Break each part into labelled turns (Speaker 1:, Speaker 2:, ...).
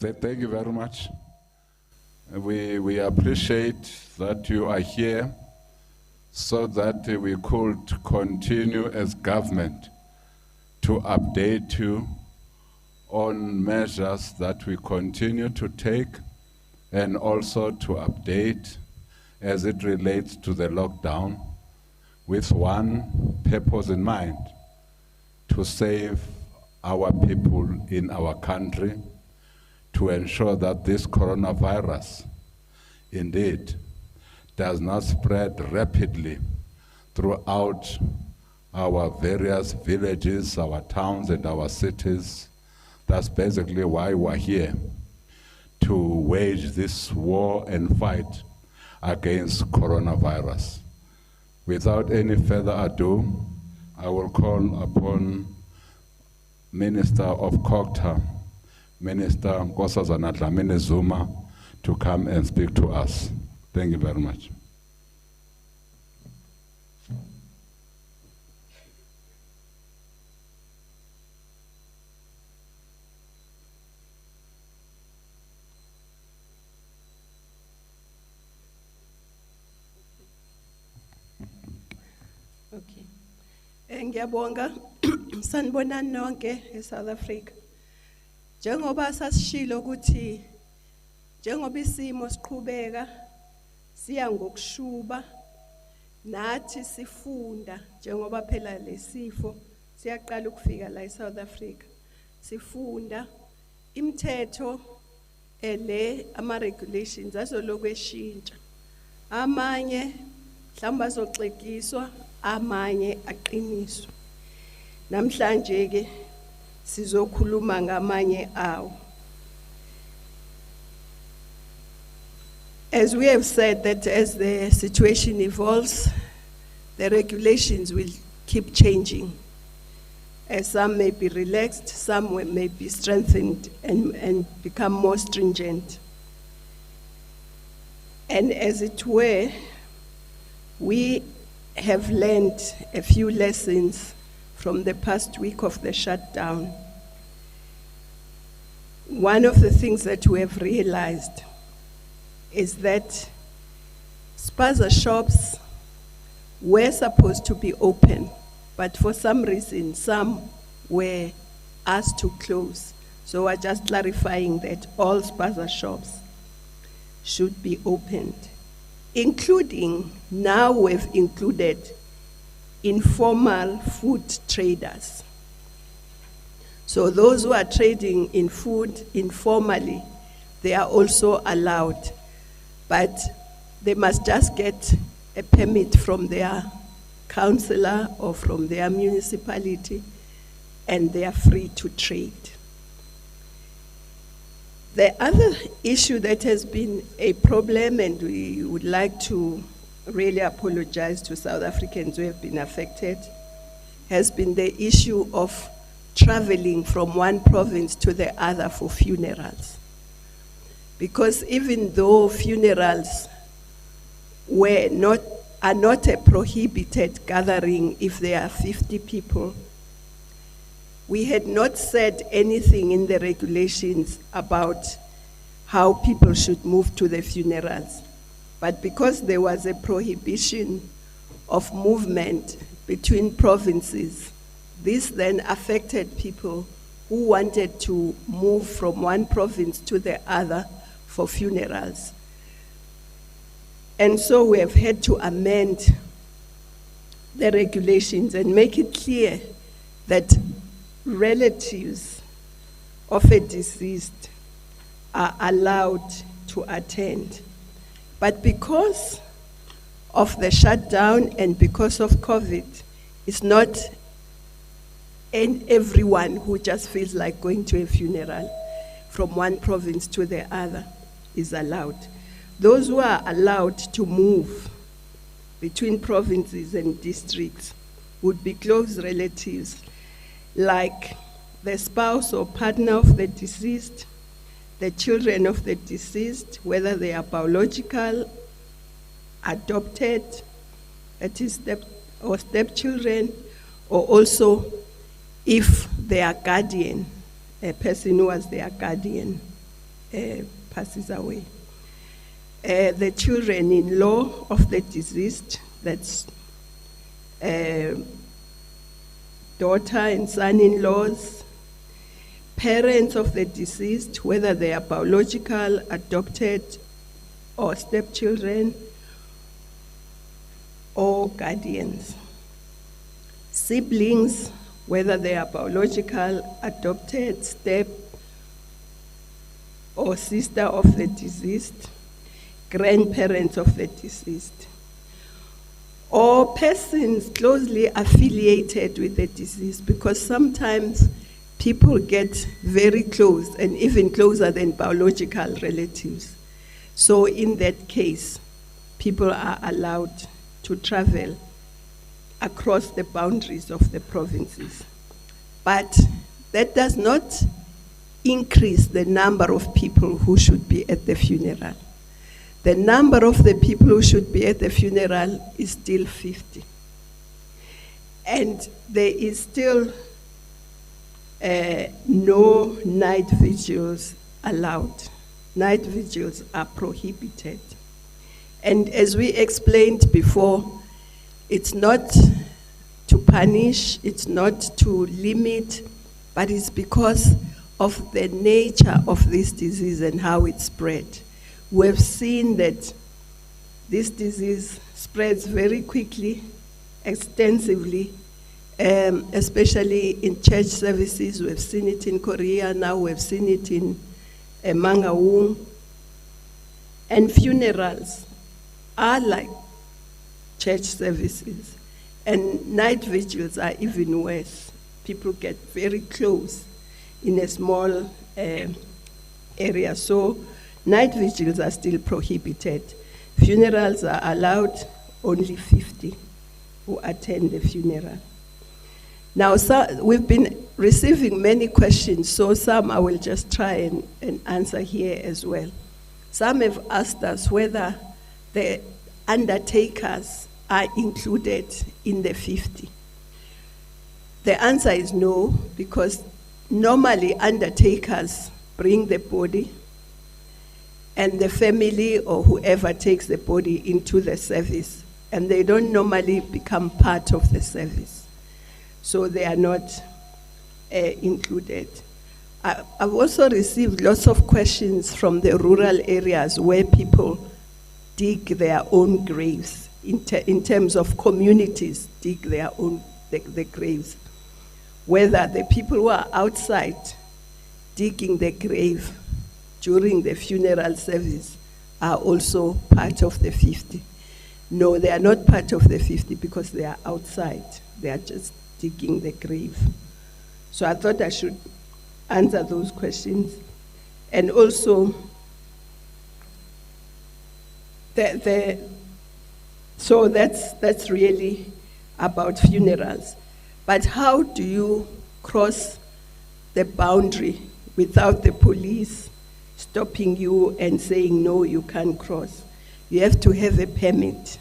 Speaker 1: Thank you very much. We appreciate that you are here so that we could continue as government to update you on measures that we continue to take and also to update as it relates to the lockdown with one purpose in mind: to save our people in our country, to ensure that this coronavirus indeed does not spread rapidly throughout our various villages, our towns, and our cities. That's basically why we're here, to wage this war and fight against coronavirus. Without any further ado, I will call upon Minister of COGTA, Minister Nkosazana Dlamini Zuma, to come and speak to us. Thank you very much.
Speaker 2: Okay. Ngiyabonga sanibonani nonke eSouth Africa. Njengoba sasishilo ukuthi njengoba isimo siqhubeka siya ngokushuba, nathi sifunda njengoba phela lesifo siyaqala ukufika la eSouth Africa. Sifunda imithetho ama regulations azoloku eshintsha. Amanye mhlawumbe azoxekiswa, amanye aqiniswa. Namhlanje ke sizokhuluma ngamanye awo. As we have said, that as the situation evolves, the regulations will keep changing. As some may be relaxed, some may be strengthened and become more stringent. And as it were, we have learned a few lessons from the past week of the shutdown. One of the things that we have realized is that spaza shops were supposed to be open, but for some reason, some were asked to close. So we're just clarifying that all spaza shops should be opened, including, now we've included informal food traders. So those who are trading in food informally, they are also allowed, but they must just get a permit from their councillor or from their municipality, and they are free to trade. The other issue that has been a problem, and we would like to really apologize to South Africans who have been affected, has been the issue of traveling from one province to the other for funerals. Because even though funerals are not a prohibited gathering if there are 50 people, we had not said anything in the regulations about how people should move to the funerals. But because there was a prohibition of movement between provinces, this then affected people who wanted to move from one province to the other for funerals. And so we have had to amend the regulations and make it clear that relatives of a deceased are allowed to attend. But because of the shutdown and because of COVID, it's not everyone who just feels like going to a funeral from one province to the other is allowed. Those who are allowed to move between provinces and districts would be close relatives, like the spouse or partner of the deceased, the children of the deceased, whether they are biological, adopted, that is stepchildren, or also if they are guardian, a person who was their guardian. passes away. The children-in-law of the deceased, that's daughter and son-in-laws, parents of the deceased, whether they are biological, adopted, or stepchildren, or guardians. Siblings, whether they are biological, adopted, step, or sister of the deceased, grandparents of the deceased, or persons closely affiliated with the deceased, because sometimes people get very close and even closer than biological relatives. So in that case, people are allowed to travel across the boundaries of the provinces. But that does not increase the number of people who should be at the funeral. The number of the people who should be at the funeral is still 50. And there is still no night vigils allowed. Night vigils are prohibited. And as we explained before, it's not to punish, it's not to limit, but it's because of the nature of this disease and how it spread. We have seen that this disease spreads very quickly, extensively, especially in church services. We've seen it in Korea, now we've seen it in Mangaung. And funerals are like church services. And night vigils are even worse. People get very close in a small area. So night vigils are still prohibited. Funerals are allowed, only 50 who attend the funeral. Now, we've been receiving many questions, so some I will just try and answer here as well. Some have asked us whether the undertakers are included in the 50. The answer is no, because normally undertakers bring the body and the family or whoever takes the body into the service, and they don't normally become part of the service. So they are not included. I've also received lots of questions from the rural areas where people dig their own graves, in terms of communities dig their own the graves. Whether the people who are outside digging the grave during the funeral service are also part of the 50. No, they are not part of the 50 because they are outside. They are just digging the grave. So I thought I should answer those questions. And also, so that's really about funerals. But how do you cross the boundary without the police stopping you and saying, no, you can't cross? You have to have a permit.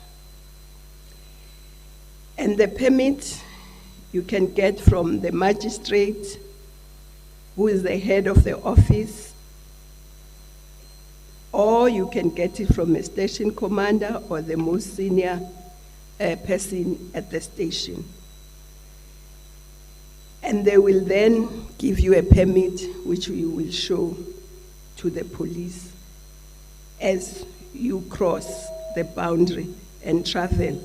Speaker 2: And the permit you can get from the magistrate, who is the head of the office, or you can get it from a station commander or the most senior person at the station. And they will then give you a permit which you will show to the police as you cross the boundary and travel,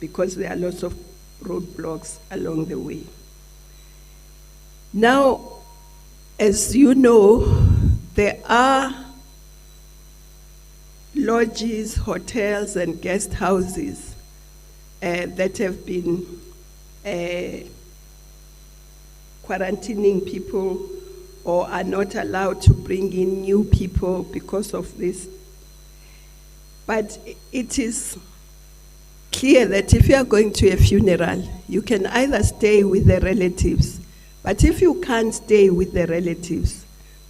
Speaker 2: because there are lots of roadblocks along the way. Now, as you know, there are lodges, hotels, and guest houses that have been quarantining people or are not allowed to bring in new people because of this. But it is clear that if you are going to a funeral, you can either stay with the relatives, but if you can't stay with the relatives,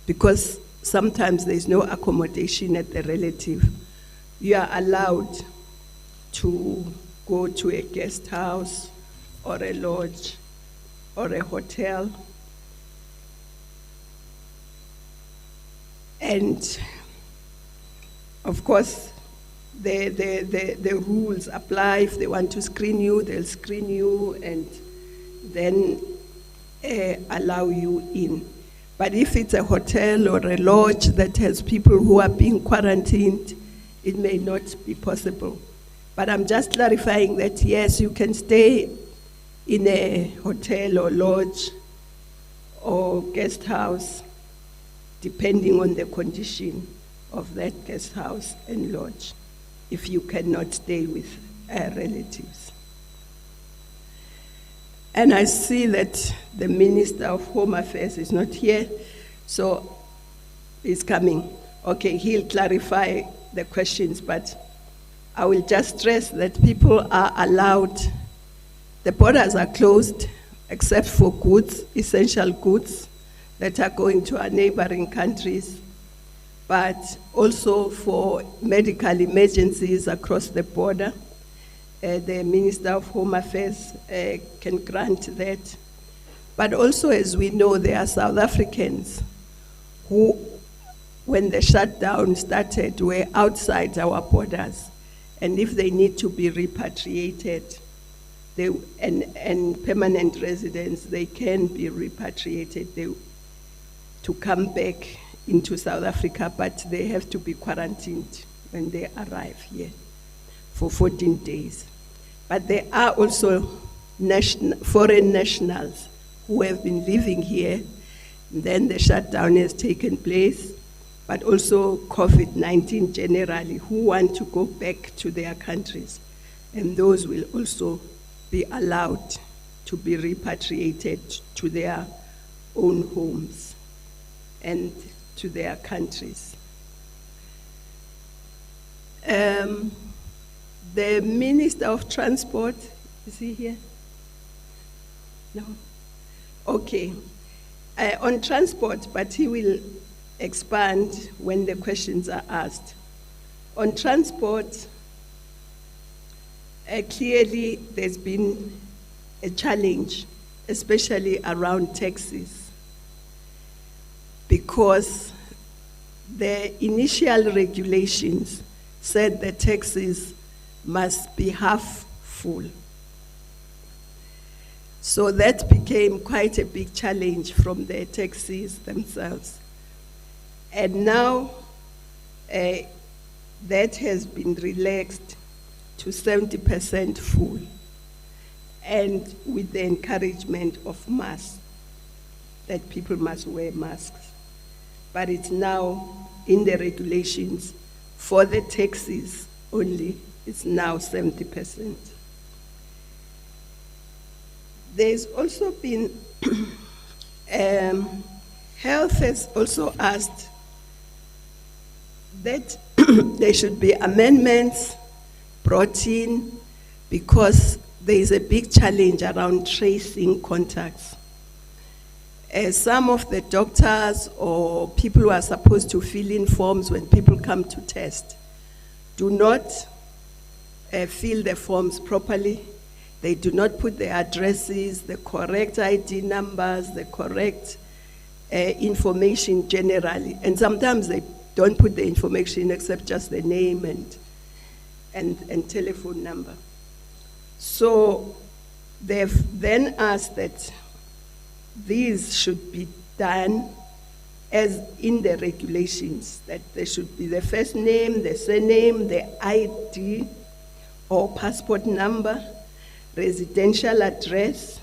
Speaker 2: because sometimes there's no accommodation at the relative, you are allowed to go to a guest house or a lodge or a hotel. And of course, the rules apply. If they want to screen you, they'll screen you and then allow you in. But if it's a hotel or a lodge that has people who are being quarantined, it may not be possible. But I'm just clarifying that yes, you can stay in a hotel or lodge or guest house, depending on the condition of that guest house and lodge, if you cannot stay with relatives. And I see that the Minister of Home Affairs is not here, so he's coming. Okay, he'll clarify the questions, but I will just stress that people are allowed. The borders are closed except for goods, essential goods that are going to our neighboring countries, but also for medical emergencies across the border. The Minister of Home Affairs can grant that. But also, as we know, there are South Africans who, when the shutdown started, were outside our borders. And if they need to be repatriated, and permanent residents, they can be repatriated to come back into South Africa, but they have to be quarantined when they arrive here for 14 days. But there are also foreign nationals who have been living here. Then the shutdown has taken place, but also COVID-19 generally, who want to go back to their countries. And those will also be allowed to be repatriated to their own homes and to their countries. The Minister of Transport, is he here? No? Okay. On transport, but he will expand when the questions are asked. On transport, clearly there's been a challenge, especially around taxis, because the initial regulations said the taxis must be half full. So that became quite a big challenge from the taxis themselves. And now that has been relaxed to 70% full, and with the encouragement of masks, that people must wear masks. But it's now in the regulations for the taxis only, it's now 70%. There's also been, Health has also asked that there should be amendments brought in because there is a big challenge around tracing contacts. Some of the doctors or people who are supposed to fill in forms when people come to test do not fill the forms properly. They do not put the addresses, the correct ID numbers, the correct information generally. And sometimes they don't put the information except just the name and telephone number. So they've then asked that these should be done as in the regulations, that there should be the first name, the surname, the ID or passport number, residential address,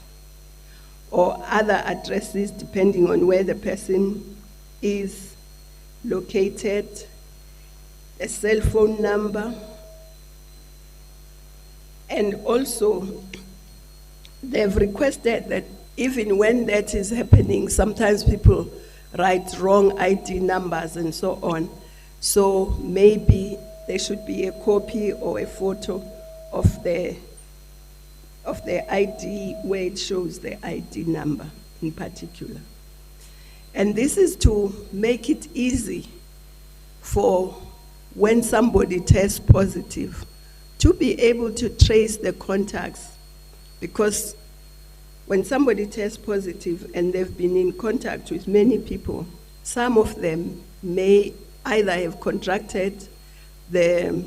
Speaker 2: or other addresses depending on where the person is located, a cell phone number, and also they've requested that even when that is happening, sometimes people write wrong ID numbers and so on. So maybe there should be a copy or a photo of the ID where it shows the ID number in particular. And this is to make it easy for when somebody tests positive to be able to trace the contacts, because when somebody tests positive and they've been in contact with many people, some of them may either have contracted the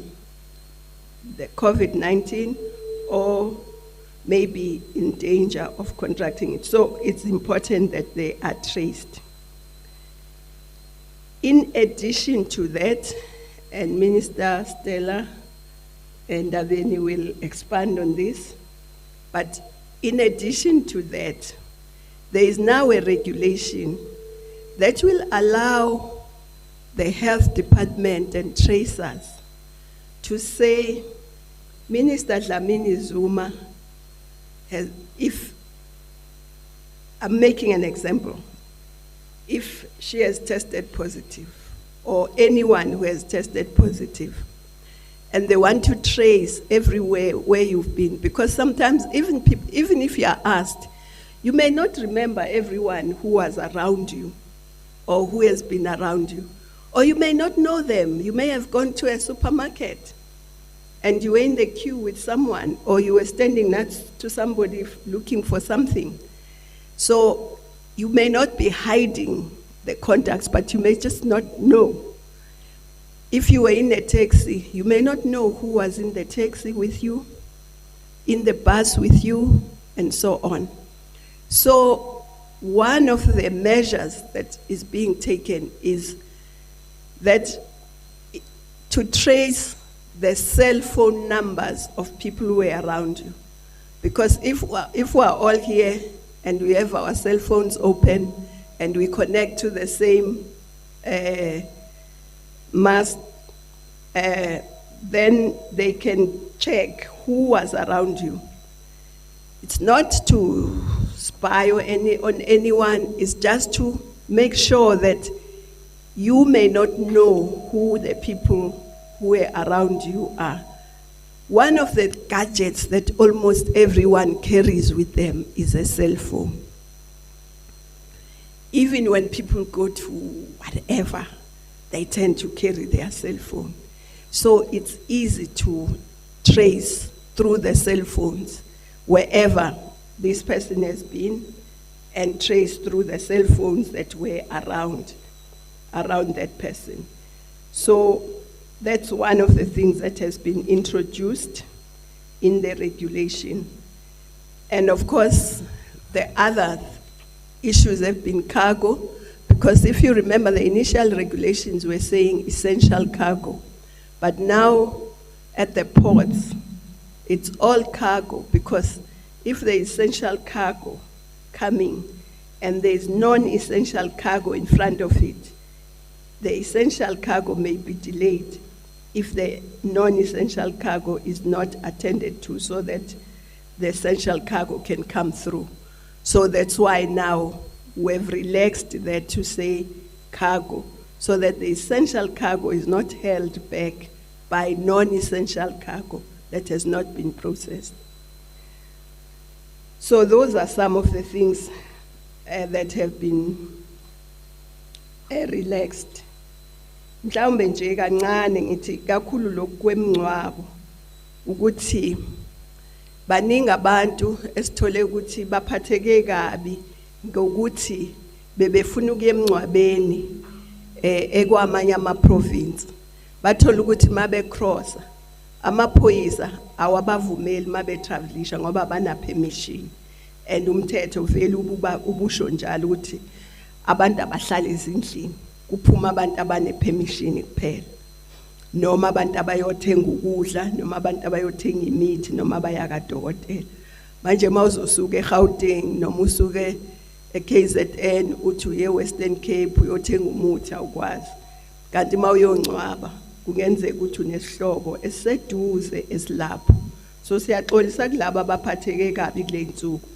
Speaker 2: COVID-19 or may be in danger of contracting it. So it's important that they are traced. In addition to that, and Minister Stella and Aveni will expand on this, but in addition to that, there is now a regulation that will allow the health department and tracers to say, Minister Dlamini Zuma, if, I'm making an example, if she has tested positive, or anyone who has tested positive, and they want to trace everywhere where you've been, because sometimes even if you are asked, you may not remember everyone who was around you or who has been around you, or you may not know them. You may have gone to a supermarket and you were in the queue with someone, or you were standing next to somebody looking for something. So you may not be hiding the contacts, but you may just not know. If you were in a taxi, you may not know who was in the taxi with you, in the bus with you, and so on. So one of the measures that is being taken is that to trace the cell phone numbers of people who were around you. Because if we're all here and we have our cell phones open and we connect to the same mast, then they can check who was around you. It's not to spy on anyone, it's just to make sure that you may not know who the people who are around you are. One of the gadgets that almost everyone carries with them is a cell phone. Even when people go to whatever, they tend to carry their cell phone. So it's easy to trace through the cell phones wherever this person has been, and trace through the cell phones that were around that person. So that's one of the things that has been introduced in the regulation. And of course, the other issues have been cargo, because if you remember, the initial regulations were saying essential cargo, but now at the ports, it's all cargo, because if there is essential cargo coming and there's non-essential cargo in front of it, the essential cargo may be delayed if the non-essential cargo is not attended to, so that the essential cargo can come through. So that's why now we've relaxed that to say cargo, so that the essential cargo is not held back by non-essential cargo that has not been processed. So those are some of the things that have been relaxed. Mhlawumbe nje kancane ngithi kakhulu lokwemncwabo ukuthi baningi abantu esithole ukuthi baphatheke kabi ngokuthi bebefuna ukuya emncwabeni ekwamanye ama-province, bathola ukuthi mabe crosser amaphoyisa awabavumeli mabe travelisha ngoba bana permission, and umthetho vele ubusho njalo ukuthi abantu abahlala ezindlini kuphuma abantu abane permission kuphela, noma abantu abayothenga ukudla, noma abantu abayothenga imithi, noma baya kadokotela. Manje mawuzosuka eGauteng noma usuke eKZN uthi uye Western Cape uyothenga umuthi awukwazi, kanti mawuyongcwaba kungenzeka ukuthi unesihlobo esiseduze esilapho. So siyaxolisa kulabo abaphatheke kabi kule nsuku,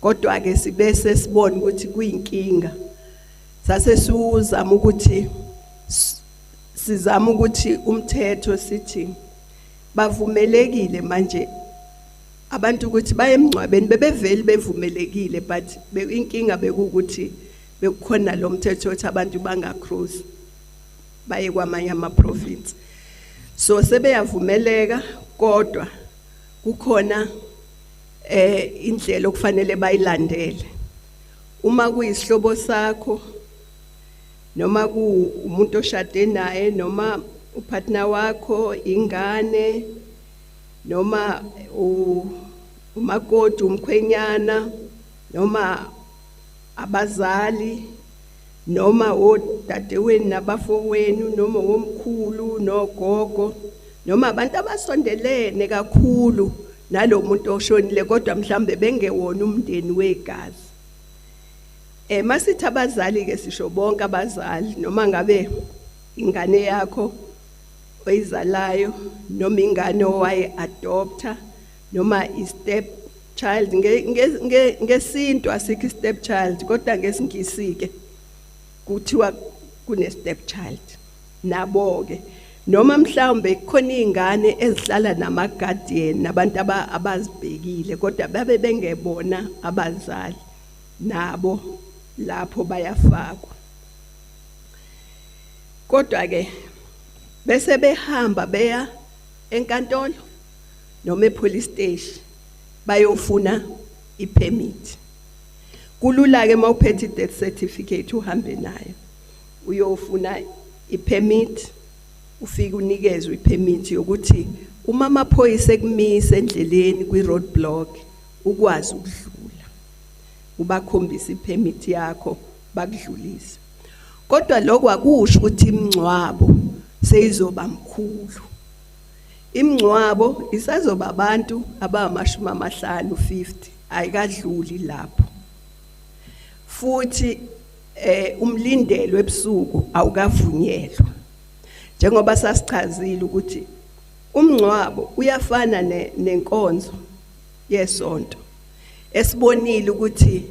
Speaker 2: kodwa ke sibese sibona ukuthi kuyinkinga. Sase sizama ukuthi umthetho sithi bavumelekile manje abantu ukuthi baye emncwabeni bebeveli bevumelekile, but inkinga bekukuthi bekukhona lo mthetho othi abantu bangacross baye kwamanye ama-province. So sebeyavumeleka, kodwa kukhona indlela okufanele bayilandele. Uma kuyisihlobo sakho noma umuntu oshade naye noma upartner wakho, ingane, noma umakoti, umkhwenyana, noma abazali, noma odadewenu nabafowenu, noma womkhulu nogogo, noma abantu abasondelene kakhulu nalo muntu oshonile kodwa mhlambe bengewona umndeni wegazi. Masithi abazali ke sisho bonke abazali, noma ngabe ingane yakho oyizalayo noma ingane owaye adopta noma i-step child. Ngesintu asikho i-step child kodwa ngesingisi ke kuthiwa kune-step child. Nabo ke noma mhlawumbe khona izingane ezihlala nama-guardian nabantu abazibhekile kodwa babe bengebona abazali, nabo lapho bayafakwa. Kodwa ke bese behamba beya enkantolo noma epolice station bayofuna ipermit. Kulula ke mawuphethe i-death certificate uhambe nayo uyofuna ipermit, ufike unikezwe ipermit yokuthi uma amaphoyisa ekumise endleleni kwi-roadblock ukwazi ukudlula, ubakhombisa ipermit yakho bakudlulise. Kodwa lokho akusho ukuthi imingcwabo seyizoba mkhulu. Imingcwabo isazoba abantu abamashumi 50, ayikadluli lapho. Futhi umlindelo ebusuku awukavunyelwa. Njengoba sasichazile ukuthi umngcwabo uyafana nenkonzo yesonto. Esibonile ukuthi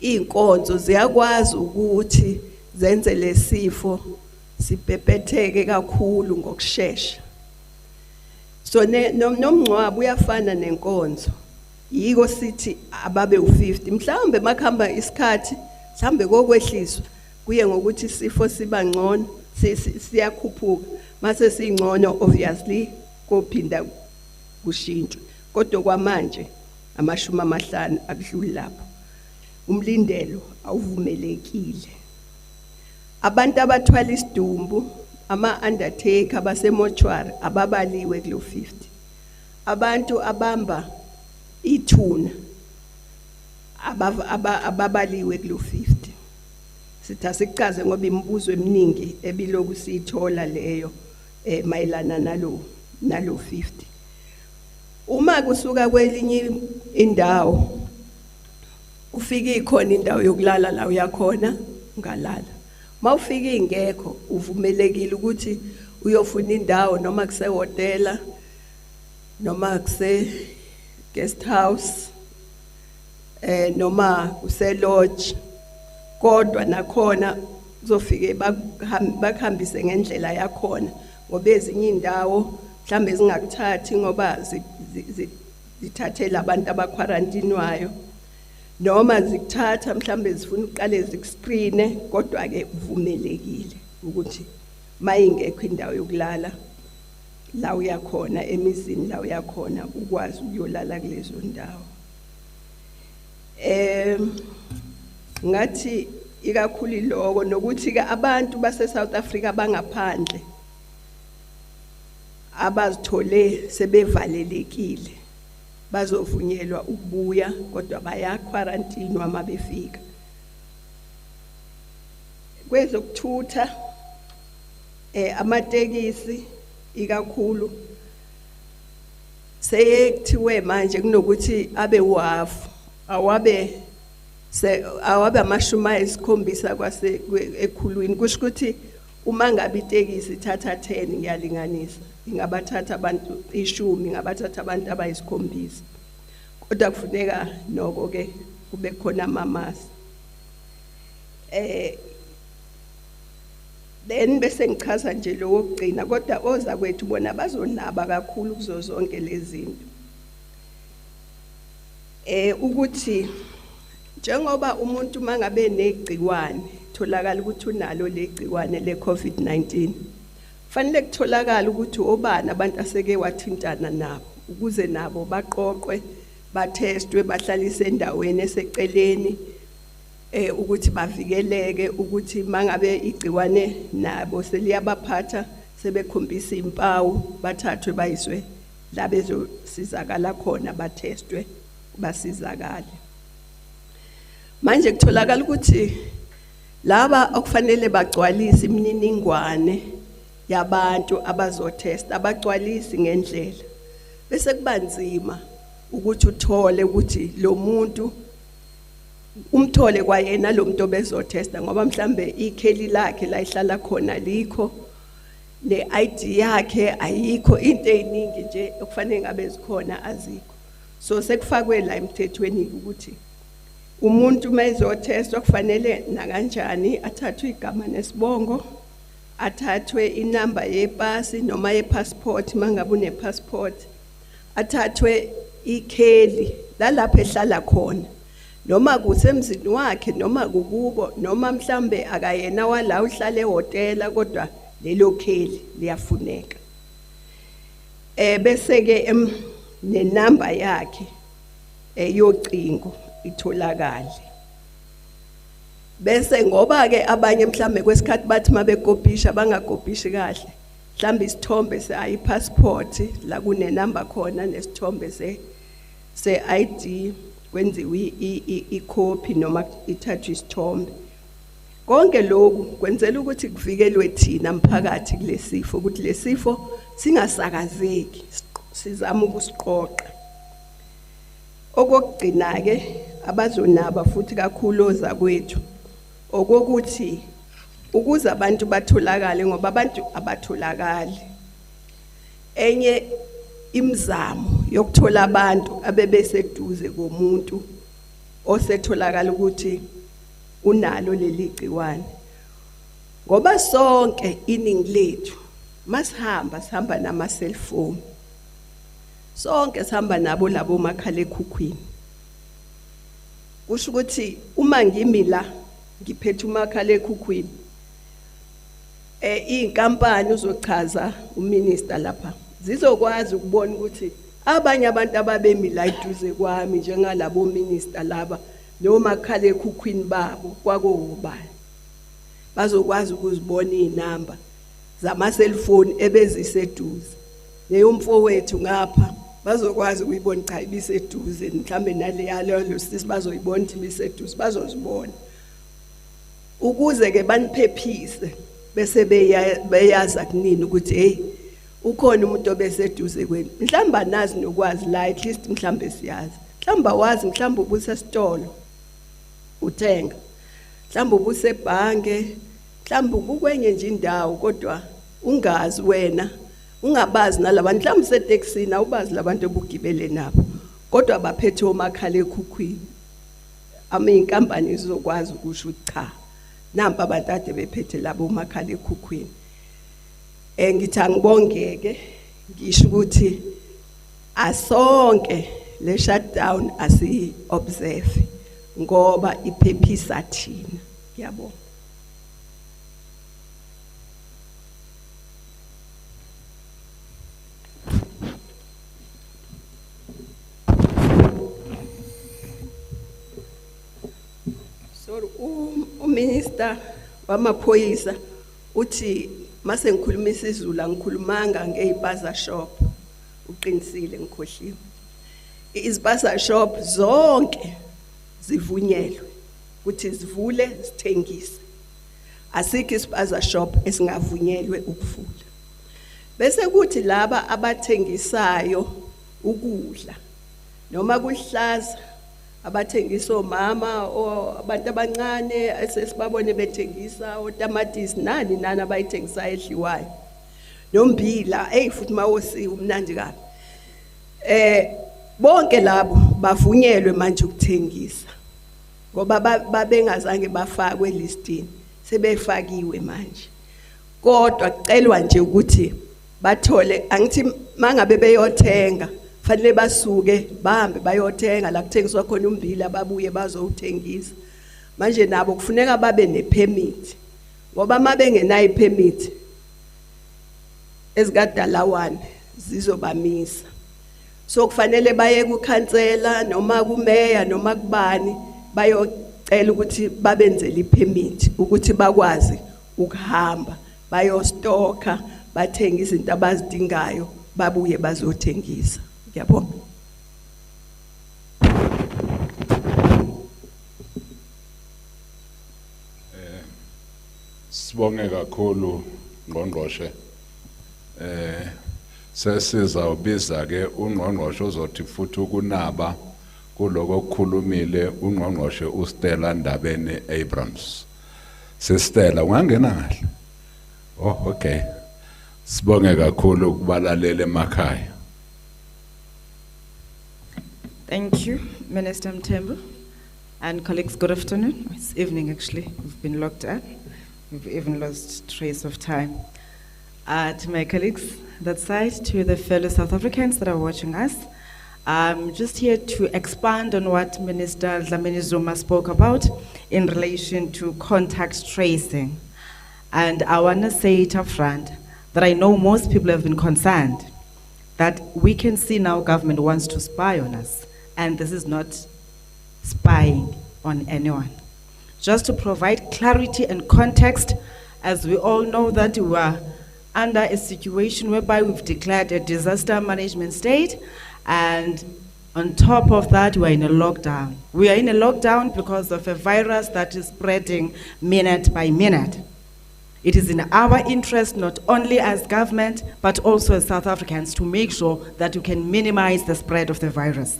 Speaker 2: inkonzo ziyakwazi ukuthi zenze lesifo sibhebhetheke kakhulu ngokusheshsha. So nomngcwabo uyafana nenkonzo. Yiko sithi ababe u50 mhlawumbe makhamba isikhathi mhlawumbe kokwehliswa kuye ngokuthi isifo siba ngcono siyakhuphuka, mase singcono obviously kophinda kushintshwe. Kodwa kwamanje amashumi 50 akudluli lapho. Umlindelo awuvumelekile. Abantu abathwala isidumbu, ama-undertaker abasemochwari ababaliwe kulo 50. Abantu abamba ithuna ababaliwe kulo 50. Sithi asikuchaze ngoba imibuzo eminingi ebiloku siyithola leyo mayelana nalo 50. Uma kusuka kwelinye indawo ufike ikhona indawo yokulala la uyakhona ungalala. Mawufika ingekho uvumelekile ukuthi uyofuna indawo noma kusehotela noma kuse guest house noma kuse lodge, kodwa nakhona uzofike bakuhambise ngendlela yakhona ngoba ezinye indawo mhlambe zingakuthathi ngoba zithathela abantu abakwarantinwayo, noma zikuthatha mhlambe zifuna uqale zikuscreene, kodwa ke uvumelekile ukuthi mayingekho indawo yokulala la uyakhona emizini la uyakhona ukwazi ukuyolala kulezo ndawo. Ngathi ikakhulu lokho nokuthi ke abantu base South Africa bangaphandle abazithole sebevalelekile bazovunyelwa ukubuya kodwa baya quarantine uma befika. Kwezokuthutha amatekisi ikakhulu sekuthiwe manje kunokuthi abe wafu awabe amashumi 7 kwase ekhulwini. Kusho ukuthi uma ngabe itekisi ithatha 10 ngiyalinganisa ingabathatha abantu 10, ingabathatha abantu abayi7, kodwa kufuneka noko ke kube khona amamasi. Then bese ngichaza nje lo wokugcina, kodwa oza kwethu bona bazonaba kakhulu kuzo zonke lezi zinto. Ukuthi njengoba umuntu mangabe negciwane tholakala ukuthi unalo legciwane le-COVID-19, fanele kutholakala ukuthi obani abantu aseke wathintana nabo ukuze nabo baqoqwe, bathestwe, bahlalise endaweni eseceleni ukuthi bavikeleke ukuthi mangabe igciwane nabo seliyabaphatha sebekhombisa impawu bathathwe bayiswe la bezosizakala khona bathestwe basizakale. Manje kutholakala ukuthi laba okufanele bagcwalise imininingwane yabantu abazotesta abagcwalisi ngendlela bese kubanzima ukuthi uthole ukuthi lo muntu umthole kwayena lo muntu obezotesta ngoba mhlambe ikheli lakhe la ihlala khona likho ne ID yakhe ayikho into eziningi nje okufanele ngabe zikhona azikho. So sekufakwe la emthethweni ukuthi umuntu mayezotestwa kufanele na kanjani athathwe igama nesibongo, athathwe inamba yepasi noma yepassport mangabe unepassport, athathwe ikheli lalapha ehlala khona noma kusemzini wakhe noma kukubo noma mhlambe akayena wala uhlala ehotela kodwa lelo kheli liyafuneka. Bese ke nenamba yakhe yocingo itholakala. Bese ngoba ke abanye mhlambe kwesikhathi bathi mabekopisha bangakopishi kahle mhlambe isithombe se-passport la kunenamba khona nesithombe se-ID kwenziwe i-copy noma ithathwe isithombe. Konke lokhu kwenzela ukuthi kuvikelwe thina mphakathi kulesifo ukuthi lesifo singasakazeki sizama ukusiqoqa. Okugcina ke abazonaba futhi kakhulu ozakwethu okokuthi ukuze abantu batholakale ngoba abantu abatholakali. Enye imizamo yokuthola abantu abebeseduze komuntu osetholakala ukuthi unalo leli gciwane. Ngoba sonke iningi lethu sihamba nama cellphone. Sonke sihamba nabo labo makhala ekhukhwini. Kusho ukuthi uma ngimi la ngiphethe umakhala ekhukhwini inkampani uzochaza uminister lapha zizokwazi ukubona ukuthi abanye abantu ababemi la eduze kwami njengalabo minister laba noma makhala ekhukhwini babo kwakobani bazokwazi ukuzibona inamba zama cellphone ebeziseduze. Leyo mfowethu ngapha bazokwazi ukuyibona cha ibiseduze mhlambe nale yalo sisi bazoyibona ukuthi ibiseduze bazozibona ukuze ke baniphephise bese beyaza kunini ukuthi hey ukhona umuntu obeseduze kwenu mhlamba nazi nokwazi la at least mhlambe siyazi mhlamba wazi mhlamba ubusesitolo uthenga mhlamba ubusebhange mhlamba ukwenye nje indawo kodwa ungazi wena ungabazi nalabantu mhlamba usetaxini awubazi labantu obugibele nabo kodwa baphethe omakhala ekhukhwini inkampani izokwazi ukusho ukuthi cha nampa abantu ade bephethe labo makhala ekhukhwini. Ngithi angibongeke ngisho ukuthi asonke le shutdown asi observe ngoba iphephisa thina. Ngiyabonga. So uminister wamaphoyisa uthi mase ngikhuluma isiZulu angikhulumanga ngezipaza shop uqinisile ngikhohliwe. Izipaza shop zonke zivunyelwe ukuthi zivule zithengise. Asikho isipaza shop esingavunyelwe ukuvula. Bese kuthi laba abathengisayo ukudla noma kuhlaza abathengisa omama o abantu abancane esesibabone bethengisa otamatisi nani abayithengisa edliwayo nombila futhi mawosi umnandi kabi bonke labo bavunyelwe manje ukuthengisa ngoba babengazange bafakwe listini sebefakiwe manje kodwa kucelwa nje ukuthi bathole angithi mangabe beyothenga fanele basuke bahambe bayothenga la kuthengiswa khona umbila babuye bazowuthengisa manje nabo kufuneka babe nepermit ngoba mabengenayo ipermit ezikadalawane zizobamisa so kufanele baye kukhansela noma kumeya noma kubani sicela ukuthi babenzele ipermit ukuthi bakwazi ukuhamba bayostoka bathenga izinto abazidingayo babuye bazothengisa. Ngiyabonga.
Speaker 1: Sibonge kakhulu ngqongqoshe. Sesizawubiza ke ungqongqoshe ozothi futhi ukunaba kuloko okukhulumile ungqongqoshe uStella Ndabeni Abrams. Stella ungangena kahle. Oh, okay. Sibonge kakhulu kubalalele emakhaya.
Speaker 3: Thank you, Minister Mthembu. And colleagues, good afternoon. It's evening actually. We've been locked up. We've even lost trace of time. To my colleagues that side, to the fellow South Africans that are watching us, I'm just here to expand on what Minister Dlamini Zuma spoke about in relation to contact tracing. And I want to say it up front that I know most people have been concerned that we can see now government wants to spy on us, and this is not spying on anyone. Just to provide clarity and context, as we all know that we are under a situation whereby we've declared a disaster management state, and on top of that, we are in a lockdown. We are in a lockdown because of a virus that is spreading minute by minute. It is in our interest, not only as government, but also as South Africans, to make sure that we can minimize the spread of the virus.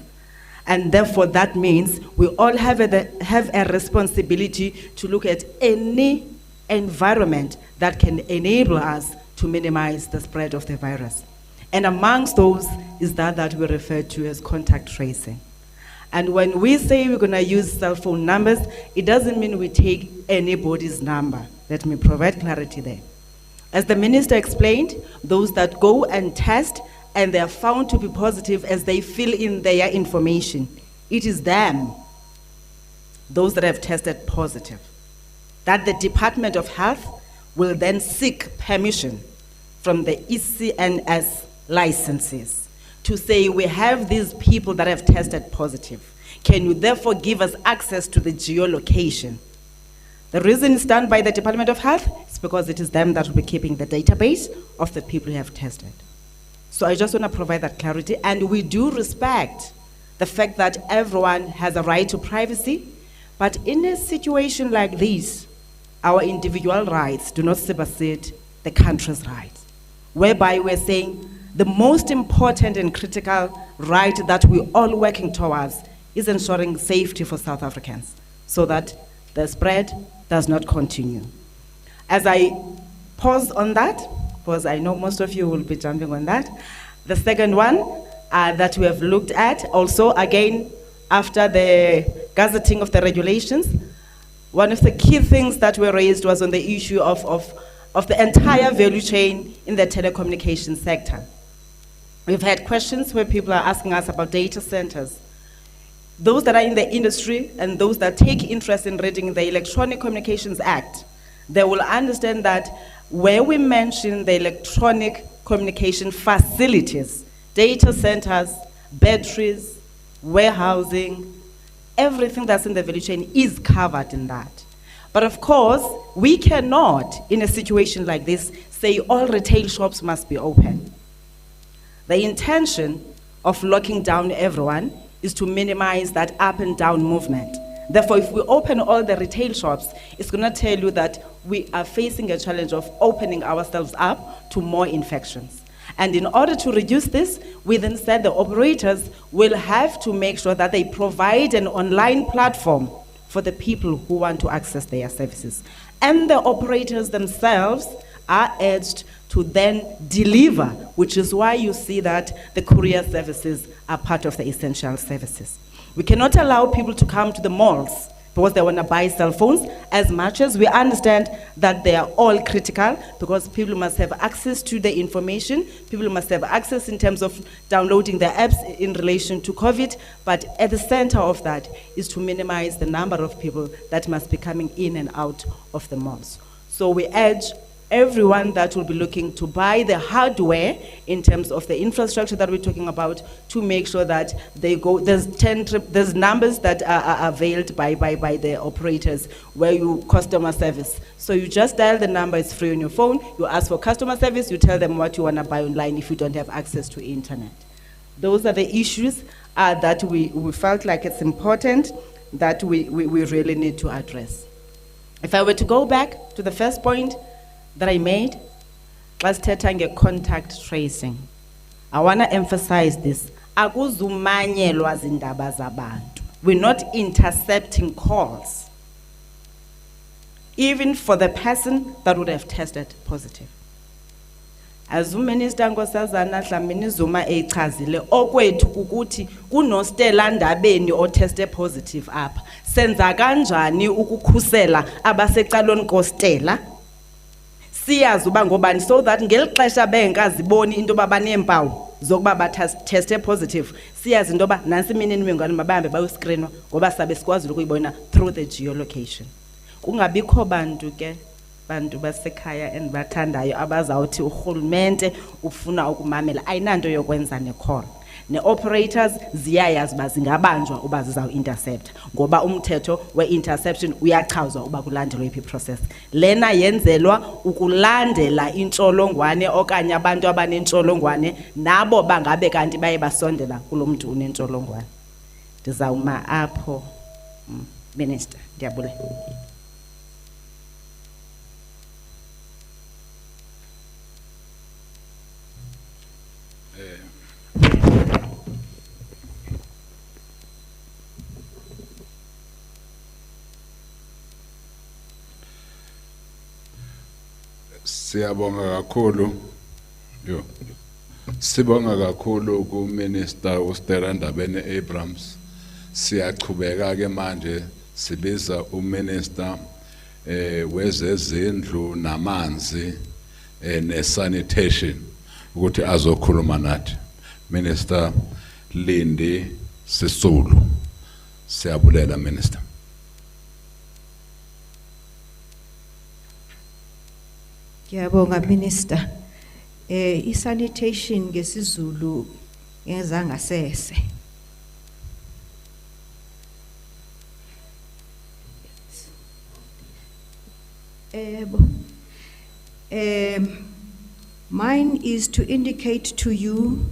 Speaker 3: And therefore, that means we all have a responsibility to look at any environment that can enable us to minimize the spread of the virus. And amongst those is that we refer to as contact tracing. And when we say we're going to use cell phone numbers, it doesn't mean we take anybody's number. Let me provide clarity there. As the minister explained, those that go and test and they are found to be positive as they fill in their information, it is them, those that have tested positive, that the Department of Health will then seek permission from the ECNS licenses to say, we have these people that have tested positive. Can you therefore give us access to the geolocation? The reason it's done by the Department of Health is because it is them that will be keeping the database of the people who have tested. So I just want to provide that clarity, and we do respect the fact that everyone has a right to privacy, but in a situation like this, our individual rights do not supersede the country's rights, whereby we're saying the most important and critical right that we're all working towards is ensuring safety for South Africans so that the spread does not continue. As I pause on that, because I know most of you will be jumping on that, the second one that we have looked at also, again, after the gazetting of the regulations, one of the key things that were raised was on the issue of the entire value chain in the telecommunications sector. We've had questions where people are asking us about data centers. Those that are in the industry and those that take interest in reading the Electronic Communications Act, they will understand that where we mention the electronic communication facilities, data centers, batteries, warehousing, everything that's in the value chain is covered in that. But of course, we cannot, in a situation like this, say all retail shops must be open. The intention of locking down everyone is to minimize that up and down movement. Therefore, if we open all the retail shops, it's going to tell you that we are facing a challenge of opening ourselves up to more infections. And in order to reduce this, we then said the operators will have to make sure that they provide an online platform for the people who want to access their services. And the operators themselves are urged to then deliver, which is why you see that the courier services are part of the essential services. We cannot allow people to come to the malls because they want to buy cell phones, as much as we understand that they are all critical, because people must have access to the information, people must have access in terms of downloading the apps in relation to COVID, but at the center of that is to minimize the number of people that must be coming in and out of the malls. So we urge everyone that will be looking to buy the hardware in terms of the infrastructure that we're talking about to make sure that they go, there's numbers that are availed by the operators where you customer service. So you just dial the number, it's free on your phone, you ask for customer service, you tell them what you want to buy online if you don't have access to internet. Those are the issues that we felt like it's important that we really need to address. If I were to go back to the first point that I made, let's take contact tracing. I want to emphasize this. We're not intercepting calls, even for the person that would have tested positive. As Minister Nkosazana Dlamini Zuma echazile okwethu ukuthi kunoStella Ndabeni oteste positive apha. Senza kanjani ukukhusela abasecaloni koStella? Siyazi uba ngobani so that ngelixesha bengaziboni into babaneempawu zokuba bateste positive. Siyazi into ba nansi imininingwane mabahambe bayoscreenwa ngoba sabe sikwazi ukuyibona through the geolocation. Kungabikho bantu ke bantu basekhaya endibathandayo abazawuthi urhulumente ufuna ukumamela ayinanto yokwenza necall. Ne-operators ziyayazi uba zingabanjwa uba zizawuintercepta ngoba umthetho we-interception uyachazwa uba kulandelwa iphi process. Lena yenzelwa ukulandela intsholongwane okanye abantu abanentsholongwane nabo bangabe kanti baye basondela kulo mntu unentsholongwane. Ndizawuma apho, Minister. Ndiyabulela.
Speaker 1: Siyabonga kakhulu. Sibonga kakhulu ku Minister uStella Ndabeni Abrams. Siyachubeka ke manje sibiza uMinister wezezindlu namanzi ne-sanitation ukuthi azokhuluma nathi. Minister Lindi Sisulu. Siyabulela Minister.
Speaker 4: Ngiyabonga Minister. I-sanitation ngesizulu ngezanga sese. Mine is to indicate to you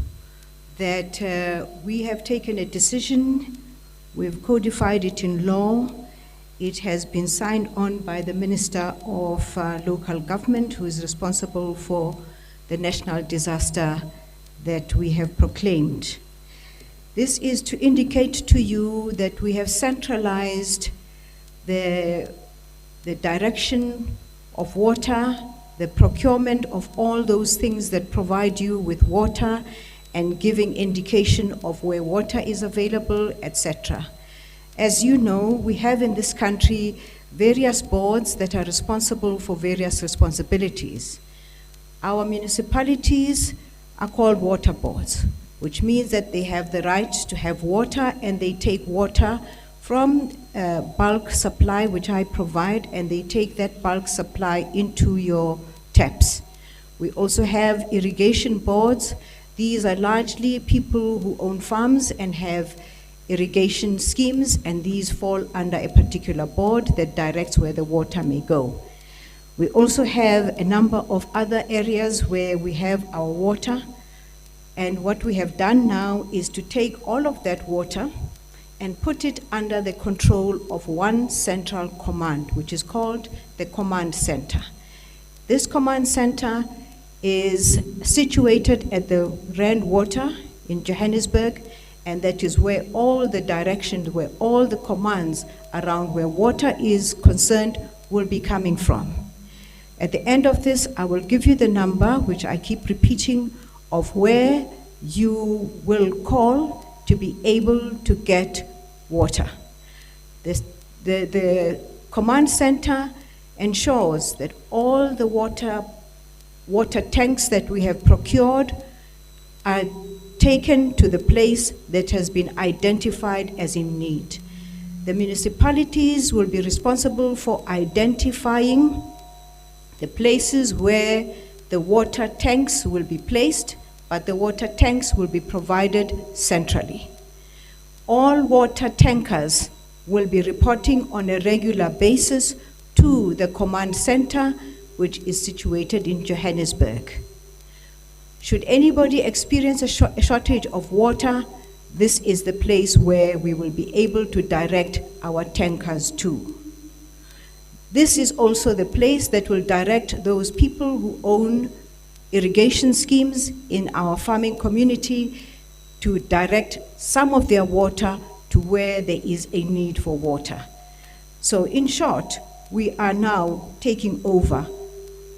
Speaker 4: that we have taken a decision, we've codified it in law. It has been signed on by the Minister of Local Government, who is responsible for the national disaster that we have proclaimed. This is to indicate to you that we have centralized the direction of water, the procurement of all those things that provide you with water and giving indication of where water is available, etc. As you know, we have in this country various boards that are responsible for various responsibilities. Our municipalities are called water boards, which means that they have the right to have water and they take water from bulk supply, which I provide, and they take that bulk supply into your taps. We also have irrigation boards. These are largely people who own farms and have irrigation schemes, and these fall under a particular board that directs where the water may go. We also have a number of other areas where we have our water, and what we have done now is to take all of that water and put it under the control of one central command, which is called the command center. This command center is situated at the Rand Water in Johannesburg, and that is where all the directions, where all the commands around where water is concerned will be coming from. At the end of this, I will give you the number, which I keep repeating, of where you will call to be able to get water. The command center ensures that all the water tanks that we have procured are taken to the place that has been identified as in need. The municipalities will be responsible for identifying the places where the water tanks will be placed, but the water tanks will be provided centrally. All water tankers will be reporting on a regular basis to the command center, which is situated in Johannesburg. Should anybody experience a shortage of water, this is the place where we will be able to direct our tankers to. This is also the place that will direct those people who own irrigation schemes in our farming community to direct some of their water to where there is a need for water. So in short, we are now taking over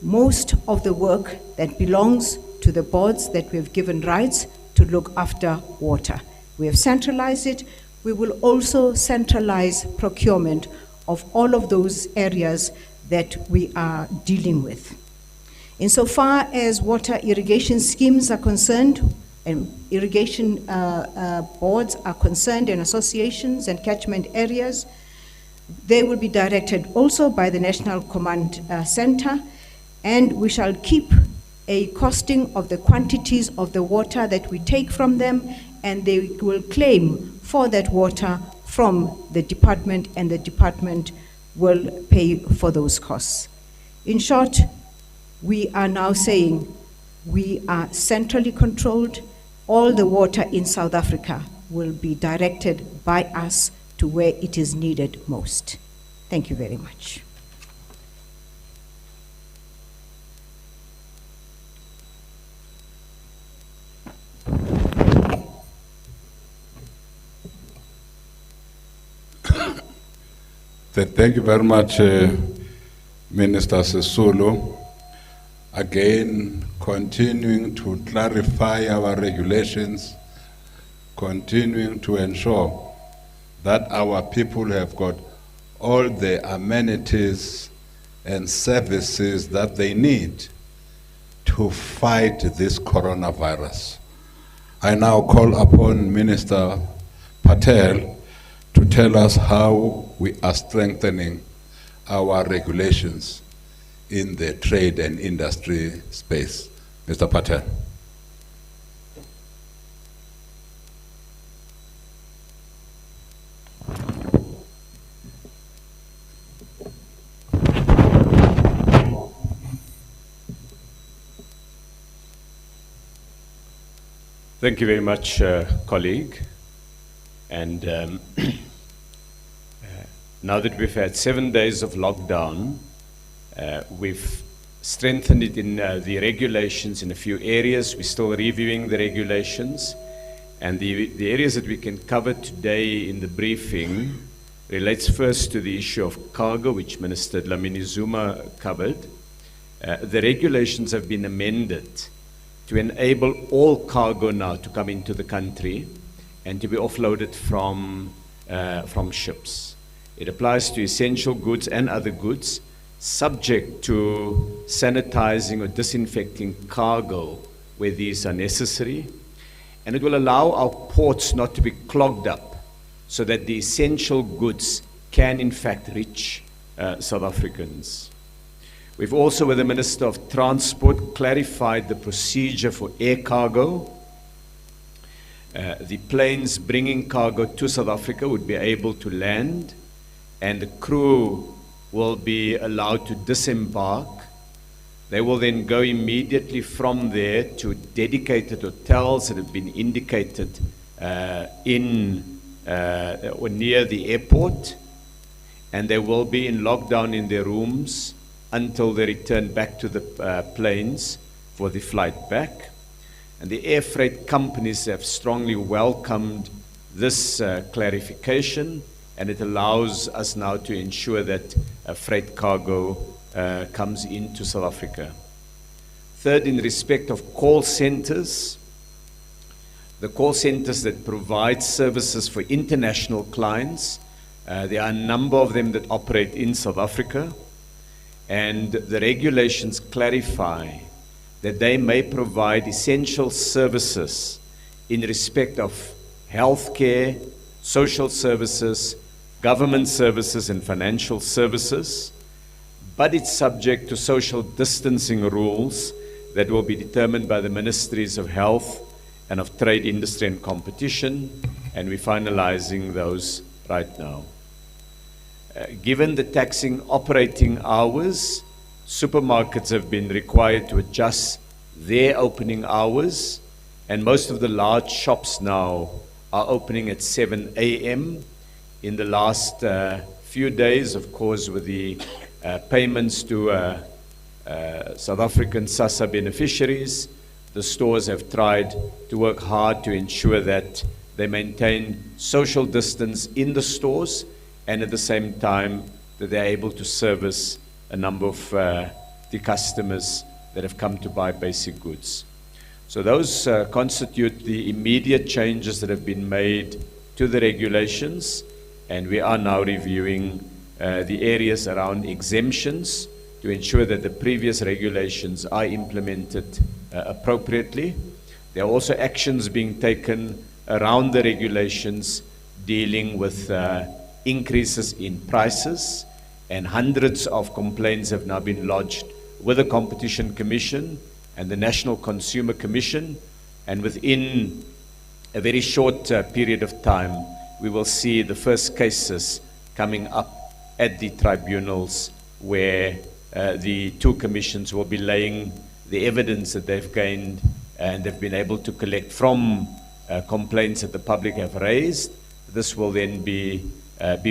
Speaker 4: most of the work that belongs to the boards that we have given rights to look after water. We have centralized it. We will also centralize procurement of all of those areas that we are dealing with. Insofar as water irrigation schemes are concerned, and irrigation boards are concerned, and associations and catchment areas, they will be directed also by the National Command Center, and we shall keep a costing of the quantities of the water that we take from them, and they will claim for that water from the department, and the department will pay for those costs. In short, we are now saying we are centrally controlled. All the water in South Africa will be directed by us to where it is needed most. Thank you very much.
Speaker 1: Thank you very much, Minister Sisulu. Again, continuing to clarify our regulations, continuing to ensure that our people have got all the amenities and services that they need to fight this coronavirus. I now call upon Minister Patel to tell us how we are strengthening our regulations in the trade and industry space. Mr. Patel.
Speaker 5: Thank you very much, colleague. And now that we've had 7 days of lockdown, we've strengthened it in the regulations in a few areas. We're still reviewing the regulations. And the areas that we can cover today in the briefing relates first to the issue of cargo, which Minister Dlamini Zuma covered. The regulations have been amended to enable all cargo now to come into the country and to be offloaded from ships. It applies to essential goods and other goods, subject to sanitizing or disinfecting cargo where these are necessary. And it will allow our ports not to be clogged up so that the essential goods can in fact reach South Africans. We've also, with the Minister of Transport, clarified the procedure for air cargo. The planes bringing cargo to South Africa would be able to land, and the crew will be allowed to disembark. They will then go immediately from there to dedicated hotels that have been indicated in or near the airport, and they will be in lockdown in their rooms until they return back to the planes for the flight back. And the air freight companies have strongly welcomed this clarification, and it allows us now to ensure that freight cargo comes into South Africa. Third, in respect of call centers, the call centers that provide services for international clients, there are a number of them that operate in South Africa, and the regulations clarify that they may provide essential services in respect of healthcare, social services, government services, and financial services, but it's subject to social distancing rules that will be determined by the Ministries of Health and of Trade, Industry and Competition, and we're finalizing those right now. Given the taxing operating hours, supermarkets have been required to adjust their opening hours, and most of the large shops now are opening at 7 a.m. In the last few days, of course, with the payments to South African SASSA beneficiaries, the stores have tried to work hard to ensure that they maintain social distance in the stores, and at the same time that they're able to service a number of the customers that have come to buy basic goods. So those constitute the immediate changes that have been made to the regulations, and we are now reviewing the areas around exemptions to ensure that the previous regulations are implemented appropriately. There are also actions being taken around the regulations dealing with increases in prices, and hundreds of complaints have now been lodged with the Competition Commission and the National Consumer Commission, and within a very short period of time we will see the first cases coming up at the tribunals, where the two commissions will be laying the evidence that they've gained and they've been able to collect from complaints that the public have raised. This will then be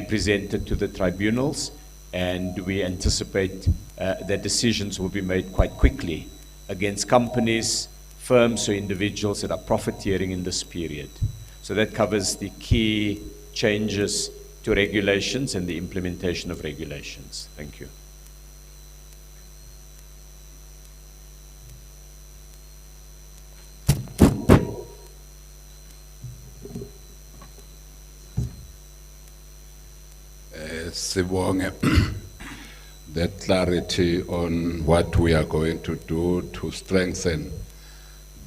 Speaker 5: presented to the tribunals, and we anticipate that decisions will be made quite quickly against companies, firms or individuals that are profiteering in this period. So that covers the key changes to regulations and the implementation of regulations. Thank you.
Speaker 1: Sibonge, that clarity on what we are going to do to strengthen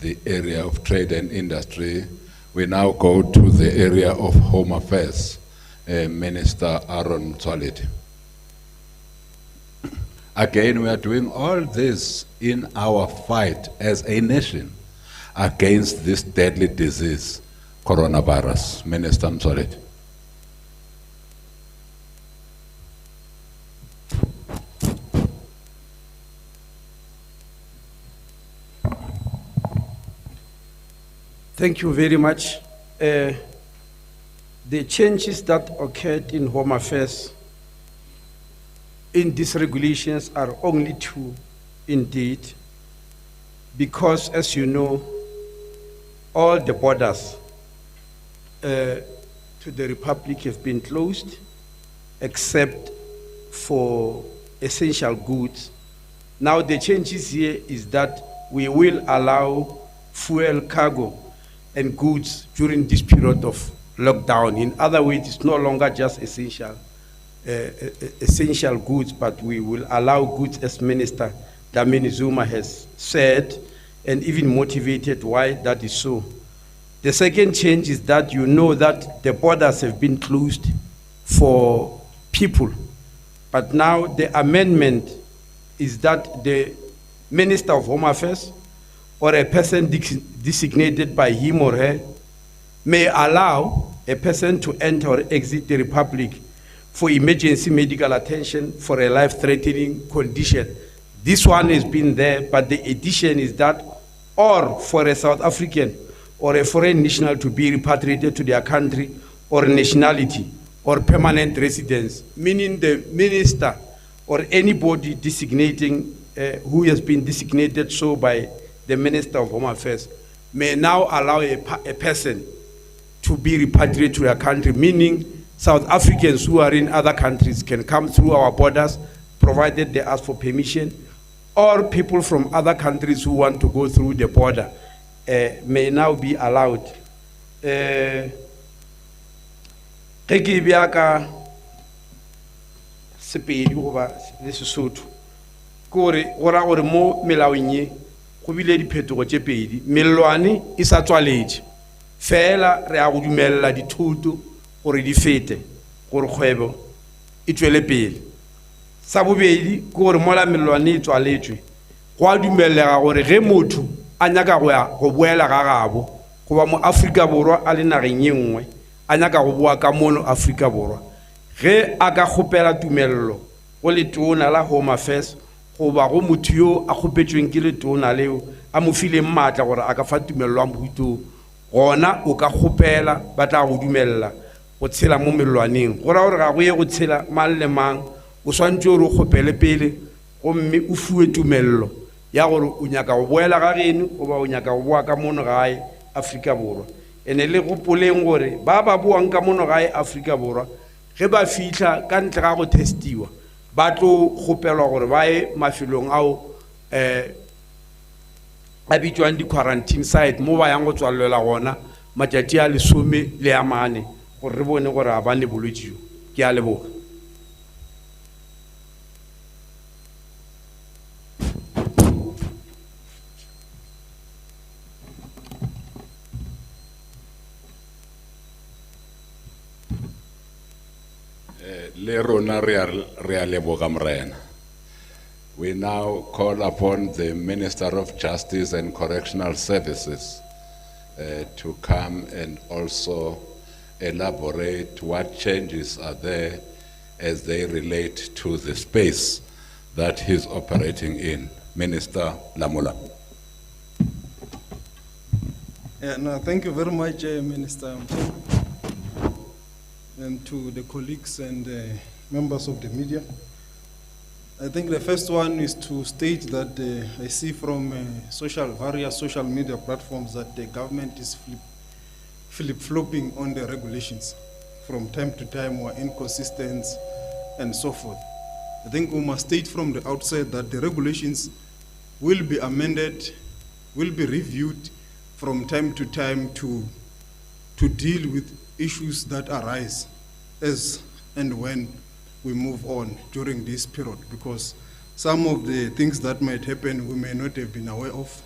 Speaker 1: the area of trade and industry. We now go to the area of Home Affairs. Minister Aaron Solid. Again, we are doing all this in our fight as a nation against this deadly disease, coronavirus. Minister Solid.
Speaker 6: Thank you very much. The changes that occurred in Home Affairs in these regulations are only two indeed, because as you know, all the borders to the Republic have been closed except for essential goods. Now the changes here is that we will allow fuel, cargo and goods during this period of lockdown. In other words, it's no longer just essential goods, but we will allow goods, as Minister Dlamini Zuma has said, and even motivated why that is so. The second change is that you know that the borders have been closed for people, but now the amendment is that the Minister of Home Affairs or a person designated by him or her may allow a person to enter or exit the Republic for emergency medical attention for a life-threatening condition. This one has been there, but the addition is that, or for a South African or a foreign national to be repatriated to their country or nationality or permanent residence, meaning the minister or anybody designating who has been designated so by the Minister of Home Affairs may now allow a person to be repatriated to their country, meaning South Africans who are in other countries can come through our borders, provided they ask for permission, or people from other countries who want to go through the border may now be allowed. Go bile diphetogo tše pedi, melwane e sa tswaletše fela re a go dumella dithuto gore di fete gore kgwebo e tšwele pele. sa bobedi ke gore mola melwane e tswaletšwe go a dumelega gore ge motho a nyaka go boela ga gabo goba mo Afrika Borwa a le nageng ye nngwe a nyaka go boa ka mono Afrika Borwa ge a ka kgopela tumello go letona la Home Affairs goba go motho yo a kgopetšweng ke letona leo a mo fileng maatla gore a ka fa tumello a mohuto gona o ka kgopela ba tla go dumella go tshela mo melwaneng go ra gore ga go ye go tshela mang le mang o swantse gore o kgopele pele gomme o fuwe tumello ya gore o nyaka go boela ga geno goba o nyaka go boa ka mono gae Afrika Borwa ene le gopoleng gore ba boang ka mono gae Afrika Borwa ge ba fihla ka ntle ga go testiwa ba tlo kgopelwa gore ba ye mafelong ao a bitswang di-quarantine site mo ba yang go tswallela gona matšatši a 14 gore re bone gore a ba ne bolwetši jo ke a leboga.
Speaker 1: Le rona re a leboga Morena. We now call upon the Minister of Justice and Correctional Services to come and also elaborate what changes are there as they relate to the space that he's operating in. Minister Lamula.
Speaker 7: No, thank you very much, Minister, and to the colleagues and members of the media. I think the first one is to state that I see from various social media platforms that the government is flip-flopping on the regulations from time to time, or inconsistent and so forth. I think we must state from the outset that the regulations will be amended, will be reviewed from time to time to deal with issues that arise as and when we move on during this period, because some of the things that might happen we may not have been aware of,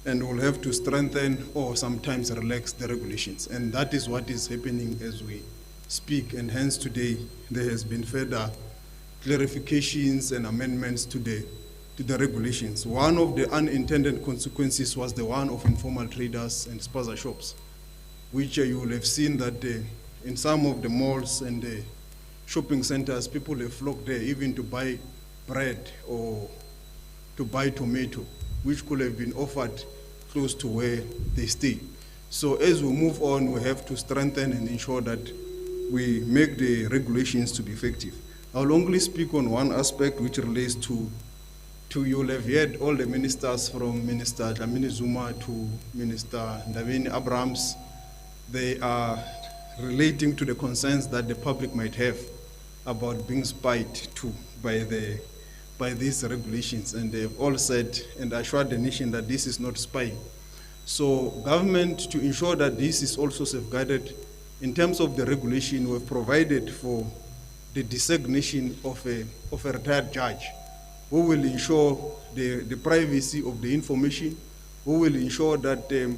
Speaker 7: and we'll have to strengthen or sometimes relax the regulations. And that is what is happening as we speak, and hence today there has been further clarifications and amendments to the regulations. One of the unintended consequences was the one of informal traders and spaza shops, which you will have seen that in some of the malls and the shopping centers, people have flocked there even to buy bread or to buy tomato, which could have been offered close to where they stay. So as we move on, we have to strengthen and ensure that we make the regulations to be effective. I'll only speak on one aspect which relates to you will have heard all the ministers from Minister Dlamini Zuma to Minister Ndabeni Abrams. They are relating to the concerns that the public might have about being spied to by these regulations, and they've all said and assured the nation that this is not spying. So government, to ensure that this is also safeguarded, in terms of the regulation, we've provided for the designation of a retired judge who will ensure the privacy of the information, who will ensure that the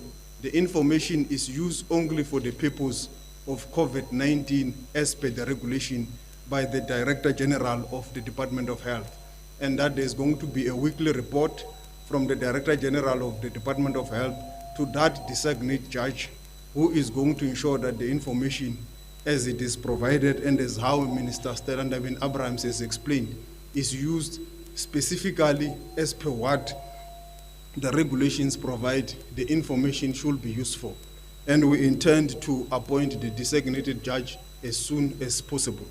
Speaker 7: information is used only for the purpose of COVID-19 as per the regulation by the Director General of the Department of Health. And that there's going to be a weekly report from the Director General of the Department of Health to that designated judge, who is going to ensure that the information as it is provided and as how Minister Stella Ndabeni Abrams has explained is used specifically as per what the regulations provide the information should be used for. And we intend to appoint the designated judge as soon as possible.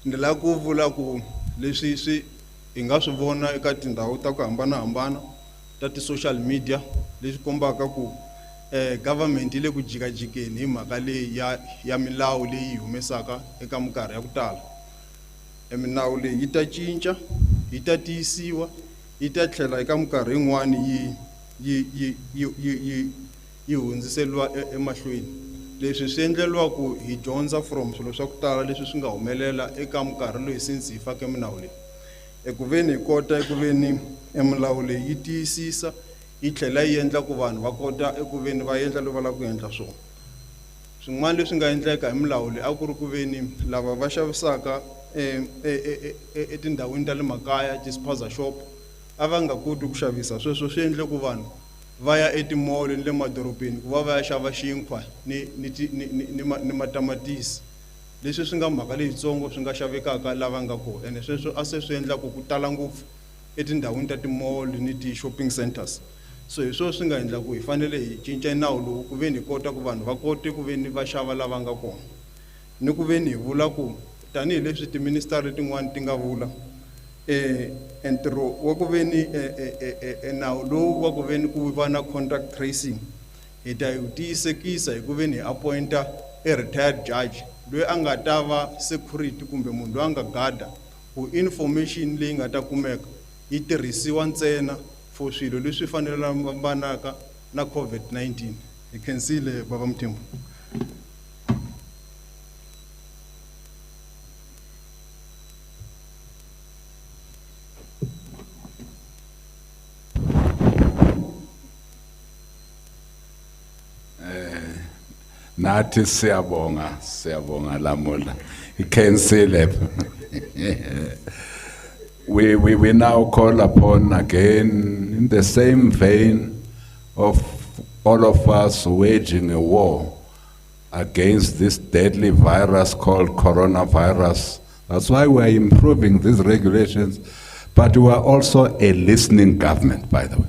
Speaker 7: Ndela ku vula ku leswi swi inga swi vona eka tindhawu ta ku hambanahambana ta ti-social media leswi kombaka ku government ile ku jikajikeni hi mhaka leyi ya milawu leyi humesaka eka minkarhi ya ku tala. Milawu leyi yi ta cinca, yi ta tiyisiwa, yi ta tlhela eka minkarhi yin'wani yi hundziseriwa emahlweni. Leswi swi endleriwa ku hi dyondza from swilo swa ku tala leswi swi nga humelela eka minkarhi loyi since hi fake milawu leyi. Ekuveni hi kota ekuveni milawu leyi yi tiyisisa, yi tlhela yi endla ku vanhu va kota ekuveni va endla leswi va lava ku endla swona. swin'wana leswi nga endleka hi milawu leyi a ku ri ku veni lava va xavisaka etindhawini ta le makaya ti-spaza shop a va nga koti ku xavisa sweswo swi endle ku vanhu va ya etimall ni le madorobeni ku va ya xava xinkwa ni matamatisi leswi swi nga mhaka leyitsongo swi nga xavekaka lava nga kona ene sweswo a se swi endla ku tala ngopfu etindhawini ta timall ni ti-shopping centers. So hi swona swi nga endla ku hi fanele hi cinca nawu lowu ku veni hi kota ku vanhu va kote ku veni va xava lava nga kona ni ku veni hi vula ku tanihileswi tiministeri tin'wana ti nga vula ntirho wa ku veni nawu lowu wa ku veni ku va na contact tracing hi ta hi tiyisekisa hi ku veni hi appointa retired judge loyi a nga ta va security kumbe munhu loyi a nga gada ku information leyi nga ta kumeka yi tirhisiwa ntsena for swilo leswi fanelelanaka na COVID-19. You can see le Baba Mthembu.
Speaker 1: Nathi siyabonga lamola. You can see le. We now call upon again in the same vein of all of us waging a war against this deadly virus called coronavirus. That's why we are improving these regulations, but we are also a listening government, by the way,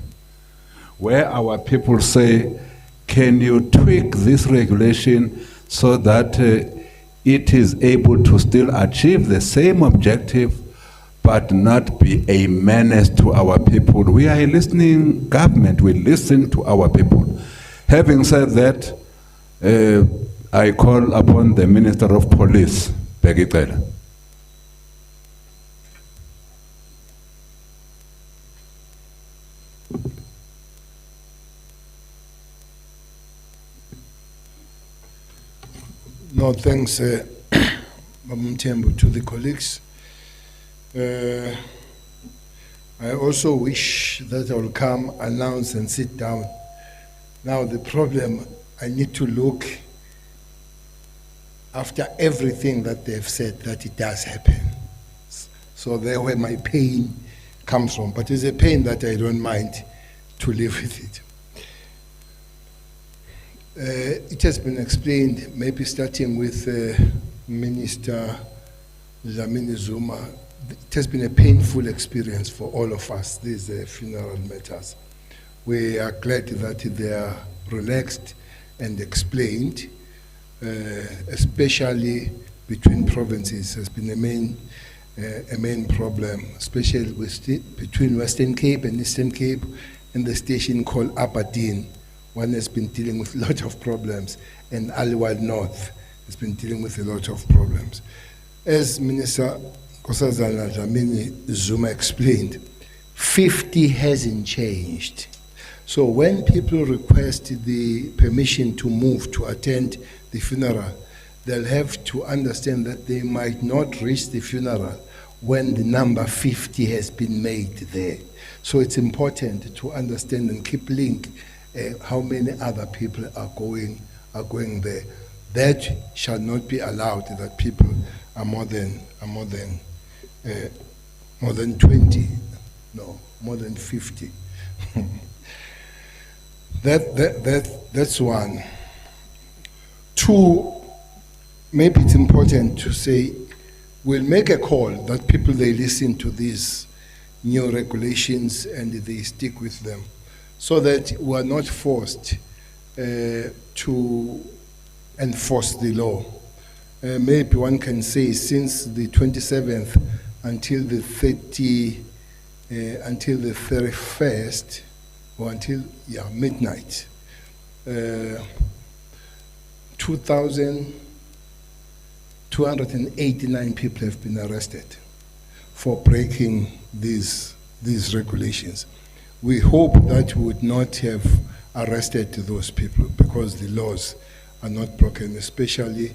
Speaker 1: where our people say, can you tweak this regulation so that it is able to still achieve the same objective but not be a menace to our people? We are a listening government. We listen to our people. Having said that, I call upon the Minister of Police, Peggy Taylor.
Speaker 8: No, thanks, Mthembu, to the colleagues. I also wish that I will come, announce and sit down. Now the problem, I need to look after everything that they've said that it does happen. So there where my pain comes from, but it's a pain that I don't mind to live with it. It has been explained, maybe starting with Minister Dlamini Zuma. It has been a painful experience for all of us, these funeral matters. We are glad that they are relaxed and explained, especially between provinces has been a main problem, especially between Western Cape and Eastern Cape and the station called Aberdeen. One has been dealing with a lot of problems, and Aliwal North has been dealing with a lot of problems. As Minister Nkosazana Dlamini Zuma explained, 50 hasn't changed. So when people request the permission to move to attend the funeral, they'll have to understand that they might not reach the funeral when the number 50 has been made there. So it's important to understand and keep link how many other people are going there. That shall not be allowed, that people are more than 20, no, more than 50. That's one. Two, maybe it's important to say, we'll make a call that people, they listen to these new regulations and they stick with them, so that we are not forced to enforce the law. Maybe one can say since the 27th until the 31st, or until midnight, 2,289 people have been arrested for breaking these regulations. We hope that we would not have arrested those people because the laws are not broken, especially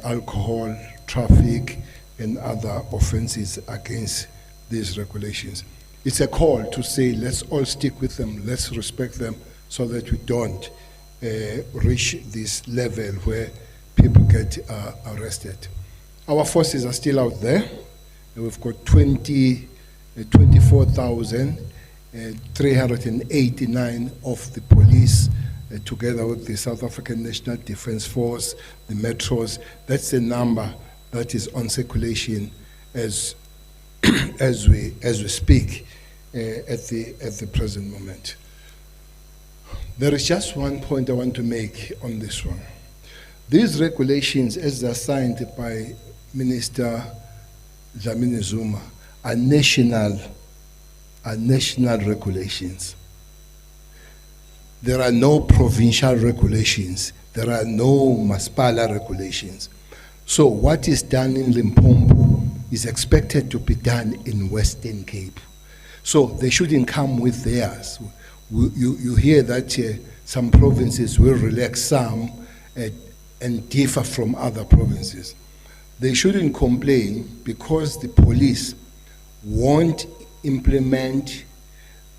Speaker 8: alcohol, traffic, and other offenses against these regulations. It's a call to say, let's all stick with them, let's respect them, so that we don't reach this level where people get arrested. Our forces are still out there. We've got 24,389 of the police, together with the South African National Defence Force, the metros. That's the number that is on circulation as as we speak at the present moment. There is just one point I want to make on this one. These regulations, as they're signed by Minister Dlamini Zuma, are national regulations. There are no provincial regulations. There are no Masipala regulations. So what is done in Limpopo is expected to be done in Western Cape. So they shouldn't come with theirs. You hear that some provinces will relax some and differ from other provinces. They shouldn't complain because the police won't implement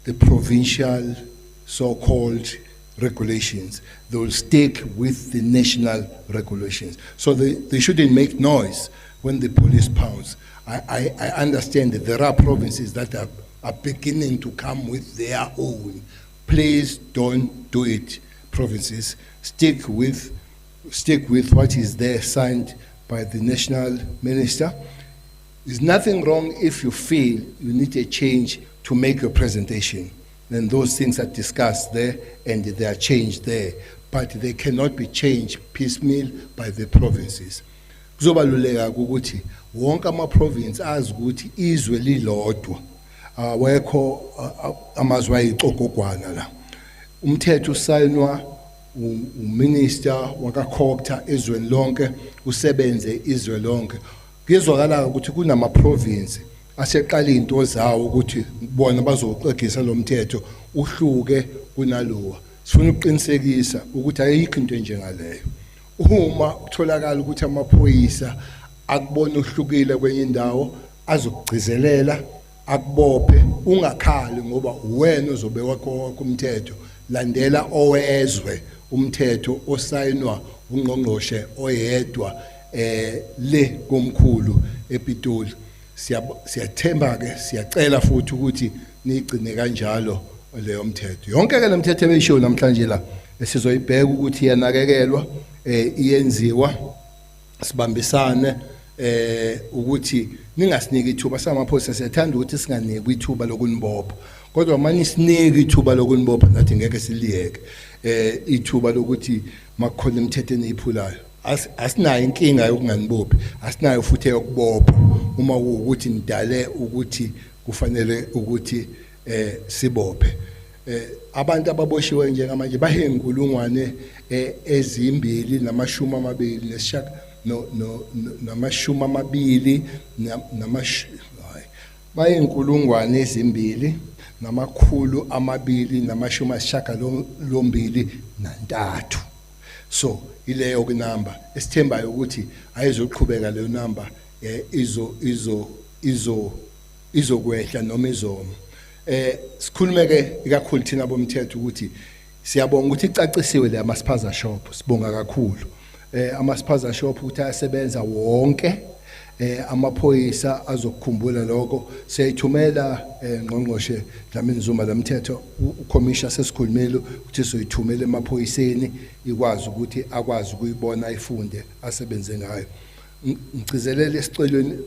Speaker 8: the provincial so-called regulations. They will stick with the national regulations. So they shouldn't make noise when the police pounce. I understand that there are provinces that are beginning to come with their own. Please don't do it, provinces. Stick with what is there signed by the national minister. There's nothing wrong if you feel you need a change to make your presentation. Then those things are discussed there and they are changed there. But they cannot be changed piecemeal by the provinces. Kuzobaluleka ukuthi wonke ama-province azi ukuthi izwe lilodwa. Awekho amazwe ayixokogwana la. Umthetho usayinwa uminister waka-COGTA ezweni lonke, usebenze izwe lonke. Kuyezwakala ukuthi kunama-province aseqala into zawo ukuthi bona bazoxegisa lo mthetho uhluke kunalowa. Sifuna ukuqinisekisa ukuthi ayikho into enjengaleyo. Uma kutholakala ukuthi amaphoyisa akubona uhlukile kwenye indawo, azokugcizelela, akubophe, ungakhali ngoba wena uzobekwa kumthetho. Landela owezwe umthetho osayinwa ungqongqoshe oyedwa le komkhulu ePitoli. Siyathemba ke, siyacela futhi ukuthi nigcine kanjalo leyo mthetho. Yonke ke lemithetho ebeyishiwo namhlanje la sizoyibheka ukuthi iyanakekelwa, iyenziwa, sibambisane ukuthi ningasiniki ithuba. Samaphoyisa siyathanda ukuthi singaniki ithuba lokunibopha. Kodwa manje sinike ithuba lokunibopha nathi ngeke siliyeke. Ithuba lokuthi makukhona imithetho eniyiphulayo. Asinayo inkinga yokunganibophi, asinayo futhi yokubopha uma ukuthi nidale ukuthi kufanele ukuthi sibophe. Abantu ababoshiwe njengamanje bahenkulungwane ezimbili namashumi amabili nesishaka namashumi amabili bayenkulungwane ezimbili namakhulu amabili namashumi ayisishagalombili nantathu. So ileyo kunamba esithembayo ukuthi ayizoqhubeka leyo namba izokwehla noma izoma. Sikhulume ke ikakhulu thina bomthetho ukuthi siyabonga ukuthi icacisiwe le ama-spaza shop, sibonga kakhulu. Ama-spaza shop ukuthi ayasebenza wonke, amaphoyisa azokukhumbula lokho. Siyayithumela ngqongqoshe Dlamini Zuma lamthetho ucommissioner sesikhulumile ukuthi soyithumela emaphoyiseni ikwazi ukuthi akwazi ukuyibona ifunde asebenze ngayo. Ngcizelele esiceleni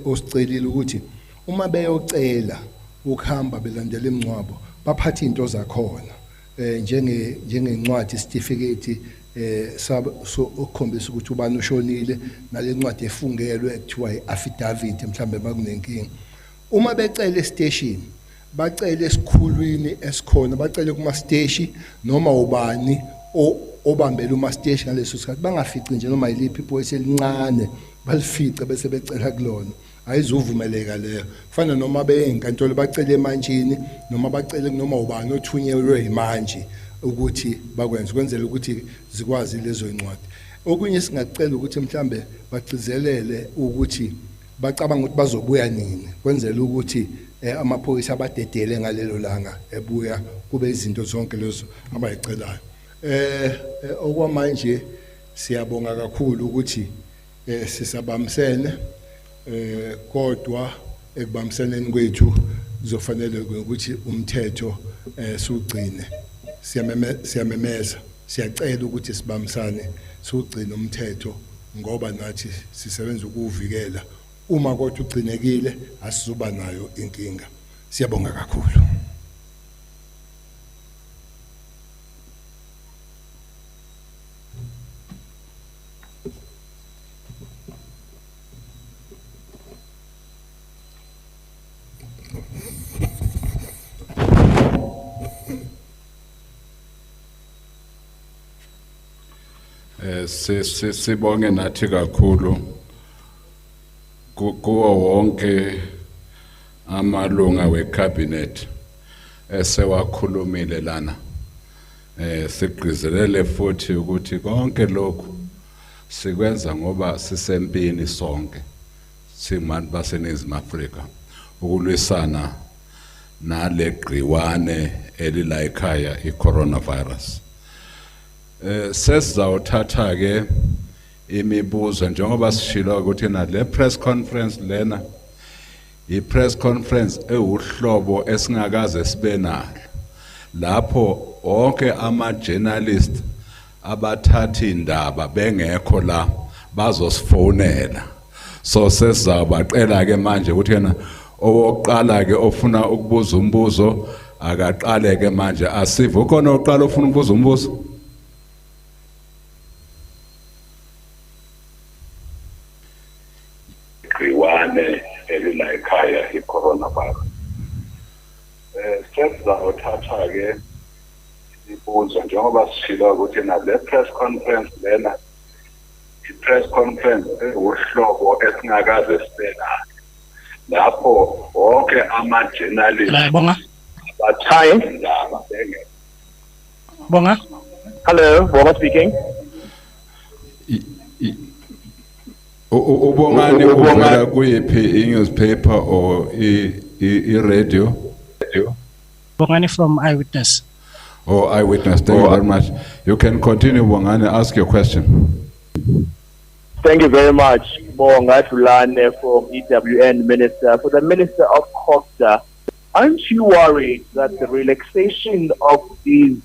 Speaker 8: osicelile ukuthi uma beyocela ukuhamba belandela imncwabo baphathe into zakhona njengencwadi certificate ukukhombisa ukuthi ubani ushonile nale ncwadi efungelwe ekuthiwa i-affidavit mhlambe bakunenkinga. Uma becela estation bacela esikhulwini esikhona, bacela kuma station noma ubani obambela uma station ngaleso sikhathi, bangafici nje noma yiliphi iphoyisa elincane balifice bese becela kulona. Ayizuvumeleka leyo. Kufana noma beyinkantolo bacele emanjini noma bacele noma ubani othunyelwe imanje ukuthi bakwenze kwenzela ukuthi zikwazi lezo incwadi. Okunye singacela ukuthi mhlambe bagcizelele ukuthi bacabanga ukuthi bazobuya nini, kwenzela ukuthi amaphoyisa abadedele ngalelo langa ebuya kube izinto zonke lezo abayicelayo. Okwamanje siyabonga kakhulu ukuthi sisabamsene kodwa ekubamseneni kwethu kuzofanele ukuthi umthetho siugcine. Siyamemeza siyacela ukuthi sibamsane siugcine umthetho ngoba nathi sisebenza ukuvikela. Uma kodwa ugcinekile asizuba nayo inkinga. Siyabonga kakhulu.
Speaker 1: Sibonge nathi kakhulu kuwo wonke amalunga wecabinet esewakhulumile lana. Sigqizelele futhi ukuthi konke lokhu sikwenza ngoba sisempini sonke simantu baseNingizimu Afrika ukulwisana nale gciwane elila ekhaya i-coronavirus. Sesizawuthatha ke imibuzo njengoba sishilo ukuthi na le press conference lena i-press conference ewuhlobo esingakaze sibe nalo lapho onke ama-journalist abathathi indaba bengekho la bazosifonela. So sesizawubacela ke manje ukuthi yena owokuqala ke ofuna ukubuza umbuzo akaqale ke manje. Asive ukhona oqala ofuna ukubuza umbuzo? Gciwane elila ekhaya i-coronavirus. Sesizawuthatha ke imibuzo njengoba sishilo ukuthi na le press conference lena i-press conference ewuhlobo esingakaze sibe nalo lapho wonke ama-journalist abathathi indaba bengekho.
Speaker 9: Bonga.
Speaker 10: Hello, Bonga speaking.
Speaker 1: Ubongani uvela kuyiphi newspaper or i-radio?
Speaker 9: Bongani from Eyewitness.
Speaker 1: Oh, Eyewitness. Thank you very much. You can continue, Bongani. Ask your question.
Speaker 10: Thank you very much, Bonga Tulane from EWN Minister. For the Minister of COGTA, aren't you worried that the relaxation of these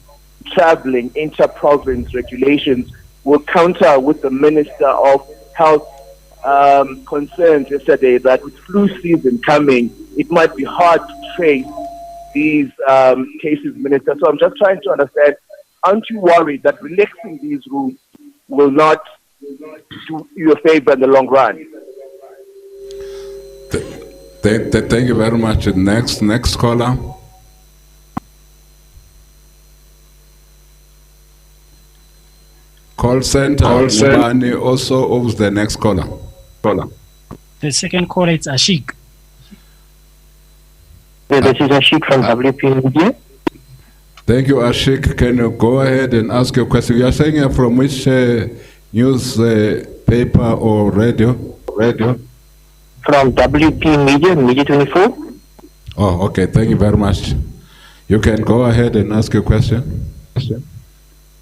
Speaker 10: traveling inter-province regulations will counter with the Minister of Health concerns yesterday that with flu season coming, it might be hard to trace these cases, Minister? So I'm just trying to understand, aren't you worried that relaxing these rules will not do you a favor in the long run?
Speaker 1: Thank you very much. Next caller. Call center. Ubani also owes the next caller.
Speaker 9: The second caller is Ashik.
Speaker 10: This is Ashik from WP Media.
Speaker 1: Thank you, Ashik. Can you go ahead and ask your question? You are saying you're from which newspaper or radio?
Speaker 10: From WP Media, Media 24.
Speaker 1: Oh, okay. Thank you very much. You can go ahead and ask your question.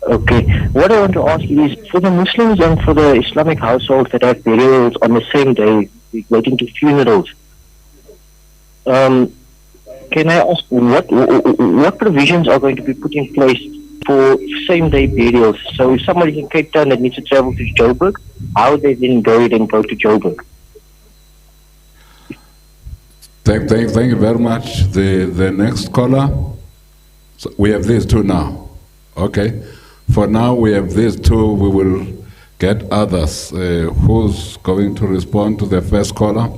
Speaker 10: Okay. What I want to ask you is, for the Muslims and for the Islamic households that have burials on the same day, waiting to funerals, can I ask what provisions are going to be put in place for same-day burials? So if somebody in Cape Town that needs to travel to Joburg, how they then go to Joburg?
Speaker 1: Thank you very much. The next caller. So we have these two now. Okay. For now, we have these two. We will get others. Who's going to respond to the first caller?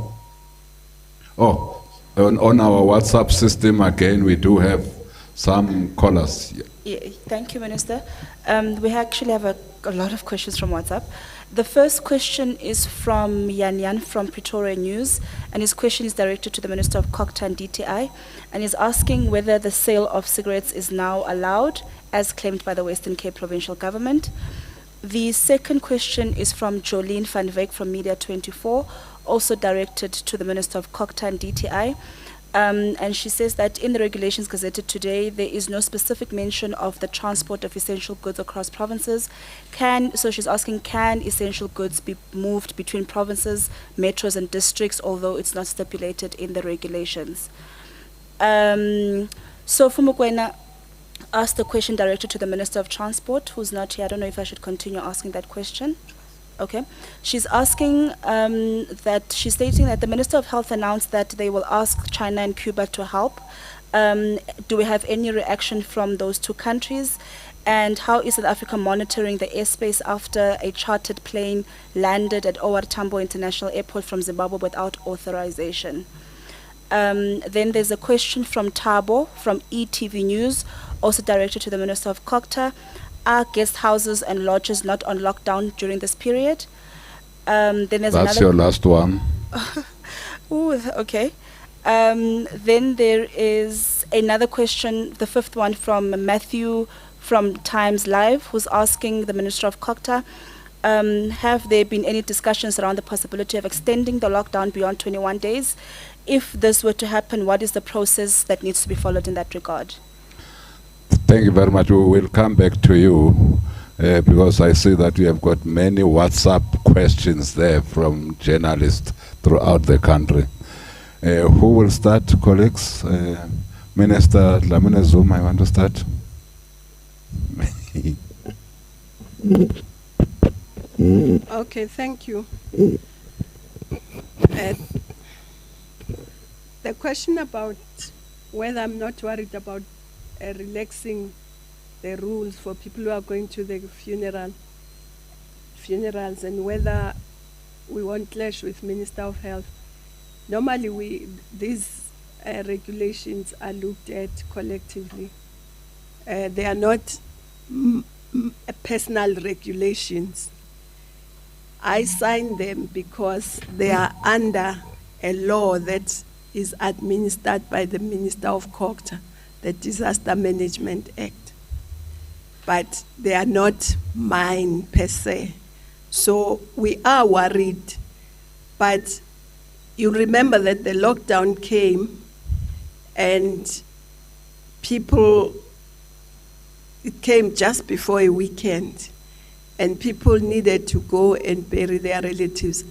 Speaker 1: Oh, on our WhatsApp system, again, we do have some callers.
Speaker 11: Yeah, thank you, Minister. We actually have a lot of questions from WhatsApp. The first question is from Yan from Pretoria News, and his question is directed to the Minister of COGTA and DTI, and is asking whether the sale of cigarettes is now allowed, as claimed by the Western Cape Provincial Government. The second question is from Jolene van Wyk from Media 24, also directed to the Minister of COGTA and DTI, And she says that in the regulations gazetted today, there is no specific mention of the transport of essential goods across provinces. So she's asking, can essential goods be moved between provinces, metros and districts, although it's not stipulated in the regulations? So Fumukwena asked the question directed to the Minister of Transport, who's not here. I don't know if I should continue asking that question. Okay. She's asking she's stating that the Minister of Health announced that they will ask China and Cuba to help. Do we have any reaction from those two countries? And how is South Africa monitoring the airspace after a chartered plane landed at OR Tambo International Airport from Zimbabwe without authorization? Then there's a question from Tabo from ETV News, also directed to the Minister of Cocta. Are guest houses and lodges not on lockdown during this period? Then there's
Speaker 1: That's your last one.
Speaker 11: Ooh, okay. Then there is another question, the fifth one from Matthew from Times Live, who's asking the Minister of Cocta, have there been any discussions around the possibility of extending the lockdown beyond 21 days? If this were to happen, what is the process that needs to be followed in that regard?
Speaker 1: Thank you very much. We will come back to you because I see that we have got many WhatsApp questions there from journalists throughout the country. Who will start, colleagues? Minister Lamine Zuma, I want to start.
Speaker 2: Okay, thank you. The question about whether I'm not worried about relaxing the rules for people who are going to the funerals and whether we won't clash with Minister of Health. Normally, these regulations are looked at collectively. They are not personal regulations. I signed them because they are under a law that is administered by the Minister of Cocta, the Disaster Management Act. But they are not mine per se. So we are worried. But you remember that the lockdown came and it came just before a weekend and people needed to go and bury their relatives.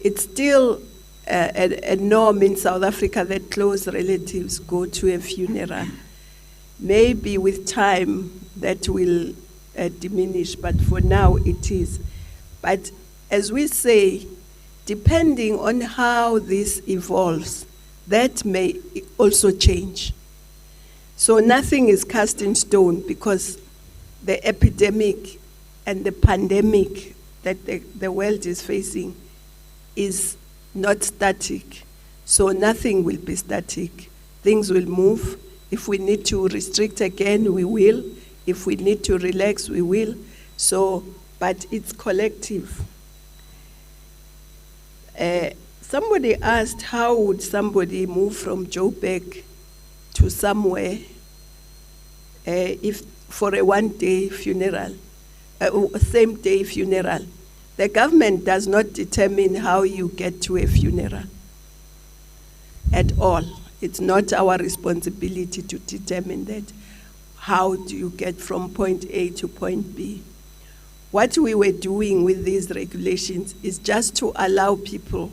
Speaker 2: It's still a norm in South Africa that close relatives go to a funeral. Maybe with time that will diminish, but for now it is. But as we say, depending on how this evolves, that may also change. So nothing is cast in stone because the epidemic and the pandemic that the world is facing is not static. So nothing will be static. Things will move. If we need to restrict again, we will. If we need to relax, we will. So, but it's collective. Somebody asked, how would somebody move from Joburg to somewhere if for a one-day funeral, same-day funeral? The government does not determine how you get to a funeral at all. It's not our responsibility to determine that. How do you get from point A to point B? What we were doing with these regulations is just to allow people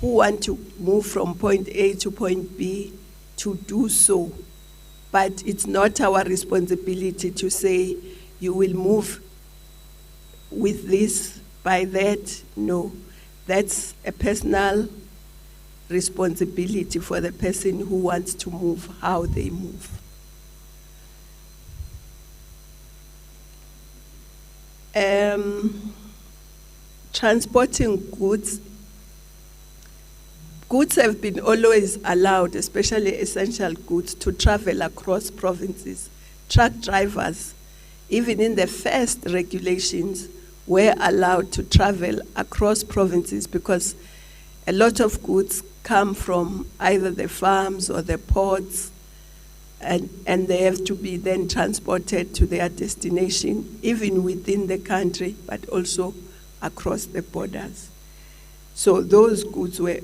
Speaker 2: who want to move from point A to point B to do so. But it's not our responsibility to say, you will move with this, by that. No, that's a personal responsibility for the person who wants to move, how they move. Transporting goods. Goods have been always allowed, especially essential goods, to travel across provinces. Truck drivers, even in the first regulations, were allowed to travel across provinces because a lot of goods come from either the farms or the ports, and they have to be then transported to their destination, even within the country, but also across the borders. So those goods were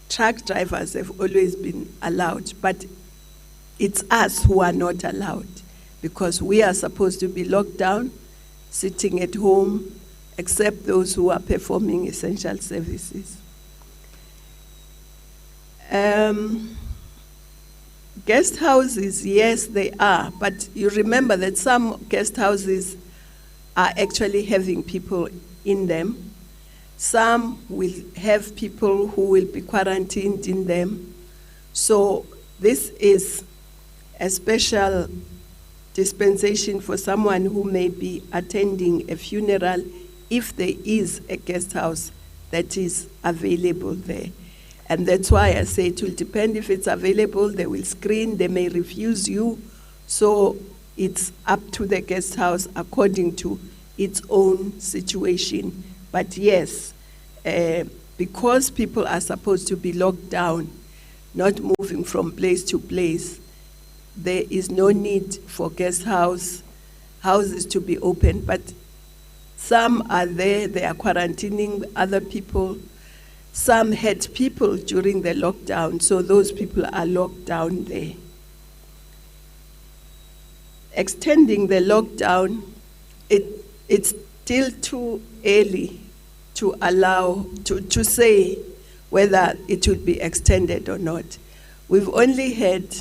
Speaker 2: truck drivers have always been allowed, but it's us who are not allowed because we are supposed to be locked down, sitting at home, except those who are performing essential services. Guest houses, yes, they are, but you remember that some guest houses are actually having people in them. Some will have people who will be quarantined in them. So this is a special dispensation for someone who may be attending a funeral if there is a guest house that is available there. And that's why I say it will depend if it's available, they will screen, they may refuse you. So it's up to the guest house according to its own situation. But yes, because people are supposed to be locked down, not moving from place to place, there is no need for guest houses to be open. But some are there, they are quarantining other people. Some had people during the lockdown, so those people are locked down there. Extending the lockdown, it's still too early to allow, to say whether it will be extended or not. We've only had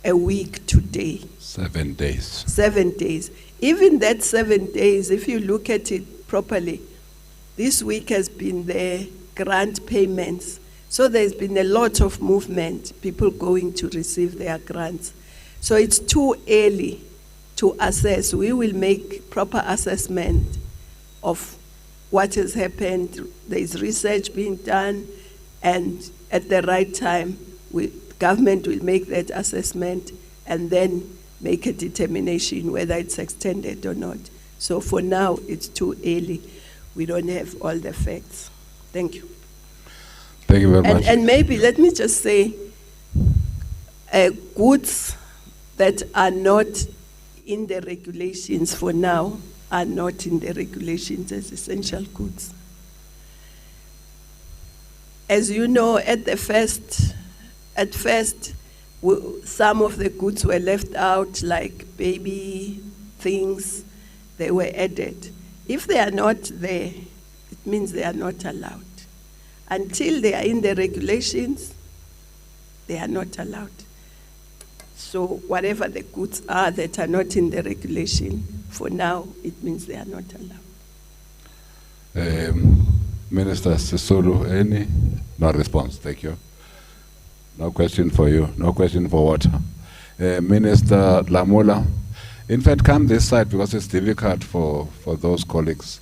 Speaker 2: a week today.
Speaker 1: 7 days.
Speaker 2: 7 days. Even that 7 days, if you look at it properly, this week has been the grant payments. So there's been a lot of movement, people going to receive their grants. So it's too early to assess. We will make proper assessment of what has happened. There's research being done, and at the right time, government will make that assessment and then make a determination whether it's extended or not. So for now, it's too early. We don't have all the facts. Thank you.
Speaker 1: Thank you very much.
Speaker 2: And maybe, let me just say, goods that are not in the regulations for now are not in the regulations as essential goods. As you know, at first, some of the goods were left out, like baby things, they were added. If they are not there, it means they are not allowed. Until they are in the regulations, they are not allowed. So whatever the goods are that are not in the regulation, for now, it means they are not allowed.
Speaker 1: Minister Sisulu, any? No response, thank you. No question for you, no question for water. Minister Lamola, in fact, come this side because it's difficult for those colleagues.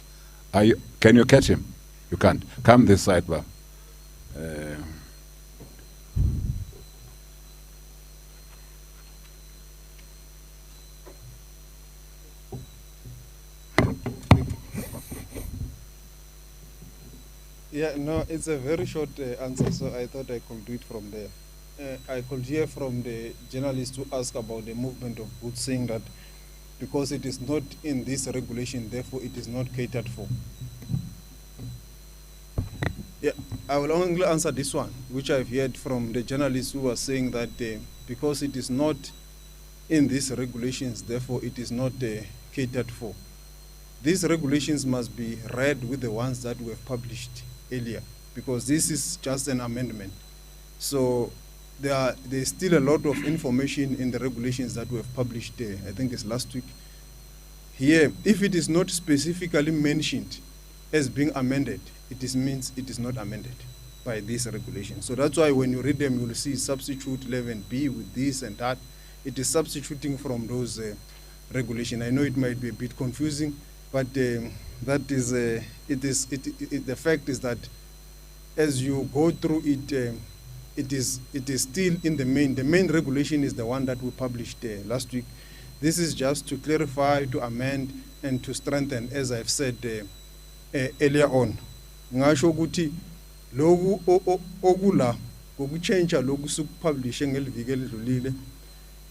Speaker 1: Can you catch him? You can't. Come this side, Ba.
Speaker 7: Yeah, no, it's a very short answer, so I thought I could do it from there. I could hear from the journalist who asked about the movement of goods, saying that because it is not in this regulation, therefore it is not catered for. Yeah, I will only answer this one, which I've heard from the journalist who was saying that because it is not in these regulations, therefore it is not catered for. These regulations must be read with the ones that were published earlier, because this is just an amendment. So there's still a lot of information in the regulations that were published there. I think it's last week. Here, if it is not specifically mentioned as being amended, it means it is not amended by this regulation. So that's why when you read them, you will see substitute 11B with this and that. It is substituting from those regulations. I know it might be a bit confusing, but that is, the fact is that as you go through it, it is still in the main regulation is the one that we published last week. This is just to clarify, to amend, and to strengthen, as I've said earlier on. Ngasho ukuthi loku okula ngokuchange loku sukupublish ngeliviki elidlulile.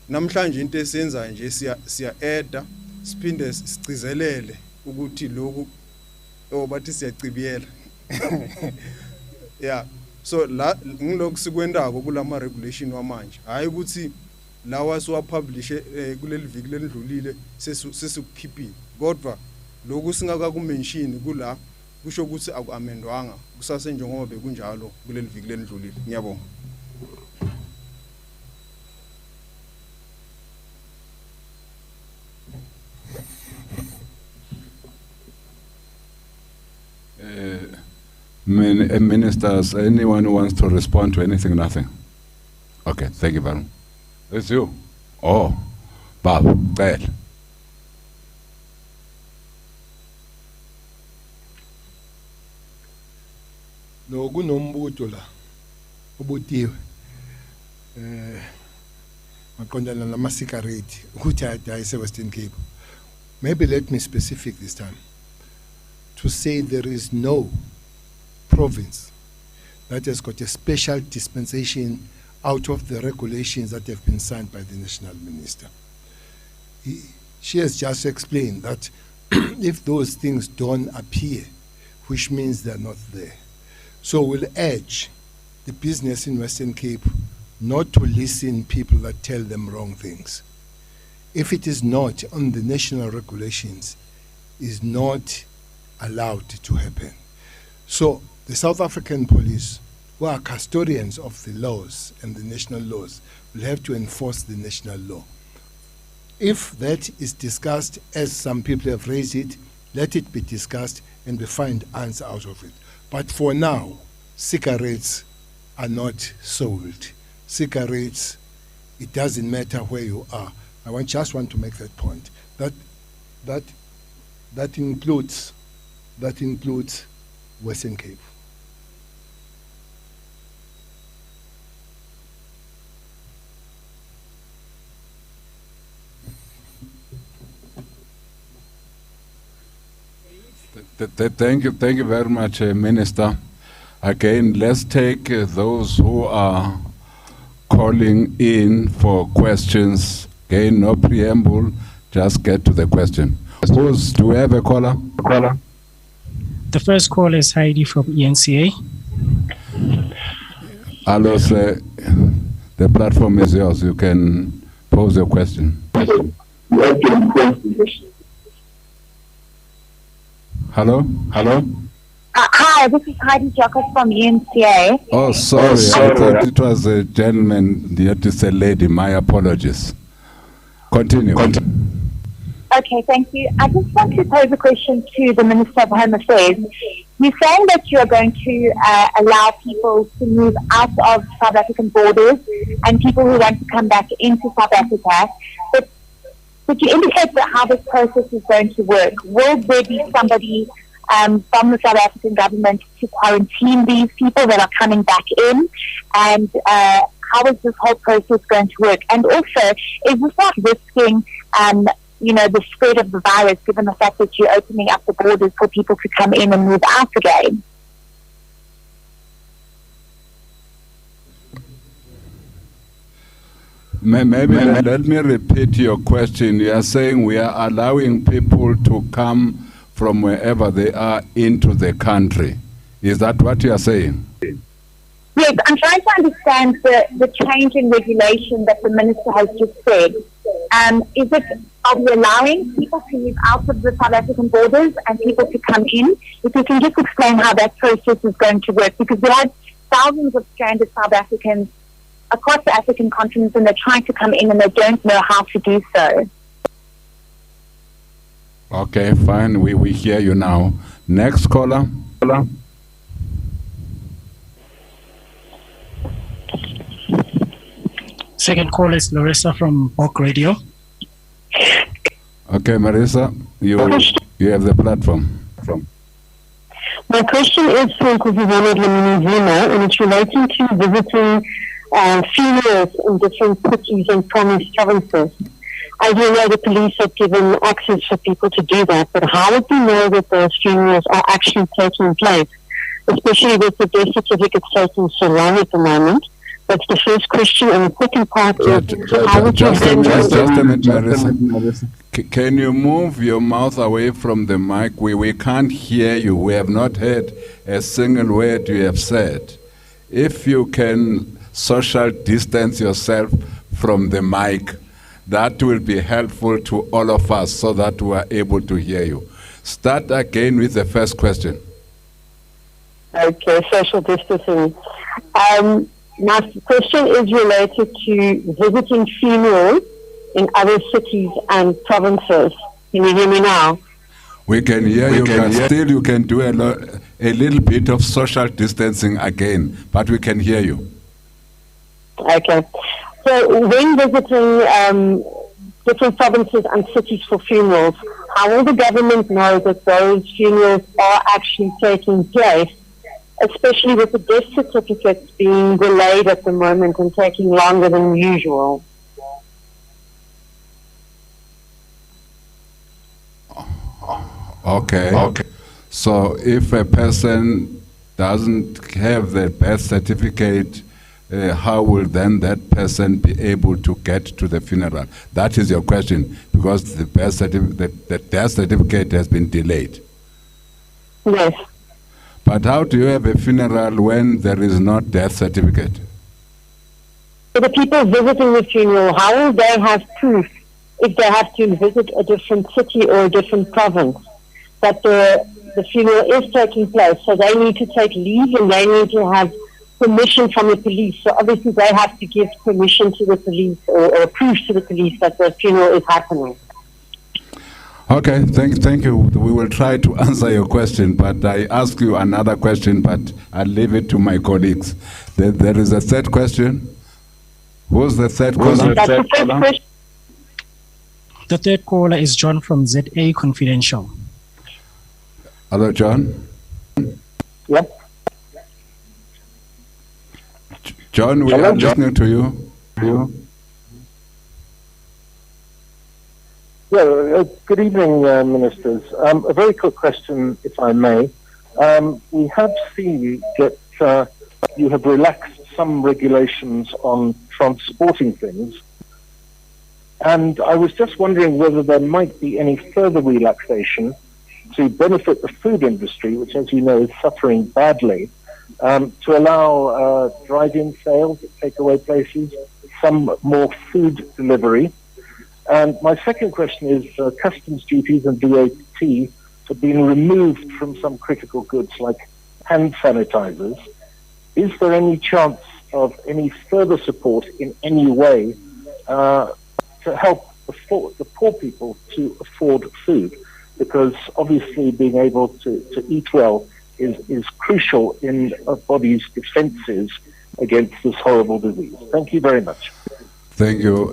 Speaker 7: Namhlanje into esenza nje siya add siphinde sigcizelele ukuthi loku bathi siyacibiyela. Yeah, So la ngilokhu sikwendako kulama regulation wamanje hayi ukuthi lawa siwapublish kuleli viki lendlulile sesukukhiphile kodwa lokhu singakakumention kula kusho ukuthi akuamendwanga kusase njengoba bekunjalo kuleli viki lendlulile. Ngiyabonga.
Speaker 1: Ministers, anyone who wants to respond to anything? Nothing. Okay, thank you very much. It's you. Oh, Bob, go ahead.
Speaker 8: No, kunombuto la. Ubutiwe. Maqondana nama cigarette ukuthi ayidayise Western Cape. Maybe let me specific this time to say there is no province that has got a special dispensation out of the regulations that have been signed by the national minister. She has just explained that if those things don't appear, which means they're not there. So we'll urge the business in Western Cape not to listen people that tell them wrong things. If it is not on the national regulations, is not allowed to happen. So the South African police, who are custodians of the laws and the national laws, will have to enforce the national law. If that is discussed, as some people have raised it, let it be discussed and we find answer out of it. But for now, cigarettes are not sold. Cigarettes, it doesn't matter where you are. I just want to make that point. That includes Western Cape.
Speaker 1: Thank you very much, Minister. Again, let's take those who are calling in for questions. Again, no preamble, just get to the question. Do we have a caller?
Speaker 9: The first call is Heidi from ENCA.
Speaker 1: Hello, sir. The platform is yours. You can pose your question. Hello?
Speaker 12: Hi, this is Heidi Jacobs from ENCA.
Speaker 1: Oh, sorry. I thought it was a gentleman. You had to say lady. My apologies. Continue.
Speaker 12: Okay, thank you. I just want to pose a question to the Minister of Home Affairs. You're saying that you are going to allow people to move out of South African borders and people who want to come back into South Africa. But could you indicate how this process is going to work? Will there be somebody from the South African government to quarantine these people that are coming back in? And how is this whole process going to work? And also, is this not risking the spread of the virus, given the fact that you're opening up the borders for people to come in and move out again?
Speaker 1: Maybe let me repeat your question. You are saying we are allowing people to come from wherever they are into the country. Is that what you are saying?
Speaker 12: Yes, I'm trying to understand the change in regulation that the Minister has just said. Are we allowing people to move out of the South African borders and people to come in? If you can just explain how that process is going to work, because we have thousands of stranded South Africans across the African continent and they're trying to come in and they don't know how to do so.
Speaker 1: Okay, fine. We hear you now. Next caller.
Speaker 9: Second call is Larissa from Bok Radio.
Speaker 1: Okay, Marissa, you have the platform.
Speaker 13: My question is for Nkosazana Dlamini Zuma, and it's relating to visiting funerals in different cities and province provinces. As you know, the police have given access for people to do that, but how would we know that those funerals are actually taking place, especially with the death certificates taking so long at the moment? That's the first question, and the second part is how would you handle...
Speaker 1: Just a minute, Marissa. Can you move your mouth away from the mic? We can't hear you. We have not heard a single word you have said. if you can social distance yourself from the mic, that will be helpful to all of us so that we are able to hear you. Start again with the first question.
Speaker 13: Okay, social distancing. My question is related to visiting funerals in other cities and provinces. Can you hear me now?
Speaker 1: We can hear you, but still you can do a little bit of social distancing again, but we can hear you.
Speaker 13: Okay. So when visiting different provinces and cities for funerals, how will the government know that those funerals are actually taking place, especially with the death certificates being delayed at the moment and taking longer than usual?
Speaker 1: Okay. So if a person doesn't have the birth certificate, how will then that person be able to get to the funeral? That is your question, because the death certificate has been delayed.
Speaker 13: Yes.
Speaker 1: But how do you have a funeral when there is no death certificate?
Speaker 13: So the people visiting the funeral, how will they have proof if they have to visit a different city or a different province that the funeral is taking place? So they need to take leave and they need to have permission from the police. So obviously they have to give permission to the police or proof to the police that the funeral is happening.
Speaker 1: Okay, thank you. We will try to answer your question, but I ask you another question, but I'll leave it to my colleagues. There is a third question. Who's the third caller?
Speaker 9: The third caller is John from ZA Confidential.
Speaker 1: Hello, John.
Speaker 14: Yep.
Speaker 1: John, we are listening to you.
Speaker 14: Yeah, good evening, ministers. A very quick question, if I may. We have seen that you have relaxed some regulations on transporting things, and I was just wondering whether there might be any further relaxation to benefit the food industry, which, as you know, is suffering badly, to allow drive-in sales at takeaway places, some more food delivery. And my second question is customs duties and V8t have been removed from some critical goods like hand sanitizers. Is there any chance of any further support in any way to help the poor people to afford food? Because obviously being able to eat well is crucial in a body's defenses against this horrible disease. Thank you very much.
Speaker 1: Thank you.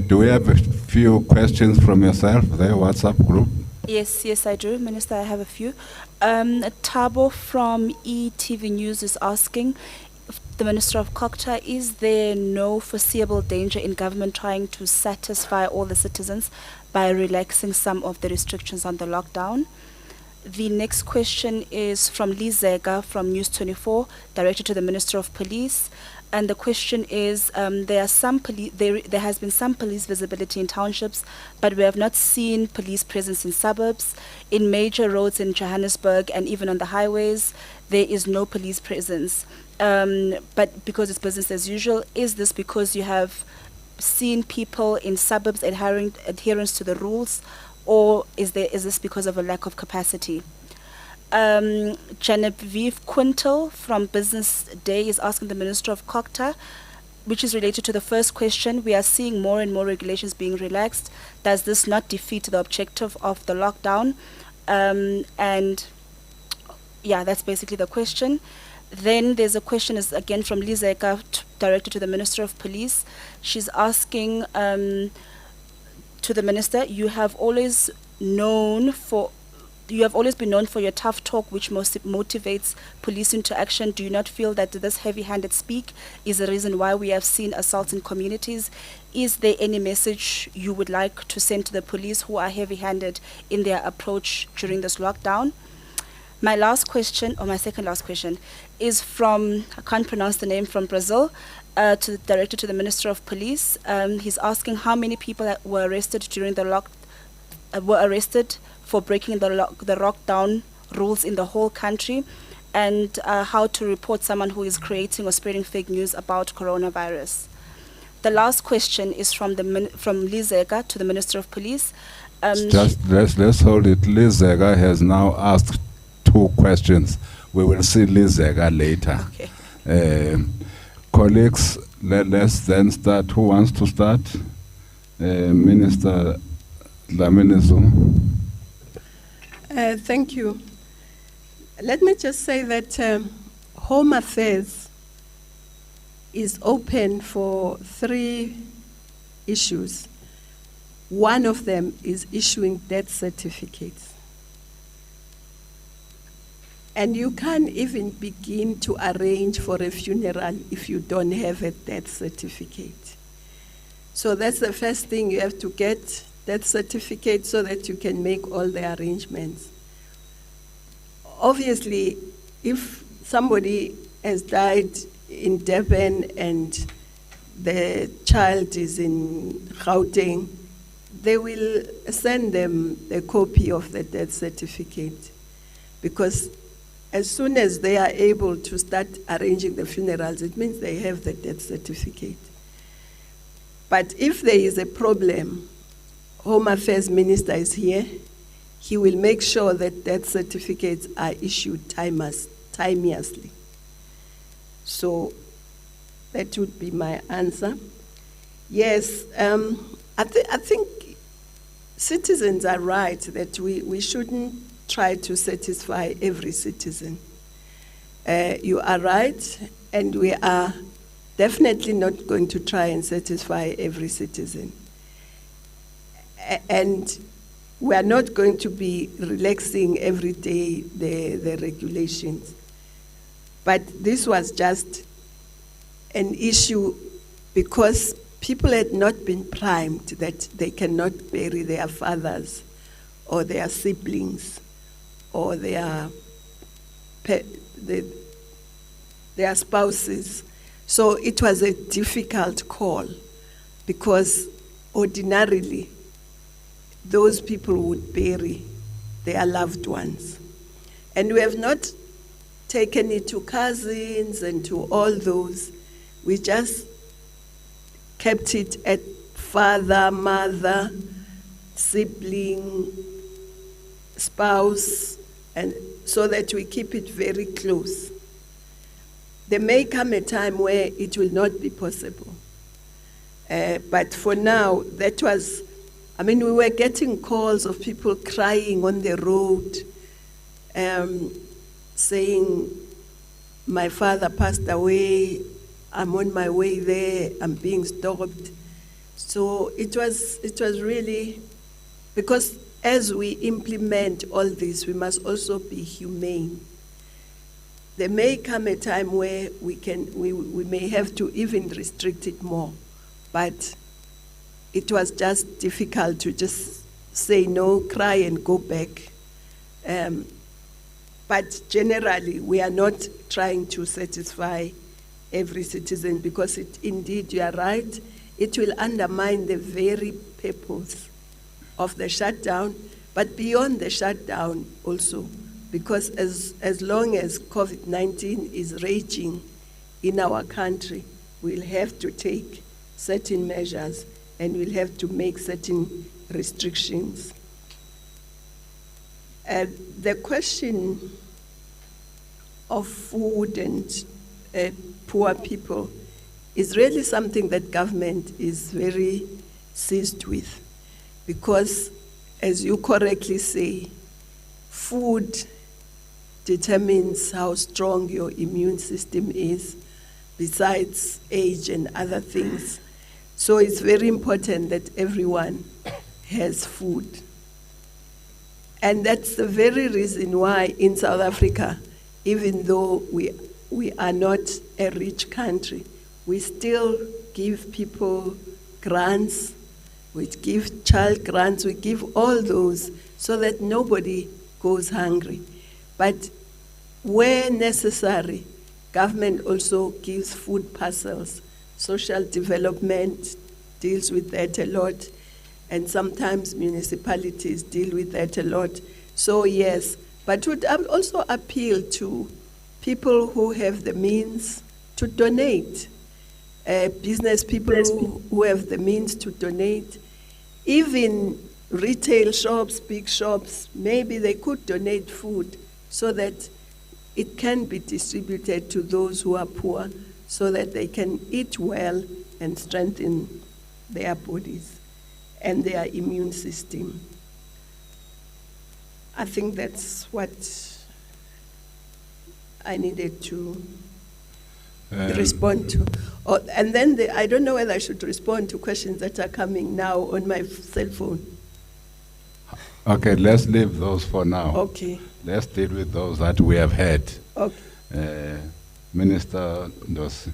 Speaker 1: Do we have a few questions from yourself, the WhatsApp group?
Speaker 11: Yes, I do. Minister, I have a few. Tabo from ETV News is asking the Minister of COCTA, is there no foreseeable danger in government trying to satisfy all the citizens by relaxing some of the restrictions on the lockdown? The next question is from Lee Zega from News 24, directed to the Minister of Police. And the question is, there has been some police visibility in townships, but we have not seen police presence in suburbs. In major roads in Johannesburg and even on the highways, there is no police presence. But because it's business as usual, is this because you have seen people in suburbs adherence to the rules, or is this because of a lack of capacity? Genevieve Quintal from Business Day is asking the Minister of COCTA, which is related to the first question. We are seeing more and more regulations being relaxed. Does this not defeat the objective of the lockdown? And yeah, that's basically the question. Then there's a question is again from Lizeka, directed to the Minister of Police. She's asking to the Minister, you have always been known for your tough talk, which motivates police into action. Do you not feel that this heavy-handed speak is the reason why we have seen assaults in communities? Is there any message you would like to send to the police who are heavy-handed in their approach during this lockdown? My last question, or my second last question, is from, I can't pronounce the name, from Brazil, directed to the Minister of Police. He's asking how many people were arrested during the for breaking the lockdown rules in the whole country, and how to report someone who is creating or spreading fake news about coronavirus. The last question is from Liz Zega to the Minister of Police.
Speaker 1: Just let's hold it. Liz Zega has now asked 2 questions. We will see Liz Zega later.
Speaker 11: Okay.
Speaker 1: Colleagues, let's then start. Who wants to start? Minister Dlamini-Zuma.
Speaker 2: Thank you. Let me just say that Home Affairs is open for 3 issues. One of them is issuing death certificates. And you can't even begin to arrange for a funeral if you don't have a death certificate. So that's the first thing, you have to get death certificate so that you can make all the arrangements. Obviously, if somebody has died in Durban and the child is in Gauteng, they will send them a copy of the death certificate, because as soon as they are able to start arranging the funerals, it means they have the death certificate. But if there is a problem, Home Affairs Minister is here. He will make sure that death certificates are issued timeously. So that would be my answer. Yes, I think citizens are right that we shouldn't try to satisfy every citizen. You are right, and we are definitely not going to try and satisfy every citizen. And we are not going to be relaxing every day the regulations. But this was just an issue because people had not been primed that they cannot bury their fathers or their siblings or their spouses. So it was a difficult call because ordinarily those people would bury their loved ones. And we have not taken it to cousins and to all those. We just kept it at father, mother, sibling, spouse, and so that we keep it very close. There may come a time where it will not be possible. But for now, that was, we were getting calls of people crying on the road, saying, my father passed away, I'm on my way there, I'm being stopped. So it was really, because as we implement all this, we must also be humane. There may come a time where we may have to even restrict it more, but it was just difficult to just say no, cry and go back. But generally, we are not trying to satisfy every citizen because indeed, you are right, it will undermine the very purpose of the shutdown, but beyond the shutdown also, because as long as COVID-19 is raging in our country, we'll have to take certain measures and we'll have to make certain restrictions. The question of food and poor people is really something that government is very seized with, because as you correctly say, food determines how strong your immune system is, besides age and other things. So it's very important that everyone has food. And that's the very reason why in South Africa, even though we are not a rich country, we still give people grants, we give child grants, we give all those so that nobody goes hungry. But where necessary, government also gives food parcels. Social development deals with that a lot, and sometimes municipalities deal with that a lot. So yes, but would also appeal to people who have the means to donate, business people who have the means to donate, even retail shops, big shops, maybe they could donate food so that it can be distributed to those who are poor so that they can eat well and strengthen their bodies and their immune system. I think that's what I needed to respond to. And then I don't know whether I should respond to questions that are coming now on my cell phone.
Speaker 1: Okay, let's leave those for now.
Speaker 2: Okay.
Speaker 1: Let's deal with those that we have had.
Speaker 2: Okay.
Speaker 1: Minister Ndosi.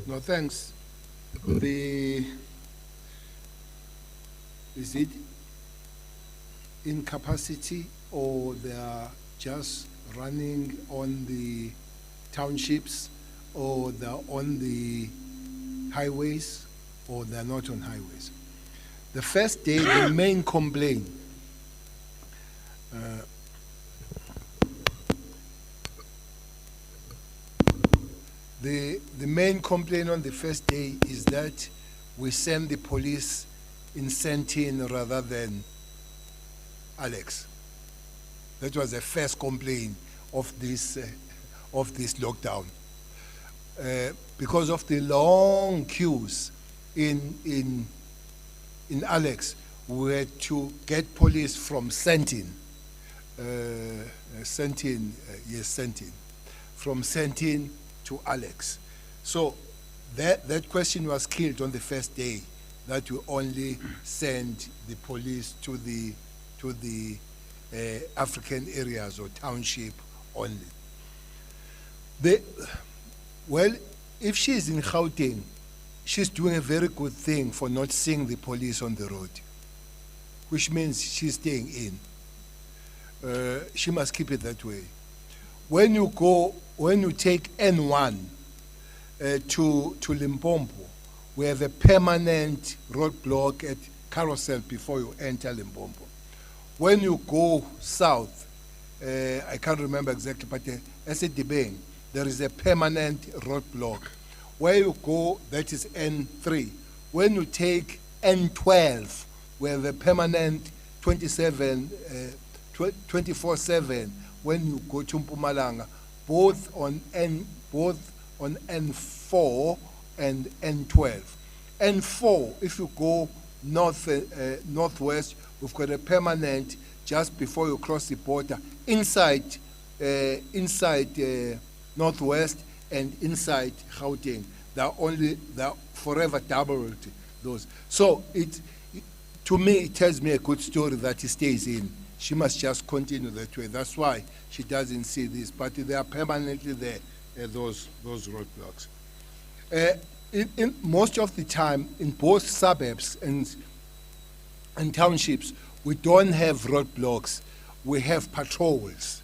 Speaker 8: No, thanks. Is it incapacity or they are just running on the townships or they're on the highways or they're not on highways? The first day, the main complaint the main complaint on the first day is that we send the police in Sentin rather than Alex. That was the first complaint of this lockdown. Because of the long queues in Alex, we had to get police from Sentin. Sentin. From Sentin to Alex. So that question was killed on the first day, that we only send the police to the African areas or township only. Well, if she's in Gauteng, she's doing a very good thing for not seeing the police on the road, which means she's staying in. She must keep it that way. When you take N1 to Limpopo, we have a permanent roadblock at Carousel before you enter Limpopo. When you go south, I can't remember exactly, but Esidibeng, there is a permanent roadblock. Where you go, that is N3. When you take N12, we have a permanent 24/7 when you go to Mpumalanga, both on N4 and N12. N4, if you go northwest, we've got a permanent just before you cross the border inside northwest and inside Gauteng. They're forever doubled those. So to me, it tells me a good story that he stays in. She must just continue that way. That's why she doesn't see this, but they are permanently there, those roadblocks. In most of the time, in both suburbs and townships, we don't have roadblocks. We have patrols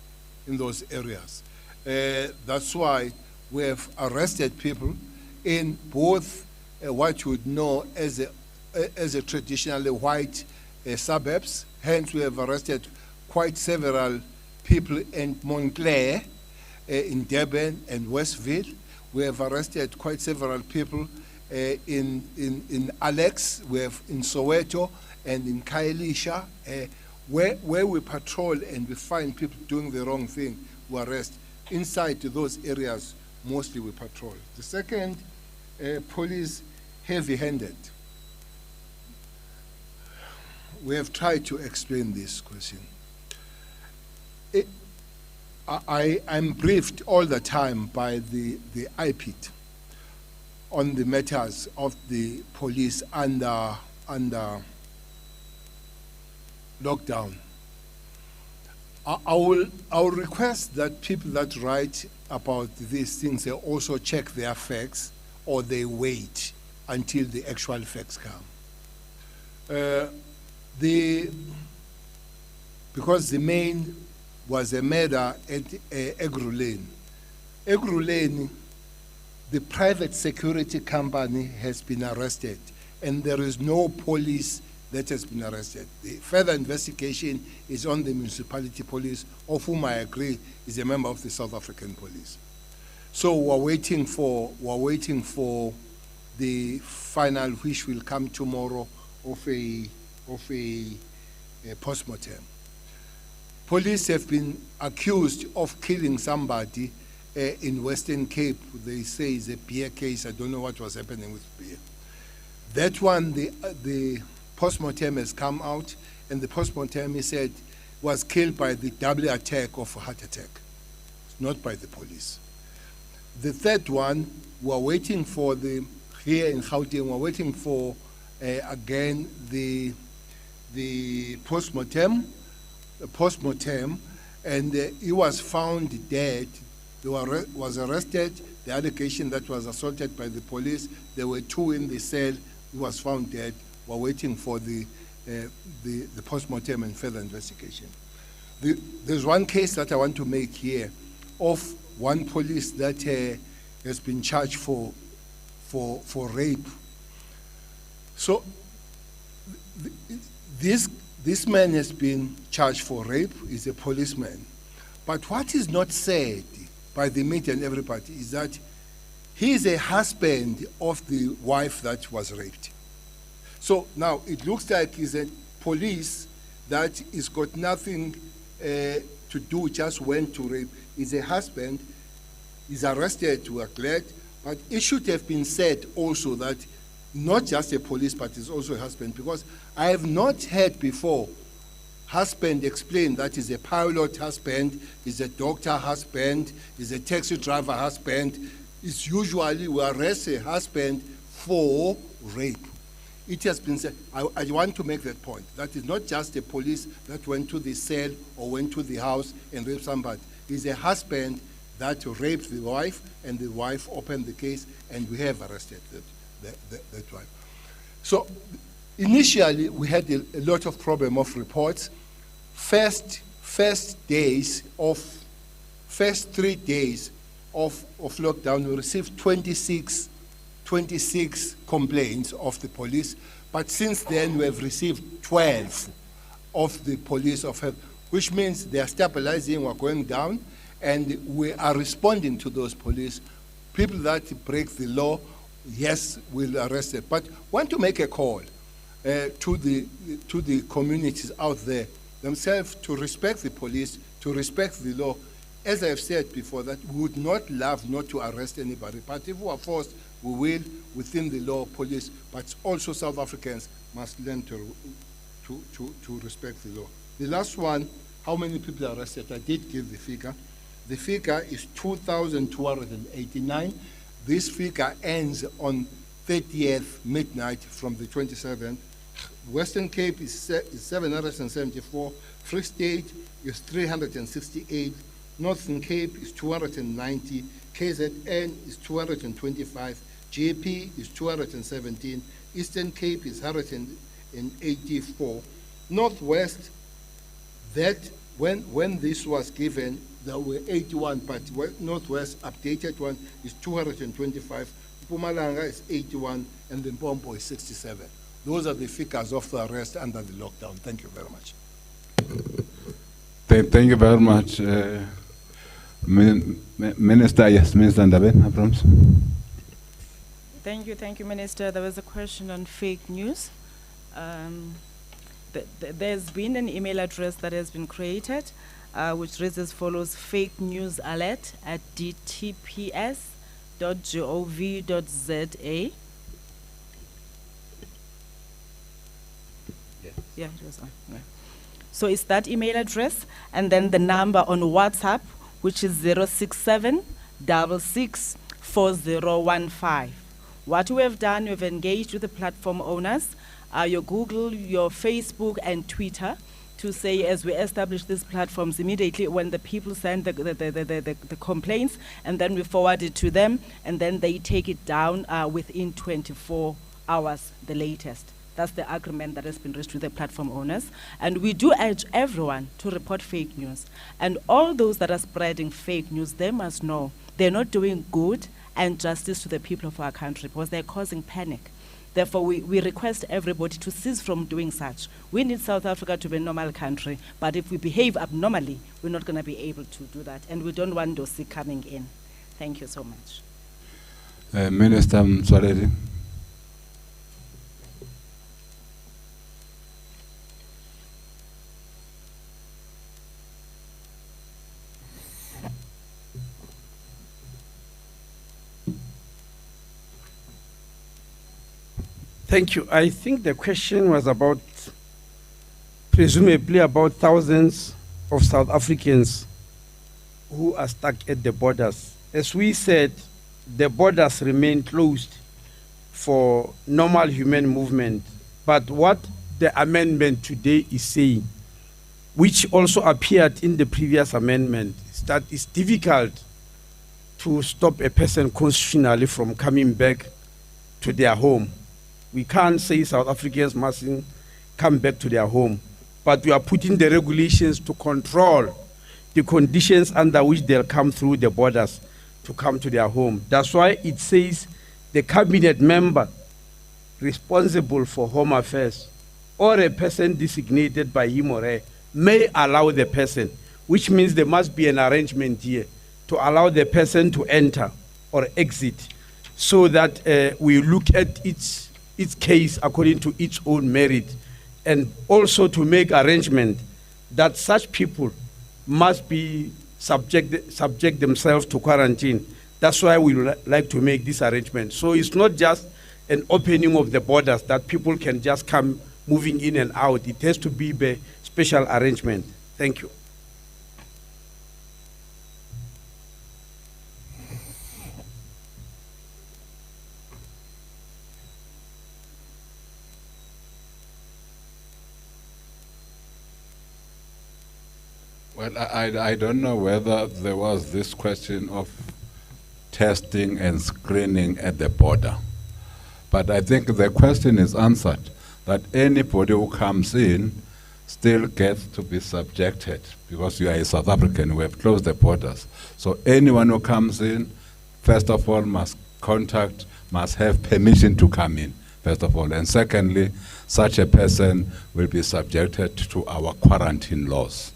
Speaker 8: in those areas. That's why we have arrested people in both what you would know as a traditionally white suburbs. Hence, we have arrested quite several people in Montclair, in Durban and Westville. We have arrested quite several people in Alex. We have in Soweto and in Khayelitsha, where we patrol and we find people doing the wrong thing, we arrest. Inside those areas, mostly we patrol. The second, police heavy-handed. We have tried to explain this question. I'm briefed all the time by the IPIT on the matters of the police under lockdown. I will request that people that write about these things, they also check their facts or they wait until the actual facts come. Because the main was a murder at Egruleni. Egruleni, the private security company has been arrested and there is no police that has been arrested. The further investigation is on the municipality police, of whom I agree is a member of the South African police. So we're waiting for the final, which will come tomorrow, of a postmortem. Police have been accused of killing somebody in Western Cape. They say it's a beer case. I don't know what was happening with beer. That one, the postmortem has come out, and the postmortem, he said, was killed by the double attack of a heart attack, not by the police. The third one, we're waiting for here in Gauteng, we're waiting for, again, the postmortem, and he was found dead. He was arrested. The allegation that was assaulted by the police, there were 2 in the cell. He was found dead. We're waiting for the postmortem and further investigation. There's one case that I want to make here of one police that has been charged for rape. So this man has been charged for rape. He's a policeman. But what is not said by the media and everybody is that he is a husband of the wife that was raped. So now it looks like he's a police that has got nothing to do, just went to rape. He's a husband, he's arrested, we are glad, but it should have been said also that not just a police, but he's also a husband, because I have not heard before husband explain that he's a pilot husband, he's a doctor husband, he's a taxi driver husband. It's usually we arrest a husband for rape. It has been said, I want to make that point. That is not just a police that went to the cell or went to the house and raped somebody. It's a husband that raped the wife, and the wife opened the case, and we have arrested that wife. So initially, we had a lot of problem of reports. First 3 days of lockdown, we received 26 complaints of the police, but since then we have received 12 of the police of health, which means they are stabilizing, we're going down, and we are responding to those police. People that break the law, yes, we'll arrest them. But want to make a call to the communities out there themselves to respect the police, to respect the law. As I have said before, that we would not love not to arrest anybody, but if we are forced, we will, within the law, police, but also South Africans must learn to respect the law. The last one, how many people are arrested? I did give the figure. The figure is 2,289. This figure ends on 30th midnight from the 27th. Western Cape is 774. Free State is 368. Northern Cape is 290. KZN is 225. JP is 217. Eastern Cape is 184. Northwest, that when this was given, there were 81, but Northwest updated one is 225. Mpumalanga is 81, and the Mpompo is 67. Those are the figures of the arrest under the lockdown. Thank you very much.
Speaker 1: Thank you very much. Minister, yes, Minister Ndaben, I promise.
Speaker 3: Thank you, Minister. There was a question on fake news. There's been an email address that has been created, which reads as follows: fakenewsalert@dtps.gov.za. Yeah, it was on. Yeah. So it's that email address, and then the number on WhatsApp, which is 067-664015. What we have done, we've engaged with the platform owners, your Google, your Facebook, and Twitter, to say, as we establish these platforms, immediately when the people send the complaints, and then we forward it to them, and then they take it down within 24 hours, the latest. That's the agreement that has been reached with the platform owners. And we do urge everyone to report fake news. And all those that are spreading fake news, they must know they're not doing good and justice to the people of our country, because they're causing panic.
Speaker 15: Therefore, we request everybody to cease from doing such. We need South Africa to be a normal country, but if we behave abnormally, we're not going to be able to do that, and we don't want those coming in. Thank you so much.
Speaker 1: Minister Mtswaledi.
Speaker 6: Thank you. I think the question was about, presumably about thousands of South Africans who are stuck at the borders. As we said, the borders remain closed for normal human movement. But what the amendment today is saying, which also appeared in the previous amendment, is that it's difficult to stop a person constitutionally from coming back to their home. We can't say South Africans mustn't come back to their home, but we are putting the regulations to control the conditions under which they'll come through the borders to come to their home. That's why it says the cabinet member responsible for home affairs or a person designated by him or her may allow the person, which means there must be an arrangement here to allow the person to enter or exit, so that we look at its case according to its own merit, and also to make arrangement that such people must be subject themselves to quarantine. That's why we like to make this arrangement. So it's not just an opening of the borders that people can just come moving in and out. It has to be a special arrangement. Thank you.
Speaker 1: Well, I don't know whether there was this question of testing and screening at the border. But I think the question is answered, that anybody who comes in still gets to be subjected, because you are a South African, we have closed the borders. So anyone who comes in, first of all, must have permission to come in, first of all. And secondly, such a person will be subjected to our quarantine laws.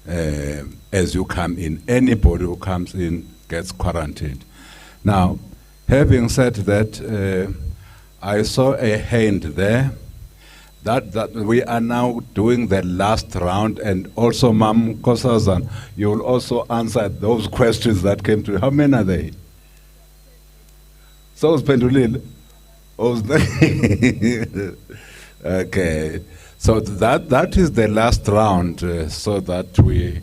Speaker 1: As you come in, anybody who comes in gets quarantined. Now, having said that, I saw a hand there that we are now doing the last round, and also, Ma'am Kosazan, you will also answer those questions that came to you. How many are they? So, Spendulil. Okay. So that is the last round, so that we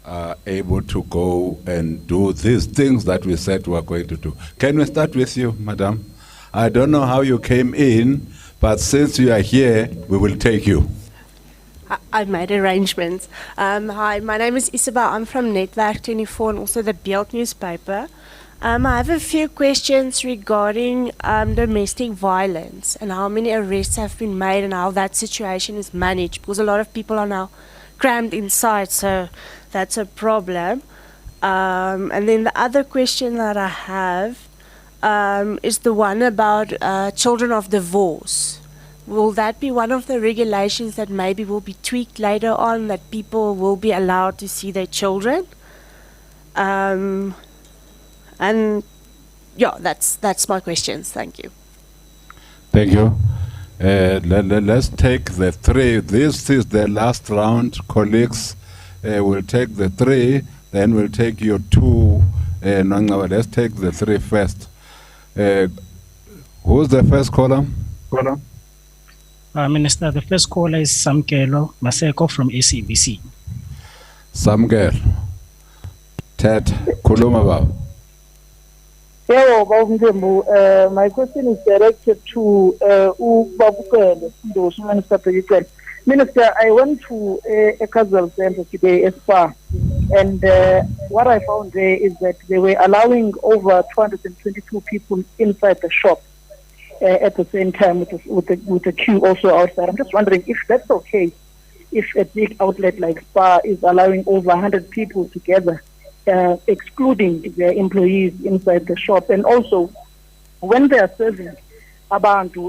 Speaker 1: are able to go and do these things that we said we are going to do. Can we start with you, Madam? I don't know how you came in, but since you are here, we will take you.
Speaker 16: I made arrangements. Hi, my name is Isabel. I'm from Netwerk 24 and also the Beeld newspaper. I have a few questions regarding domestic violence and how many arrests have been made and how that situation is managed, because a lot of people are now crammed inside, so that's a problem. And then the other question that I have is the one about children of divorce. Will that be one of the regulations that maybe will be tweaked later on, that people will be allowed to see their children? And yeah, that's my questions. Thank you.
Speaker 1: Thank you. Let's take the three. This is the last round, colleagues. We'll take the three, then we'll take your two. Let's take the three first. Who's the first caller?
Speaker 9: Minister, the first caller is Samkelo Maseko from SABC.
Speaker 1: Samkel. Ted Kulumaba.
Speaker 17: My question is directed to Minister, I went to a casual center today, SPA, and what I found there is that they were allowing over 222 people inside the shop at the same time with a queue also outside. I'm just wondering if that's okay, if a big outlet like SPA is allowing over 100 people together, excluding their employees inside the shop. And also, when they are serving, abantu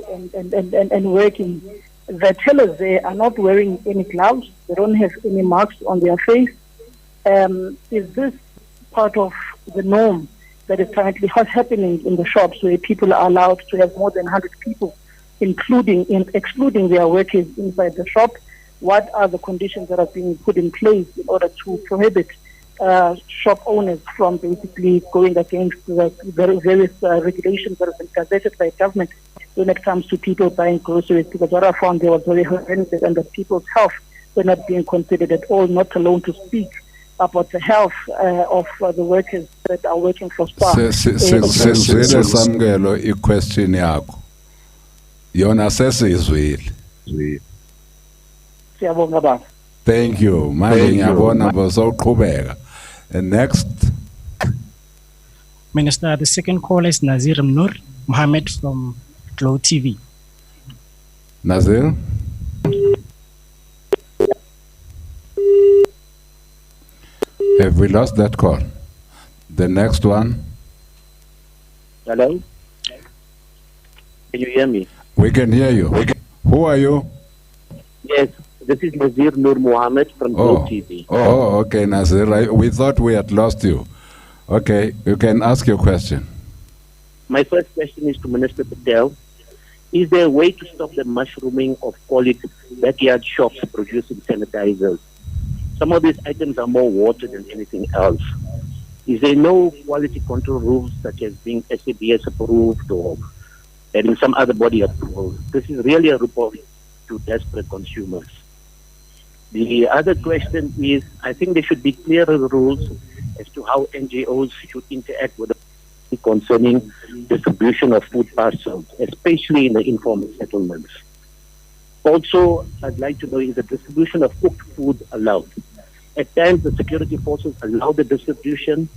Speaker 17: and working. The tellers there are not wearing any gloves. They don't have any marks on their face. Is this part of the norm that is currently happening in the shops, where people are allowed to have more than 100 people, excluding their workers inside the shop? What are the conditions that are being put in place in order to prohibit shop owners from basically going against the various regulations that have been gazetted by government when it comes to people buying groceries? Because what I found there was very horrendous, and that people's health were not being considered at all, not alone to speak about the health of the workers that are working for SPAR.
Speaker 1: Sizwile samkelo i-question yakho. Yona sesizwile.
Speaker 17: Siyabonga baba.
Speaker 1: Thank you. Manje ngiyabona bosawuqhubeka. And next.
Speaker 9: Minister, the second caller is Nazir Nur Mohammed from Glow TV.
Speaker 1: Nazir? Have we lost that call? The next one.
Speaker 18: Hello? Can you hear me?
Speaker 1: We can hear you. Who are you?
Speaker 18: Yes, this is Nazir Nur Mohammed from Glow TV.
Speaker 1: Oh, okay, Nazir. We thought we had lost you. Okay, you can ask your question.
Speaker 18: My first question is to Minister Patel. Is there a way to stop the mushrooming of, call it, backyard shops producing sanitizers? Some of these items are more water than anything else. Is there no quality control rules, such as being SABC approved or having some other body approval? This is really a report to desperate consumers. The other question is, I think there should be clearer rules as to how NGOs should interact with the concerning distribution of food parcels, especially in the informal settlements. Also, I'd like to know, is the distribution of cooked food allowed? At times, the security forces allow the distribution,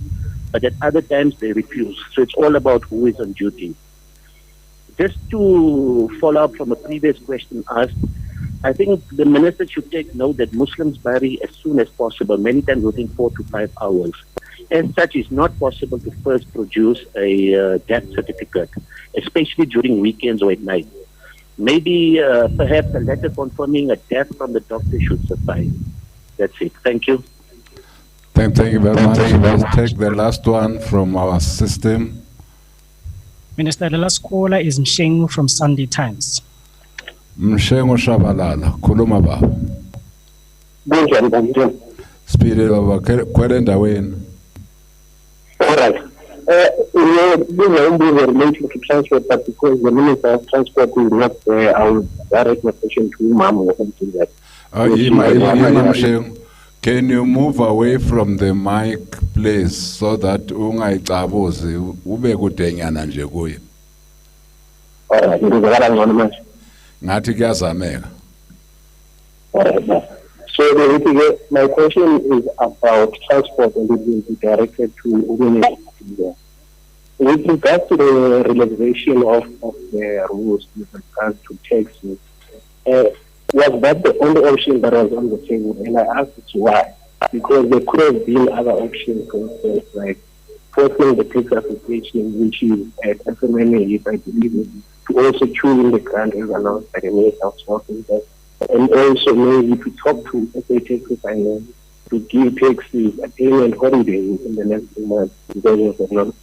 Speaker 18: but at other times, they refuse. So it's all about who is on duty. Just to follow up from a previous question asked, I think the minister should take note that Muslims bury as soon as possible, many times within 4 to 5 hours. As such, it's not possible to first produce a death certificate, especially during weekends or at night. Maybe perhaps a letter confirming a death from the doctor should suffice. That's it. Thank you.
Speaker 1: Thank you very much. Let's take the last one from our system.
Speaker 9: Minister, the last caller is Mshengu from Sunday Times.
Speaker 1: Mshengu Shabalala, khuluma baba. Speedy baba, kwele ndaweni.
Speaker 19: All right. These are related to transport, but because the Minister of Transport is not there, I will direct my question to Imam or something like that.
Speaker 1: Can you move away from the mic, please, so that ungayicabuzi ube kudenyana nje kuye?
Speaker 19: Alright,
Speaker 1: ngathi kuyazameka.
Speaker 19: So my question is about transport, and it will be directed to Ubuntu. With regards to the relaxation of the rules with regards to taxes, was that the only option that was on the table? And I asked why. Because there could have been other options, for instance, like forcing the tax association, which is at FMNA, if I believe, to also chew in the grant as announced by the Minister of Transport. And also maybe to talk to SA Taxi Finance to give taxis a payment holiday in the next 2 months because of the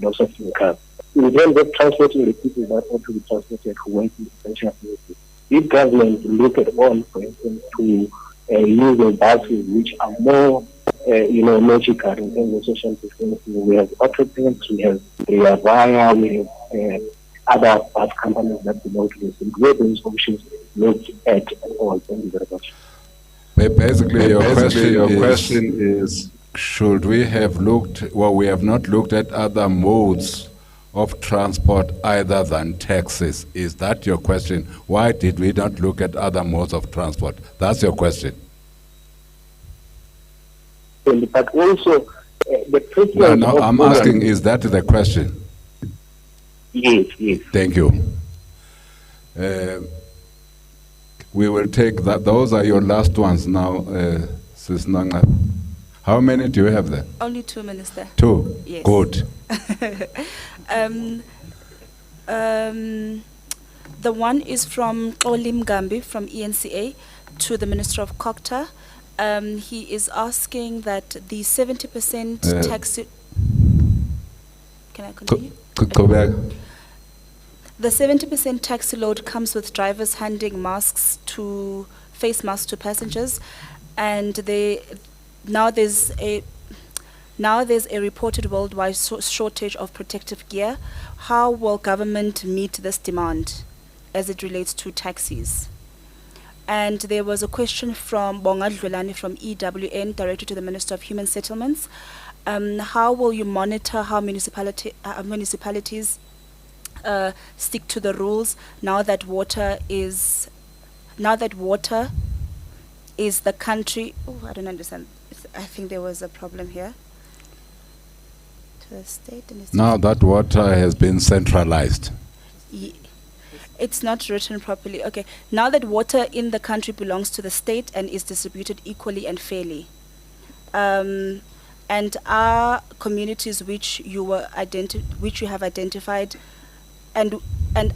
Speaker 19: loss of income. In terms of transporting the people that ought to be transported who went to essential services, if government look at all, for instance, to use the buses which are more, logical in terms of social distancing. We have autopens, we have Via, we have other bus companies that belong to this. Where those options look at all. Thank you very much.
Speaker 1: Basically, your question is, should we have looked, well, we have not looked at other modes of transport other than taxis. Is that your question? Why did we not look at other modes of transport? That's your question.
Speaker 19: But also, the president...
Speaker 1: No, I'm asking, is that the question?
Speaker 19: Yes.
Speaker 1: Thank you. We will take that. Those are your last ones now, Sis Nanga. How many do you have there?
Speaker 11: Only 2, Minister.
Speaker 1: 2?
Speaker 11: Yes.
Speaker 1: Good.
Speaker 11: The one is from Olim Gambi from ENCA to the Minister of COCTA. He is asking that the 70% tax... Can I continue?
Speaker 1: Go back.
Speaker 11: The 70% taxi load comes with drivers handing face masks to passengers, and now there's a reported worldwide shortage of protective gear. How will government meet this demand as it relates to taxis? And there was a question from Bonga Dlulani from EWN, directed to the Minister of Human Settlements. How will you monitor how municipalities stick to the rules now that water is the country? Oh, I don't understand. I think there was a problem here. To the state and
Speaker 1: now that water has been centralized.
Speaker 11: It's not written properly. Okay. Now that water in the country belongs to the state and is distributed equally and fairly. And are communities which you have identified, and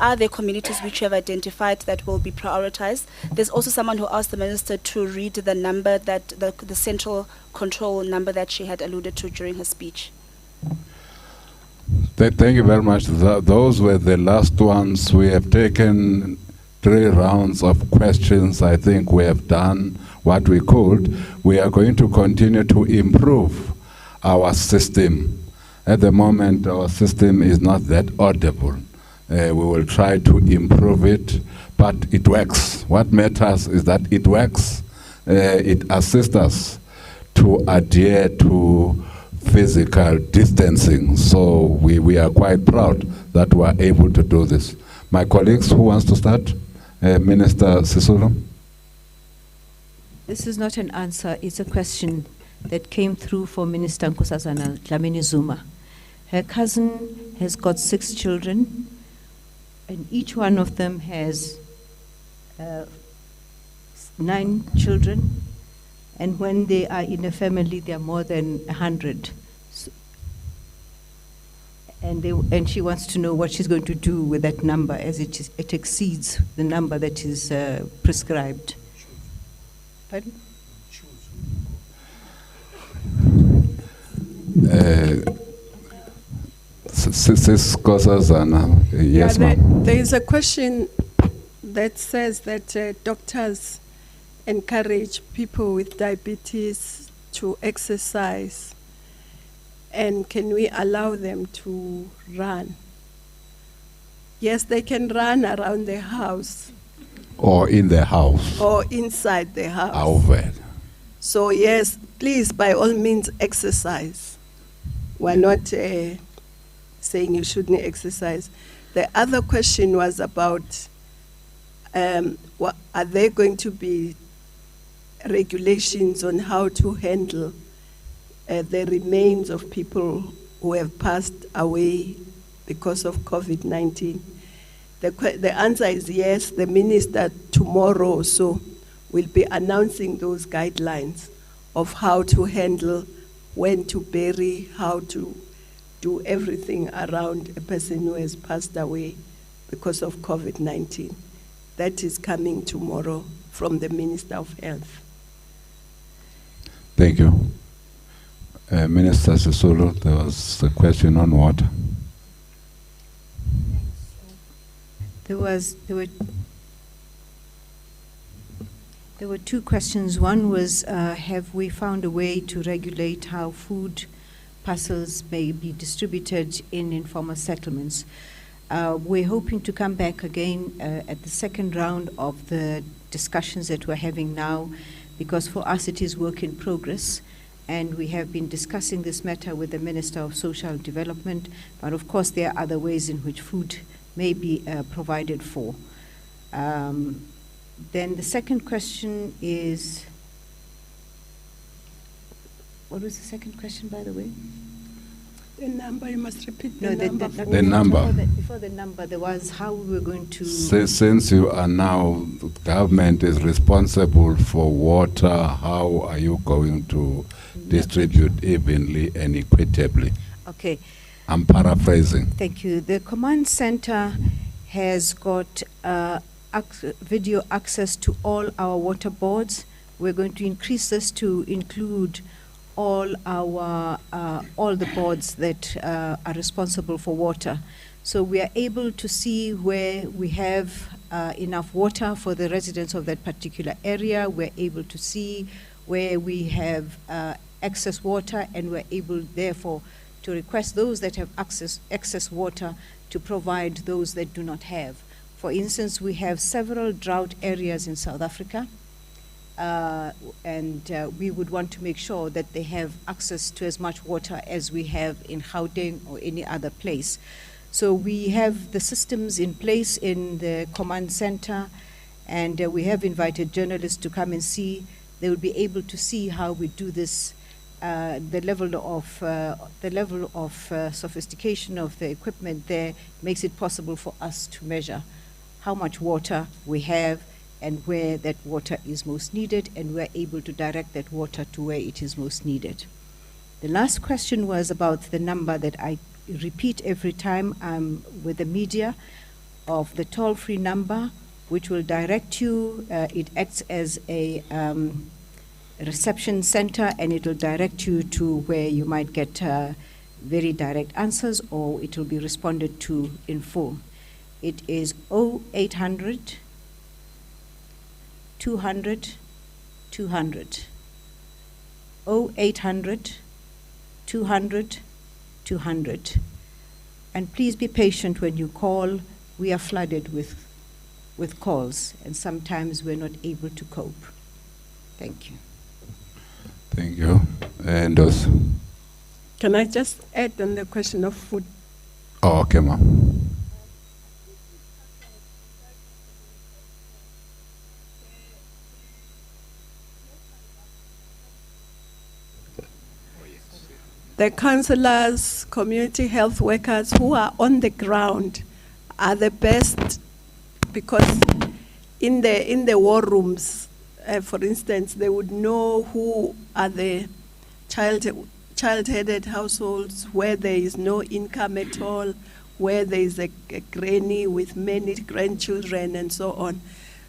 Speaker 11: are there communities which you have identified that will be prioritized? There's also someone who asked the minister to read the number that the central control number that she had alluded to during her speech.
Speaker 1: Thank you very much. Those were the last ones. We have taken 3 rounds of questions. I think we have done what we could. We are going to continue to improve our system. At the moment, our system is not that audible. We will try to improve it, but it works. What matters is that it works. It assists us to adhere to physical distancing. So we are quite proud that we are able to do this. My colleagues, who wants to start? Minister Sisulu.
Speaker 4: This is not an answer, it's a question that came through for Minister Nkosazana Dlamini Zuma. Her cousin has got 6 children, and each one of them has 9 children, and when they are in a family, they are more than 100. And she wants to know what she's going to do with that number, as it exceeds the number that is prescribed. Pardon?
Speaker 1: Yes, ma'am.
Speaker 2: There is a question that says that doctors encourage people with diabetes to exercise, and can we allow them to run? Yes, they can run around the house.
Speaker 1: Or in the house.
Speaker 2: Or inside the house.
Speaker 1: Over.
Speaker 2: So yes, please, by all means, exercise. We're not saying you shouldn't exercise. The other question was about, what, are there going to be regulations on how to handle the remains of people who have passed away because of COVID-19? The answer is yes. The minister tomorrow or so will be announcing those guidelines of how to handle, when to bury, how to do everything around a person who has passed away because of COVID-19. That is coming tomorrow from the Minister of Health.
Speaker 1: Thank you. Minister Sisulu, there was a question on water.
Speaker 4: There were 2 questions. One was, have we found a way to regulate how food parcels may be distributed in informal settlements? We're hoping to come back again at the second round of the discussions that we're having now, because for us it is work in progress, and we have been discussing this matter with the Minister of Social Development, but of course there are other ways in which food may be provided for. Then the second question is, what was the second question, by the way?
Speaker 2: The number, you must repeat the
Speaker 4: No,
Speaker 2: number.
Speaker 1: The number.
Speaker 4: Before the number, there was how we were going to...
Speaker 1: Since you are now, the government is responsible for water, how are you going to distribute evenly and equitably?
Speaker 4: Okay.
Speaker 1: I'm paraphrasing.
Speaker 4: Thank you. The command center has got video access to all our water boards. We're going to increase this to include all the boards that are responsible for water. So we are able to see where we have enough water for the residents of that particular area. We're able to see where we have excess water, and we're able, therefore, to request those that have excess water to provide those that do not have. For instance, we have several drought areas in South Africa, and we would want to make sure that they have access to as much water as we have in Gauteng or any other place. So we have the systems in place in the command center, and we have invited journalists to come and see. They will be able to see how we do this. The level of sophistication of the equipment there makes it possible for us to measure how much water we have and where that water is most needed, and we're able to direct that water to where it is most needed. The last question was about the number that I repeat every time I'm with the media, of the toll-free number, which will direct you. It acts as a reception center, and it will direct you to where you might get very direct answers, or it will be responded to in full. It is 0800 200 200. 0800 200 200. And please be patient when you call. We are flooded with calls, and sometimes we're not able to cope. Thank you.
Speaker 1: Thank you. And also.
Speaker 2: Can I just add on the question of food?
Speaker 1: Oh, okay, ma'am.
Speaker 2: The councillors, community health workers who are on the ground are the best, because in the war rooms, for instance, they would know who are the child-headed households, where there is no income at all, where there is a granny with many grandchildren and so on.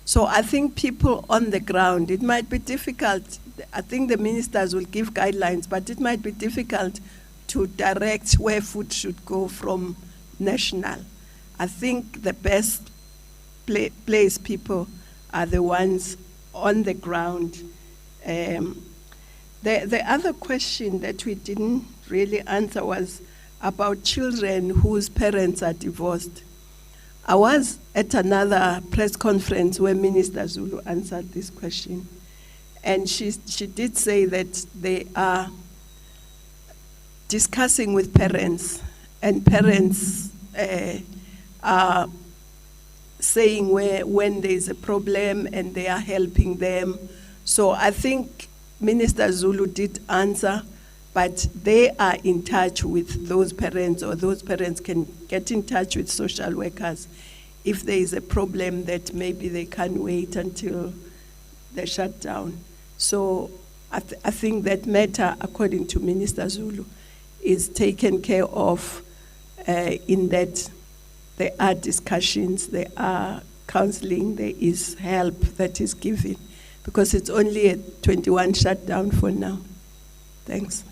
Speaker 2: So I think people on the ground, it might be difficult. I think the ministers will give guidelines, but it might be difficult to direct where food should go from national. I think the best place people are the ones on the ground. The other question that we didn't really answer was about children whose parents are divorced. I was at another press conference where Minister Zulu answered this question. And she did say that they are discussing with parents, and parents are saying when there is a problem, and they are helping them. So I think Minister Zulu did answer, but they are in touch with those parents, or those parents can get in touch with social workers if there is a problem that maybe they can't wait until the shutdown. So I think that matter, according to Minister Zulu, is taken care of in that there are discussions, there are counseling, there is help that is given, because it's only a 21 shutdown for now. Thanks.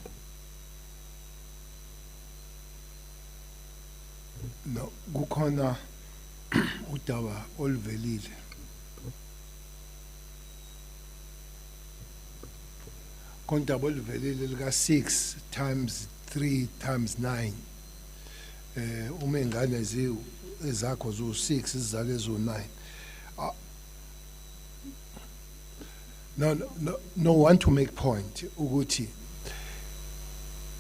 Speaker 8: No, kukhona udaba oluvelile. Kontaba oluvelile lika 6 times 3 times 9. Uma ingane ezakho zo 6 izizale zo 9. No want to make point ukuthi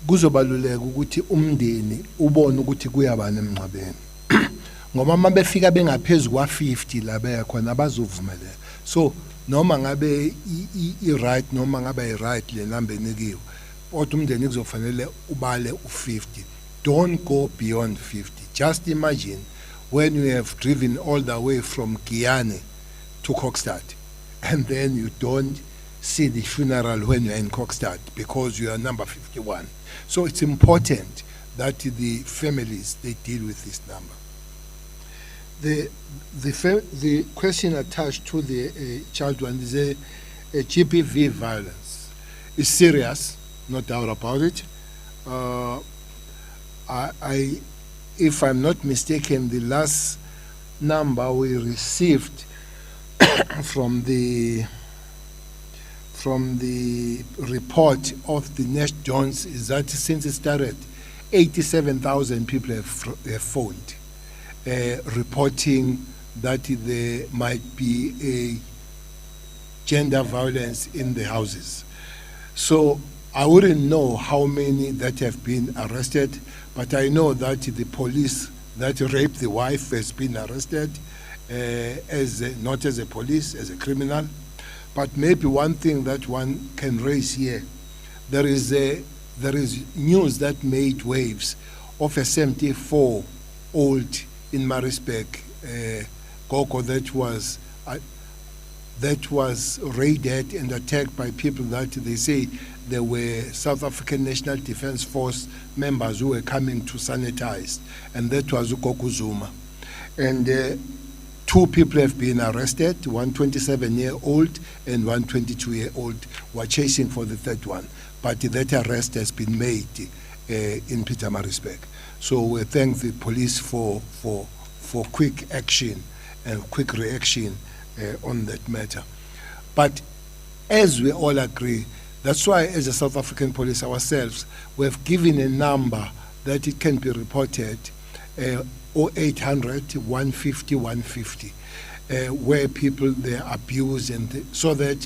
Speaker 8: kuzobaluleka ukuthi umndeni ubone ukuthi kuyabana emncwabeni. Ngoba mabefika bengaphezulu kwa 50 la beyakhona abazovumelela. So noma ngabe i-right noma ngabe i-right le number enikiwe, kodwa umndeni kuzofanele ubale u50. Don't go beyond 50. Just imagine when you have driven all the way from Guyana to Kokstad, and then you don't see the funeral when you're in Kokstad because you are number 51. So it's important that the families, they deal with this number. The question attached to the child one is a GBV violence. It's serious, no doubt about it. If I'm not mistaken, the last number we received from the report of the Nash Jones is that since it started, 87,000 people have phoned, reporting that there might be a gender violence in the houses. So I wouldn't know how many that have been arrested, but I know that the police that raped the wife has been arrested, not as a police, as a criminal. But maybe one thing that one can raise here, there is news that made waves of a 74-old in Maritzburg, Gogo, that was raided and attacked by people that they say they were South African National Defence Force members who were coming to sanitize, and that was Ugogo Zuma. And 2 people have been arrested, one 27-year-old and one 22-year-old. Were chasing for the third one, but that arrest has been made in Pietermaritzburg. So we thank the police for quick action and quick reaction on that matter. But as we all agree, that's why as a South African police ourselves, we have given a number that it can be reported, 0800 150 150, where people they are abused, and so that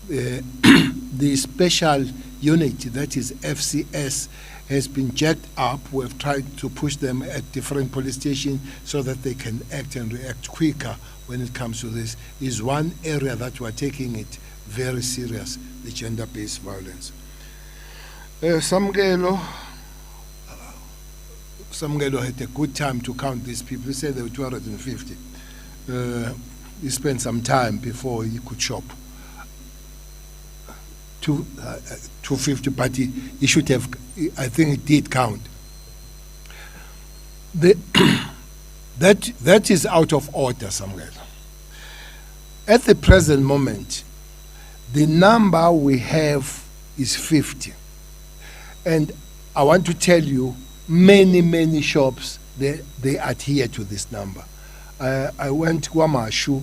Speaker 8: the special unit, that is FCS, has been jacked up. We've tried to push them at different police stations so that they can act and react quicker when it comes to this. Is one area that we're taking it very serious, the gender-based violence. Samgelo had a good time to count these people. He said there were 250. He spent some time before he could shop. 250, but he should have, I think it did count. That is out of order, Samuel. At the present moment, the number we have is 50. And I want to tell you, many shops, they adhere to this number. I went to Wamashu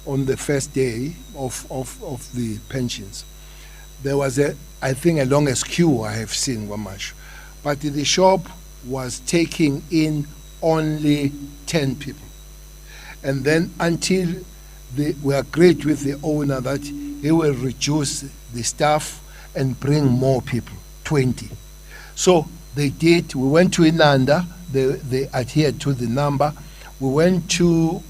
Speaker 8: on the first day of the pensions. There was I think a longest queue I have seen Wamashu. But the shop was taking in only 10 people. And then until we agreed with the owner that he will reduce the staff and bring more people, 20. So they did. We went to Inanda. They adhered to the number. We went to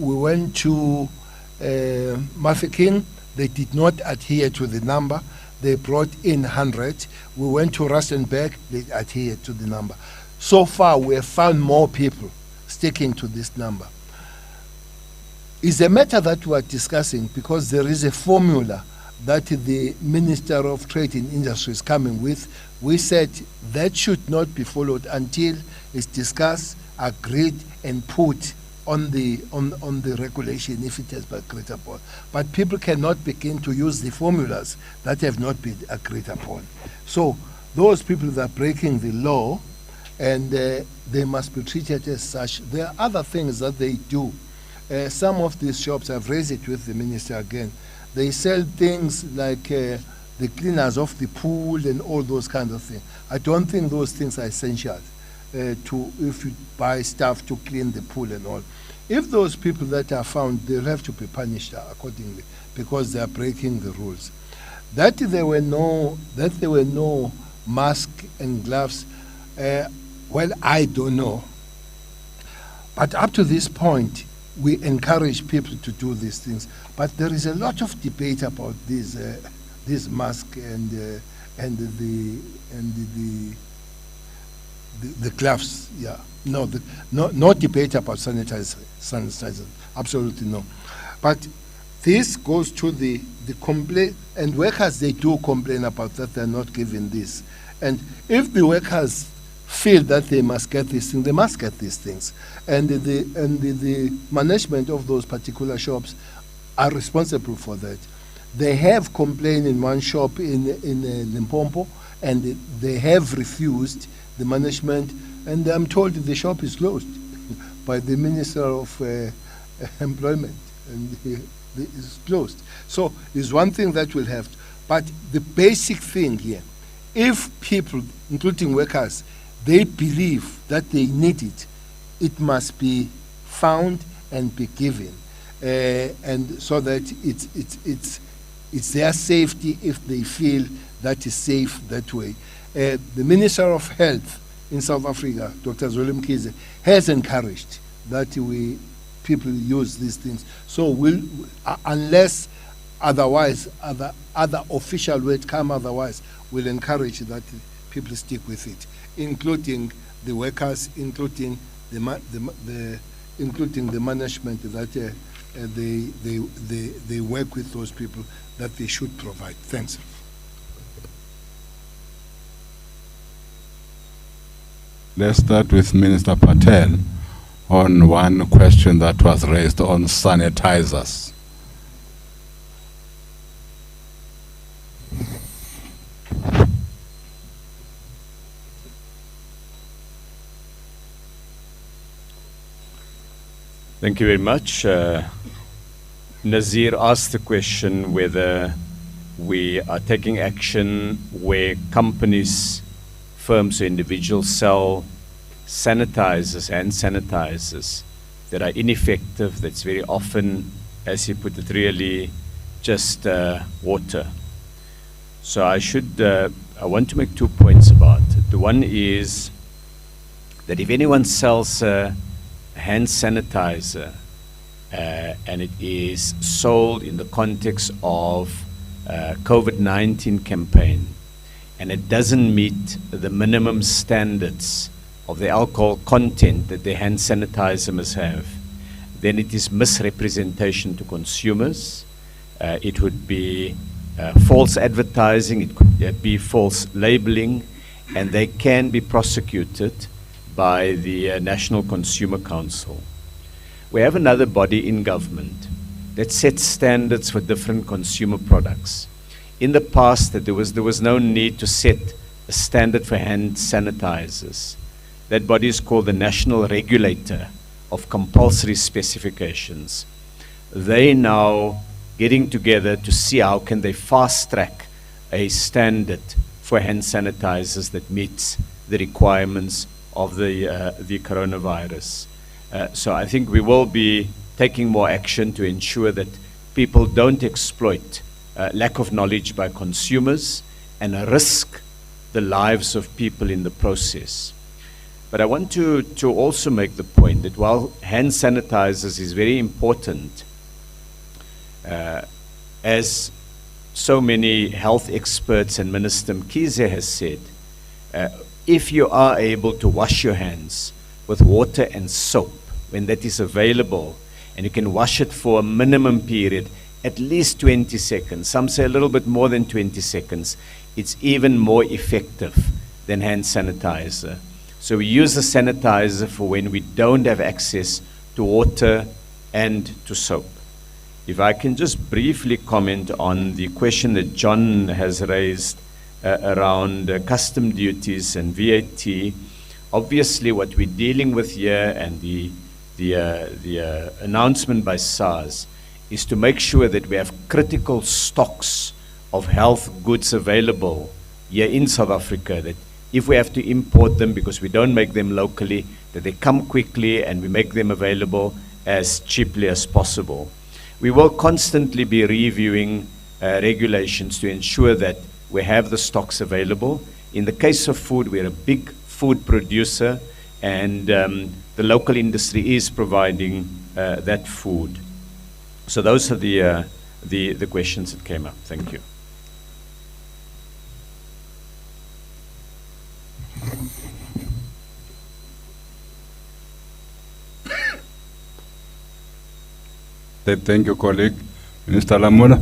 Speaker 8: Mafeking. They did not adhere to the number. They brought in 100. We went to Rustenburg. They adhered to the number. So far, we have found more people sticking to this number. It's a matter that we are discussing because there is a formula that the Minister of Trade and Industry is coming with. We said that should not be followed until it's discussed, agreed, and put on the regulation if it has been agreed upon. But people cannot begin to use the formulas that have not been agreed upon. So those people that are breaking the law, and they must be treated as such. There are other things that they do. Some of these shops, I've raised it with the minister again, they sell things like the cleaners of the pool and all those kinds of things. I don't think those things are essential if you buy stuff to clean the pool and all. If those people that are found, they'll have to be punished accordingly because they are breaking the rules. That there were no masks and gloves, well, I don't know. But up to this point, we encourage people to do these things. But there is a lot of debate about these masks and the gloves. Yeah, no debate about sanitizer. Absolutely no. But this goes to the complaint, and workers, they do complain about that they're not given this. And if the workers feel that they must get these things, they must get these things. And the management of those particular shops are responsible for that. They have complained in one shop in Limpopo, and they have refused the management, and I'm told the shop is closed by the Minister of Employment, and it's closed. So there's one thing that will have to, but the basic thing here, if people, including workers, they believe that they need it, it must be found and be given, and so that it's their safety if they feel that is safe that way. The Minister of Health in South Africa, Dr. Zweli Mkhize, has encouraged that people use these things. So unless otherwise, other official words come otherwise, we'll encourage that people stick with it, including the workers, including the management that they work with those people that they should provide. Thanks.
Speaker 1: Let's start with Minister Patel on one question that was raised on sanitizers.
Speaker 5: Thank you very much. Nazir asked the question whether we are taking action where companies, firms or individuals sell sanitizers, hand sanitizers that are ineffective, that's very often, as you put it, really just water. So I want to make 2 points about it. The one is that if anyone sells a hand sanitizer and it is sold in the context of COVID-19 campaign, and it doesn't meet the minimum standards of the alcohol content that the hand sanitizer must have, then it is misrepresentation to consumers. It would be false advertising, it could be false labeling, and they can be prosecuted by the National Consumer Council. We have another body in government that sets standards for different consumer products. In the past, there was no need to set a standard for hand sanitizers. That body is called the National Regulator of Compulsory Specifications. They now getting together to see how can they fast track a standard for hand sanitizers that meets the requirements of the coronavirus. So I think we will be taking more action to ensure that people don't exploit lack of knowledge by consumers and risk the lives of people in the process. But I want to also make the point that while hand sanitizers is very important, as so many health experts and Minister Mkhize has said, if you are able to wash your hands with water and soap, when that is available, and you can wash it for a minimum period, at least 20 seconds, some say a little bit more than 20 seconds, it's even more effective than hand sanitizer. So we use the sanitizer for when we don't have access to water and to soap. If I can just briefly comment on the question that John has raised around custom duties and VAT. Obviously what we're dealing with here and the announcement by SARS is to make sure that we have critical stocks of health goods available here in South Africa, that if we have to import them because we don't make them locally, that they come quickly and we make them available as cheaply as possible. We will constantly be reviewing regulations to ensure that we have the stocks available. In the case of food, we're a big food producer, and the local industry is providing that food. So those are the questions that came up. Thank you.
Speaker 1: Thank you, colleague. Minister Lamula.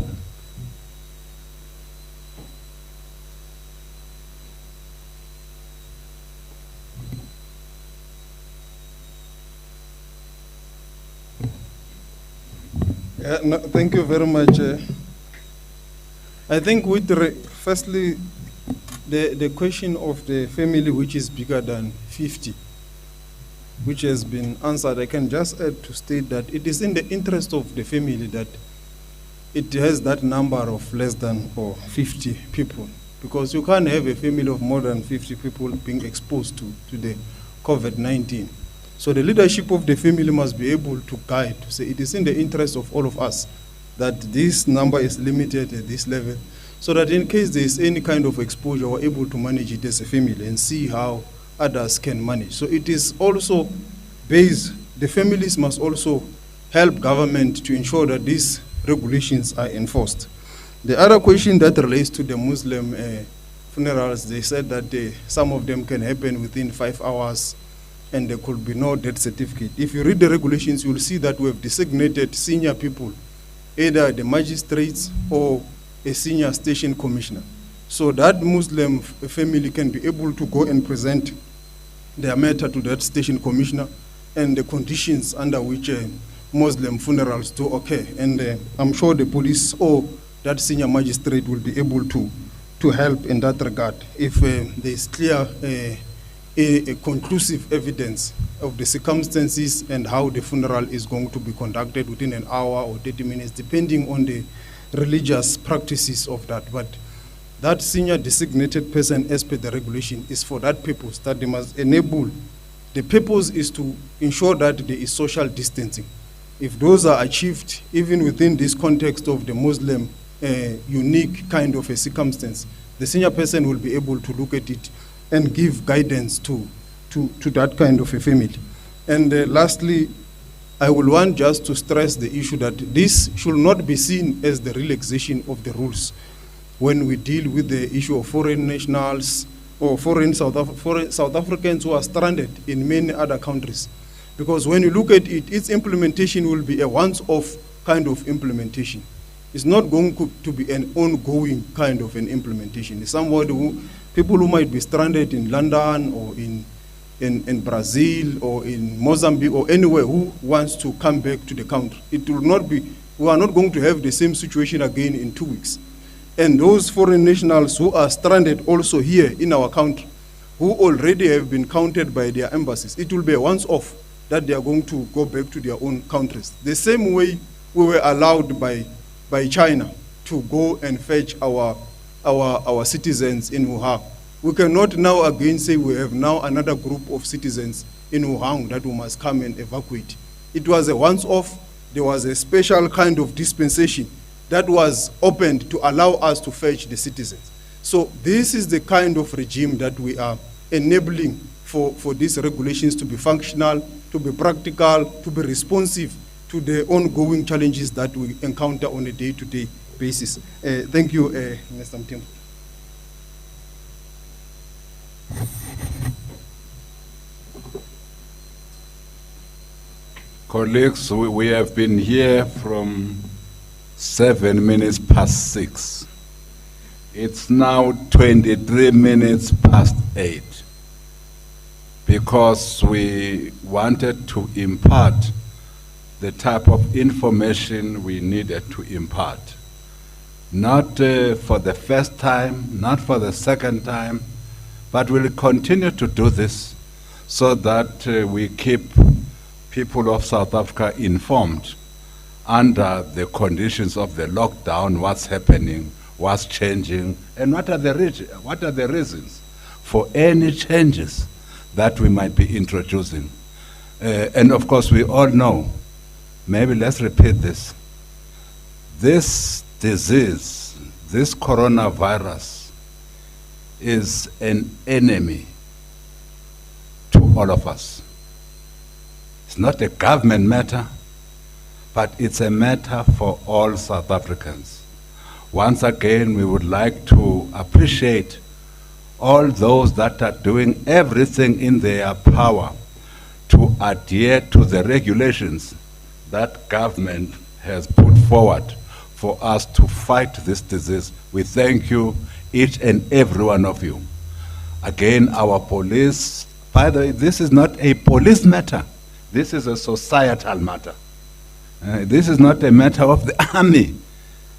Speaker 7: No, thank you very much. I think firstly, the question of the family which is bigger than 50, which has been answered, I can just add to state that it is in the interest of the family that it has that number of less than or 50 people, because you can't have a family of more than 50 people being exposed to the COVID-19. So the leadership of the family must be able to guide, to say it is in the interest of all of us that this number is limited at this level, so that in case there is any kind of exposure, we're able to manage it as a family and see how others can manage. So it is also based, the families must also help government to ensure that these regulations are enforced. The other question that relates to the Muslim funerals, they said that some of them can happen within 5 hours and there could be no death certificate. If you read the regulations, you will see that we have designated senior people, either the magistrates or a senior station commissioner. So that Muslim family can be able to go and present their matter to that station commissioner and the conditions under which Muslim funerals do occur. And I'm sure the police or that senior magistrate will be able to help in that regard if there is clear a conclusive evidence of the circumstances and how the funeral is going to be conducted within an hour or 30 minutes, depending on the religious practices of that. But that senior designated person, as per the regulation, is for that purpose, that they must enable. The purpose is to ensure that there is social distancing. If those are achieved, even within this context of the Muslim unique kind of a circumstance, the senior person will be able to look at it and give guidance to that kind of a family. And lastly, I will want just to stress the issue that this should not be seen as the relaxation of the rules when we deal with the issue of foreign nationals or foreign South Africans who are stranded in many other countries. Because when you look at it, its implementation will be a once-off kind of implementation. It's not going to be an ongoing kind of an implementation. It's people who might be stranded in London or in Brazil or in Mozambique or anywhere who wants to come back to the country. It will not be, we are not going to have the same situation again in 2 weeks. And those foreign nationals who are stranded also here in our country, who already have been counted by their embassies, it will be a once-off that they are going to go back to their own countries. The same way we were allowed by China to go and fetch our citizens in Wuhan. We cannot now again say we have now another group of citizens in Wuhan that we must come and evacuate. It was a once-off. There was a special kind of dispensation that was opened to allow us to fetch the citizens. So this is the kind of regime that we are enabling for these regulations to be functional, to be practical, to be responsive to the ongoing challenges that we encounter on a day-to-day basis. Thank you, Mr. Mtimbu.
Speaker 1: Colleagues, we have been here from 7 minutes past 6. It's now 23 minutes past 8. Because we wanted to impart the type of information we needed to impart. Not for the first time, not for the second time, but we'll continue to do this so that we keep people of South Africa informed under the conditions of the lockdown, what's happening, what's changing, and what are the reasons for any changes that we might be introducing. And of course, we all know, maybe let's repeat this. This disease, this coronavirus, is an enemy to all of us. It's not a government matter, but it's a matter for all South Africans. Once again, we would like to appreciate all those that are doing everything in their power to adhere to the regulations that government has put forward for us to fight this disease. We thank you, each and every one of you. Again, our police, by the way, this is not a police matter. This is a societal matter. This is not a matter of the army.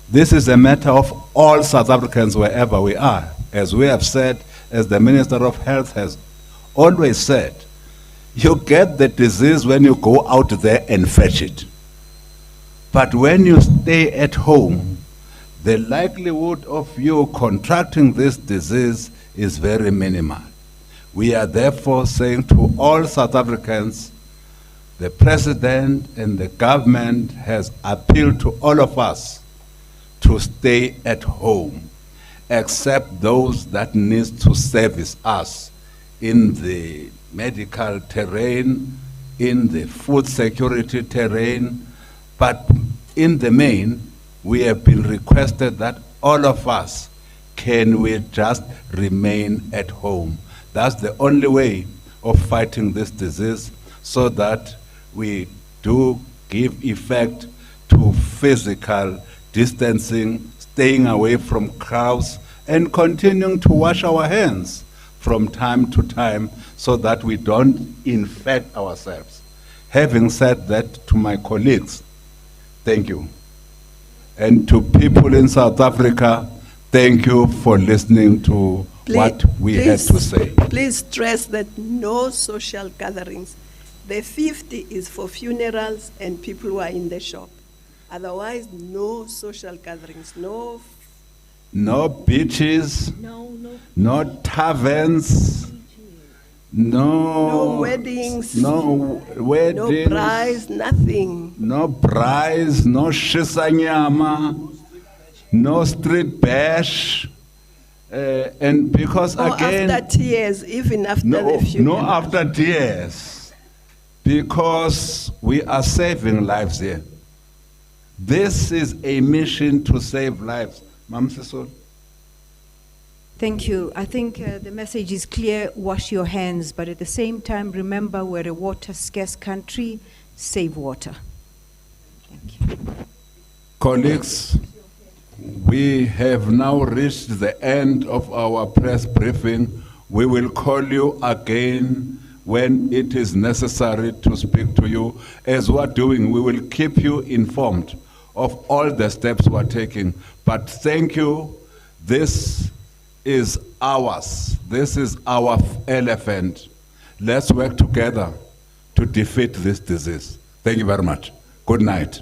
Speaker 1: This is a matter of all South Africans wherever we are. As we have said, as the Minister of Health has always said, you get the disease when you go out there and fetch it. But when you stay at home, the likelihood of you contracting this disease is very minimal. We are therefore saying to all South Africans, the President and the government has appealed to all of us to stay at home, except those that need to service us in the medical terrain, in the food security terrain. But in the main, we have been requested that all of us, can we just remain at home? That's the only way of fighting this disease, so that we do give effect to physical distancing, staying away from crowds, and continuing to wash our hands from time to time so that we don't infect ourselves. Having said that, to my colleagues, thank you. And to people in South Africa, thank you for listening to what we had to say.
Speaker 2: Please stress that no social gatherings. The 50 is for funerals and people who are in the shop. Otherwise, no social gatherings, no
Speaker 1: beaches, no taverns, no
Speaker 2: weddings,
Speaker 1: no
Speaker 2: brides, nothing.
Speaker 1: No brides, no shisanyama, no street bash. And because again,
Speaker 2: after tears, even after the funeral.
Speaker 1: No after tears, because we are saving lives here. This is a mission to save lives. Ma'am Sisol.
Speaker 4: Thank you. I think the message is clear: wash your hands, but at the same time, remember we're a water-scarce country. Save water. Thank you.
Speaker 1: Colleagues, we have now reached the end of our press briefing. We will call you again when it is necessary to speak to you. As we're doing, we will keep you informed of all the steps we're taking. But thank you. This is ours. This is our elephant. Let's work together to defeat this disease. Thank you very much. Good night.